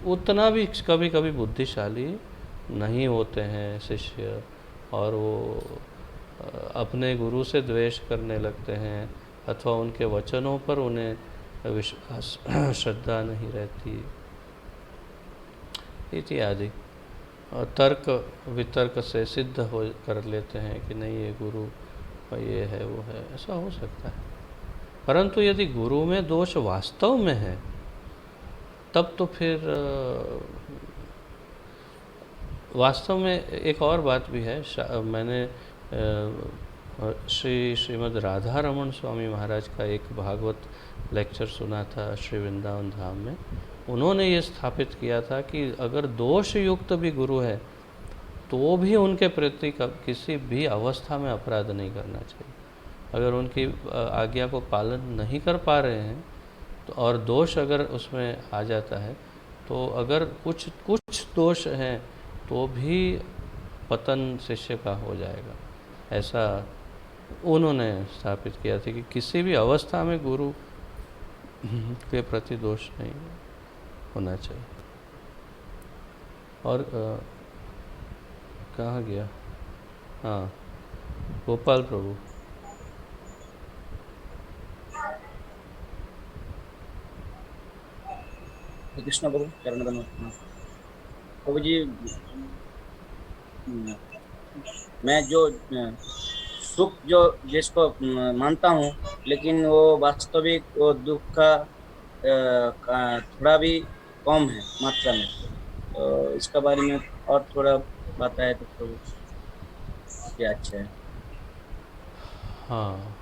S1: उतना भी कभी कभी बुद्धिशाली नहीं होते हैं शिष्य, और वो अपने गुरु से द्वेष करने लगते हैं अथवा उनके वचनों पर उन्हें विश्वास श्रद्धा नहीं रहती इत्यादि। तर्क वितर्क से सिद्ध हो कर लेते हैं कि नहीं ये गुरु ये है वो है, ऐसा हो सकता है। परंतु यदि गुरु में दोष वास्तव में है तब तो फिर वास्तव में एक और बात भी है। मैंने श्रीमद् राधा रमण स्वामी महाराज का एक भागवत लेक्चर सुना था श्री वृंदावन धाम में। उन्होंने ये स्थापित किया था कि अगर दोष युक्त भी गुरु है तो भी उनके प्रति किसी भी अवस्था में अपराध नहीं करना चाहिए। अगर उनकी आज्ञा को पालन नहीं कर पा रहे हैं तो और दोष अगर उसमें आ जाता है तो अगर कुछ दोष हैं तो भी पतन शिष्य का हो जाएगा। ऐसा उन्होंने स्थापित किया था कि किसी भी अवस्था में गुरु के प्रति दोष नहीं होना चाहिए। और कहाँ गया? हाँ, गोपाल प्रभु।
S2: कृष्ण प्रभु चरण बनो। प्रभु जी, मैं जो सुख जो जिसको मानता हूँ, लेकिन वो वास्तविक वो दुख का थोड़ा भी कम है मात्रा में, तो इसका बारे में और थोड़ा बताए तो प्रभु क्या अच्छा है।
S1: हाँ,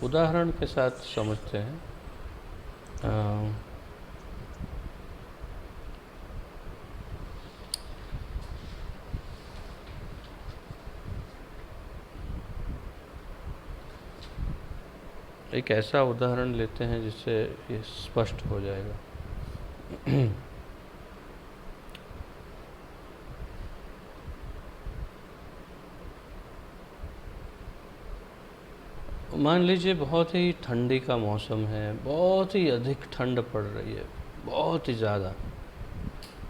S1: उदाहरण के साथ समझते हैं। एक ऐसा उदाहरण लेते हैं जिससे ये स्पष्ट हो जाएगा। मान लीजिए बहुत ही ठंडी का मौसम है, बहुत ही अधिक ठंड पड़ रही है, बहुत ही ज़्यादा,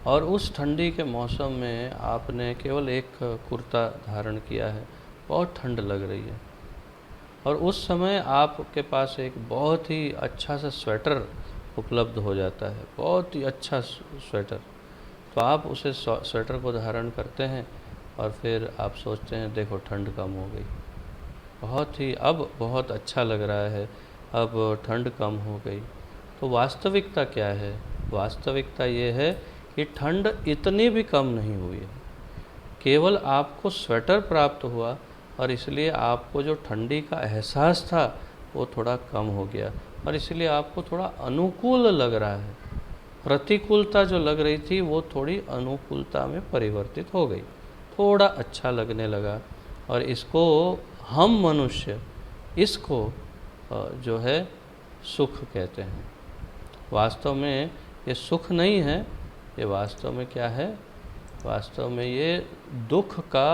S1: और उस ठंडी के मौसम में आपने केवल एक कुर्ता धारण किया है, बहुत ठंड लग रही है, और उस समय आपके पास एक बहुत ही अच्छा सा स्वेटर उपलब्ध हो जाता है, बहुत ही अच्छा स्वेटर। तो आप उसे स्वेटर को धारण करते हैं और फिर आप सोचते हैं देखो ठंड कम हो गई, अब बहुत अच्छा लग रहा है, अब ठंड कम हो गई। तो वास्तविकता क्या है? वास्तविकता ये है कि ठंड इतनी भी कम नहीं हुई है, केवल आपको स्वेटर प्राप्त हुआ और इसलिए आपको जो ठंडी का एहसास था वो थोड़ा कम हो गया और इसलिए आपको थोड़ा अनुकूल लग रहा है। प्रतिकूलता जो लग रही थी वो थोड़ी अनुकूलता में परिवर्तित हो गई, थोड़ा अच्छा लगने लगा। और इसको हम मनुष्य इसको जो है सुख कहते हैं। वास्तव में ये सुख नहीं है, ये वास्तव में क्या है? वास्तव में ये दुख का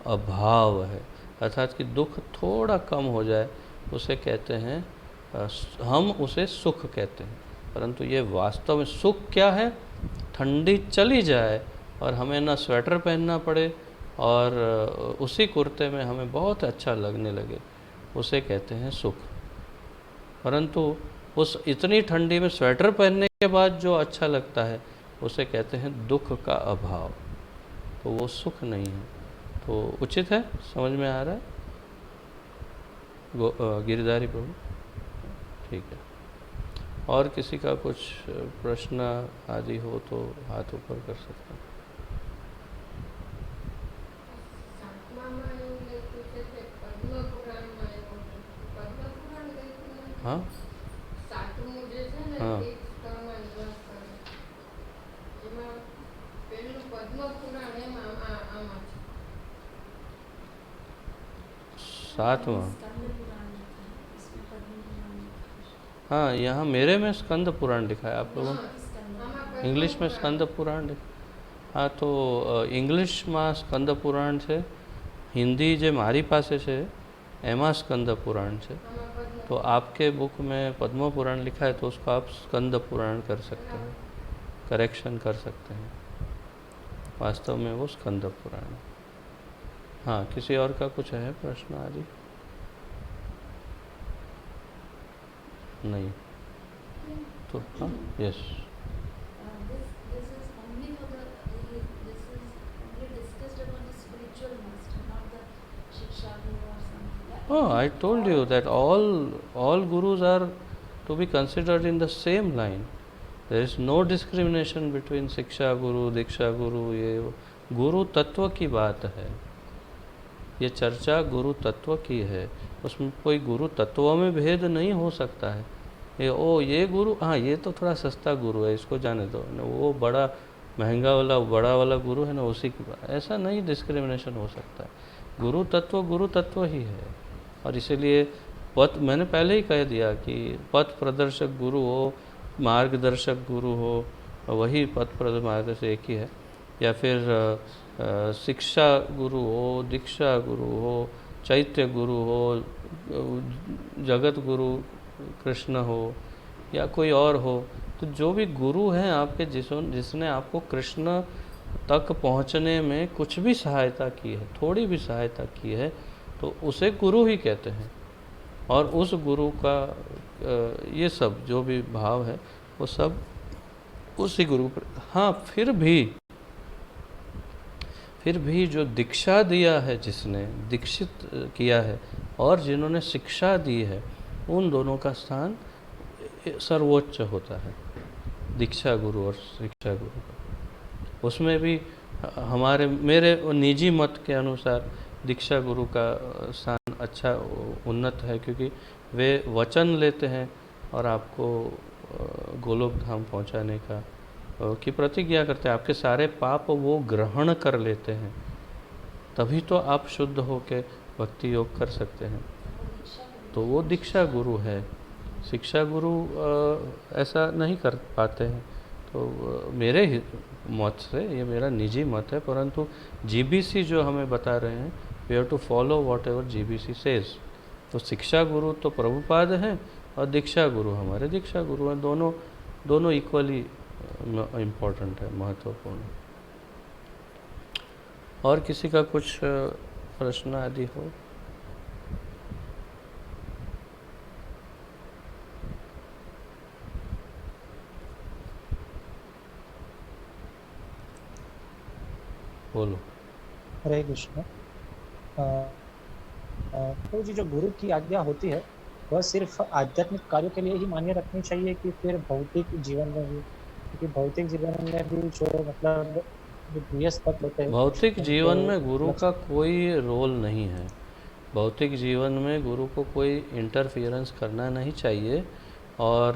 S1: अभाव है, अर्थात कि दुख थोड़ा कम हो जाए उसे कहते हैं, हम उसे सुख कहते हैं। परंतु ये वास्तव में सुख क्या है? ठंडी चली जाए और हमें ना स्वेटर पहनना पड़े और उसी कुर्ते में हमें बहुत अच्छा लगने लगे, उसे कहते हैं सुख। परंतु उस इतनी ठंडी में स्वेटर पहनने के के बाद जो अच्छा लगता है उसे कहते हैं दुख का अभाव, तो वो सुख नहीं है। तो उचित है, समझ में आ रहा है गिरधारी प्रभु? ठीक है। और किसी का कुछ प्रश्न आदि हो तो हाथ ऊपर कर सकते हैं। हाँ हाँ सातवां, हाँ यहाँ मेरे में स्कंद पुराण लिखा है, आप लोगों इंग्लिश में स्कंद पुराण लिखा। हाँ तो इंग्लिश में स्कंद पुराण है, हिंदी जो मारी पासे है एमा स्कंद पुराण है। तो आपके बुक में पद्म पुराण लिखा है तो उसको आप स्कंद पुराण कर सकते हैं, करेक्शन कर सकते हैं। वास्तव में वो स्कंद पुराण है। हाँ, किसी और का कुछ है प्रश्न आदि? नहीं तो हाँ, yes. Oh, I told you that all gurus are to be considered in the same line. There is no discrimination between शिक्षा गुरु, दीक्षा गुरु। ये गुरु तत्व की बात है, ये चर्चा गुरु तत्व की है। उसमें कोई गुरु तत्वों में भेद नहीं हो सकता है। ये गुरु, हाँ ये तो थोड़ा सस्ता गुरु है, इसको जाने दो, वो बड़ा महंगा वाला बड़ा वाला गुरु है ना, उसी की बात। ऐसा नहीं डिस्क्रिमिनेशन हो सकता है। गुरु तत्व ही है। और इसीलिए पथ, मैंने पहले ही कह दिया कि पथ प्रदर्शक गुरु हो, मार्गदर्शक गुरु हो, वही पथ प्रदर्शक मार्गदर्शक एक ही है। या फिर शिक्षा गुरु हो, दीक्षा गुरु हो, चैत्य गुरु हो, जगत गुरु कृष्ण हो या कोई और हो, तो जो भी गुरु हैं आपके, जिसने आपको कृष्ण तक पहुंचने में कुछ भी सहायता की है, थोड़ी भी सहायता की है, तो उसे गुरु ही कहते हैं। और उस गुरु का ये सब जो भी भाव है वो सब उसी गुरु पर। हाँ, फिर भी जो दीक्षा दिया है, जिसने दीक्षित किया है और जिन्होंने शिक्षा दी है, उन दोनों का स्थान सर्वोच्च होता है, दीक्षा गुरु और शिक्षा गुरु का। उसमें भी मेरे निजी मत के अनुसार दीक्षा गुरु का स्थान अच्छा उन्नत है, क्योंकि वे वचन लेते हैं और आपको गोलोक धाम पहुंचाने का की प्रतिज्ञा करते हैं। आपके सारे पाप वो ग्रहण कर लेते हैं, तभी तो आप शुद्ध होकर भक्ति योग कर सकते हैं। तो वो दीक्षा गुरु है। शिक्षा गुरु ऐसा नहीं कर पाते हैं। तो मेरे मत से, ये मेरा निजी मत है, परंतु जीबीसी जो हमें बता रहे हैं, we have to follow whatever GBC says. तो शिक्षा गुरु तो प्रभुपाद हैं और दीक्षा गुरु हमारे दीक्षा गुरु हैं। दोनों इक्वली इम्पोर्टेंट है, महत्वपूर्ण। और किसी का कुछ प्रश्न आदि हो? बोलो।
S3: हरे कृष्ण। तो जी, जो गुरु की आज्ञा होती है वह सिर्फ आध्यात्मिक कार्यों के लिए ही मान्य रखनी चाहिए कि फिर भौतिक जीवन में भी? क्योंकि भौतिक जीवन में भी जो मतलब जो गृहस्थ तक होते हैं,
S1: भौतिक जीवन में गुरु का कोई रोल नहीं है। भौतिक जीवन में गुरु को कोई इंटरफियरेंस करना नहीं चाहिए, और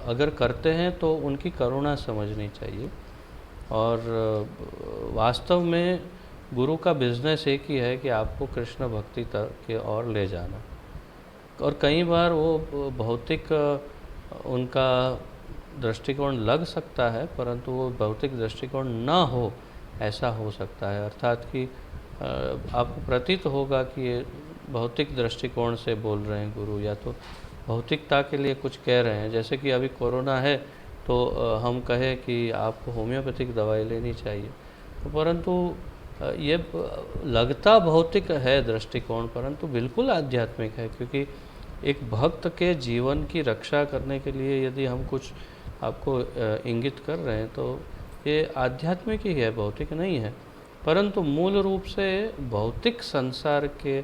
S1: अगर करते हैं तो उनकी करुणा समझनी चाहिए। और वास्तव में गुरु का बिजनेस एक ही है कि आपको कृष्ण भक्ति तक के और ले जाना। और कई बार वो भौतिक उनका दृष्टिकोण लग सकता है, परंतु वो भौतिक दृष्टिकोण ना हो, ऐसा हो सकता है। अर्थात कि आपको प्रतीत होगा कि ये भौतिक दृष्टिकोण से बोल रहे हैं गुरु, या तो भौतिकता के लिए कुछ कह रहे हैं। जैसे कि अभी कोरोना है तो हम कहें कि आपको होम्योपैथिक दवाई लेनी चाहिए, तो परंतु ये लगता भौतिक है दृष्टिकोण, परंतु बिल्कुल आध्यात्मिक है। क्योंकि एक भक्त के जीवन की रक्षा करने के लिए यदि हम कुछ आपको इंगित कर रहे हैं, तो ये आध्यात्मिक ही है, भौतिक नहीं है। परंतु मूल रूप से भौतिक संसार के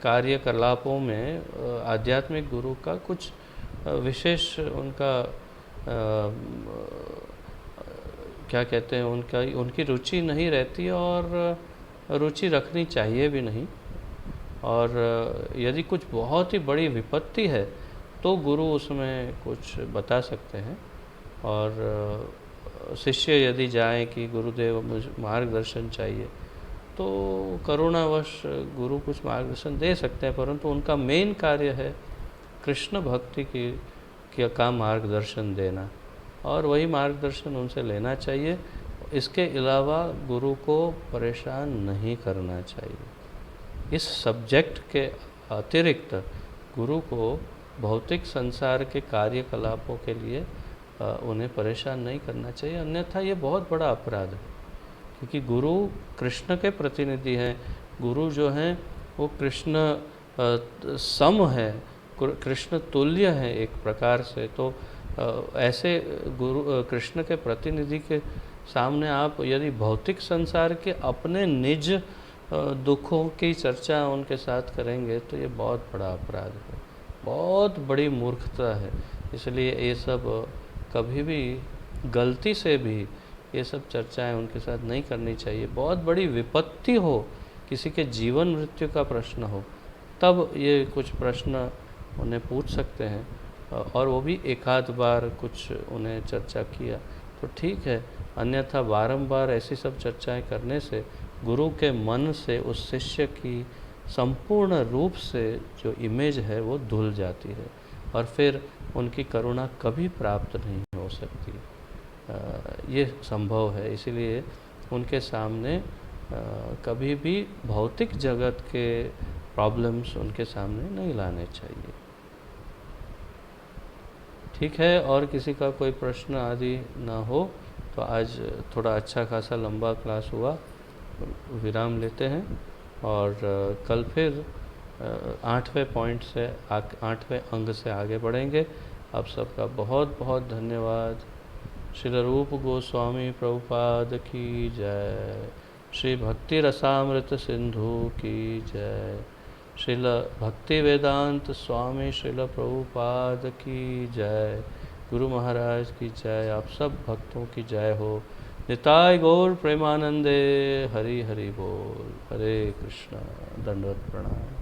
S1: कार्यकलापों में आध्यात्मिक गुरु का कुछ विशेष उनका क्या कहते हैं, उनकी रुचि नहीं रहती और रुचि रखनी चाहिए भी नहीं। और यदि कुछ बहुत ही बड़ी विपत्ति है तो गुरु उसमें कुछ बता सकते हैं। और शिष्य यदि जाए कि गुरुदेव मुझे मार्गदर्शन चाहिए, तो करुणावश गुरु कुछ मार्गदर्शन दे सकते हैं, परंतु उनका मेन कार्य है कृष्ण भक्ति का मार्गदर्शन देना, और वही मार्गदर्शन उनसे लेना चाहिए। इसके अलावा गुरु को परेशान नहीं करना चाहिए। इस सब्जेक्ट के अतिरिक्त गुरु को भौतिक संसार के कार्यकलापों के लिए उन्हें परेशान नहीं करना चाहिए, अन्यथा ये बहुत बड़ा अपराध है। क्योंकि गुरु कृष्ण के प्रतिनिधि हैं। गुरु जो हैं वो कृष्ण सम है, कृष्ण तुल्य है एक प्रकार से। तो ऐसे गुरु कृष्ण के प्रतिनिधि के सामने आप यदि भौतिक संसार के अपने निज दुखों की चर्चा उनके साथ करेंगे तो ये बहुत बड़ा अपराध है, बहुत बड़ी मूर्खता है। इसलिए ये सब कभी भी गलती से भी ये सब चर्चाएं उनके साथ नहीं करनी चाहिए। बहुत बड़ी विपत्ति हो, किसी के जीवन मृत्यु का प्रश्न हो, तब ये कुछ प्रश्न उन्हें पूछ सकते हैं, और वो भी एक आध बार कुछ उन्हें चर्चा किया तो ठीक है। अन्यथा बारंबार ऐसी सब चर्चाएं करने से गुरु के मन से उस शिष्य की संपूर्ण रूप से जो इमेज है वो धुल जाती है, और फिर उनकी करुणा कभी प्राप्त नहीं हो सकती। ये संभव है। इसीलिए उनके सामने कभी भी भौतिक जगत के प्रॉब्लम्स उनके सामने नहीं लाने चाहिए। ठीक है, और किसी का कोई प्रश्न आदि ना हो तो आज थोड़ा अच्छा खासा लंबा क्लास हुआ, विराम लेते हैं और कल फिर 8वें पॉइंट से 8वें अंग से आगे बढ़ेंगे। आप सबका बहुत बहुत धन्यवाद। श्रील रूप गोस्वामी प्रभुपाद की जय। श्री भक्ति रसामृत सिंधु की जय। श्रील भक्ति वेदांत स्वामी श्रील प्रभुपाद की जय। गुरु महाराज की जय। आप सब भक्तों की जय हो। निताय गौर प्रेमानंदे। हरि हरि बोल। हरे कृष्णा। दंडवत प्रणाम।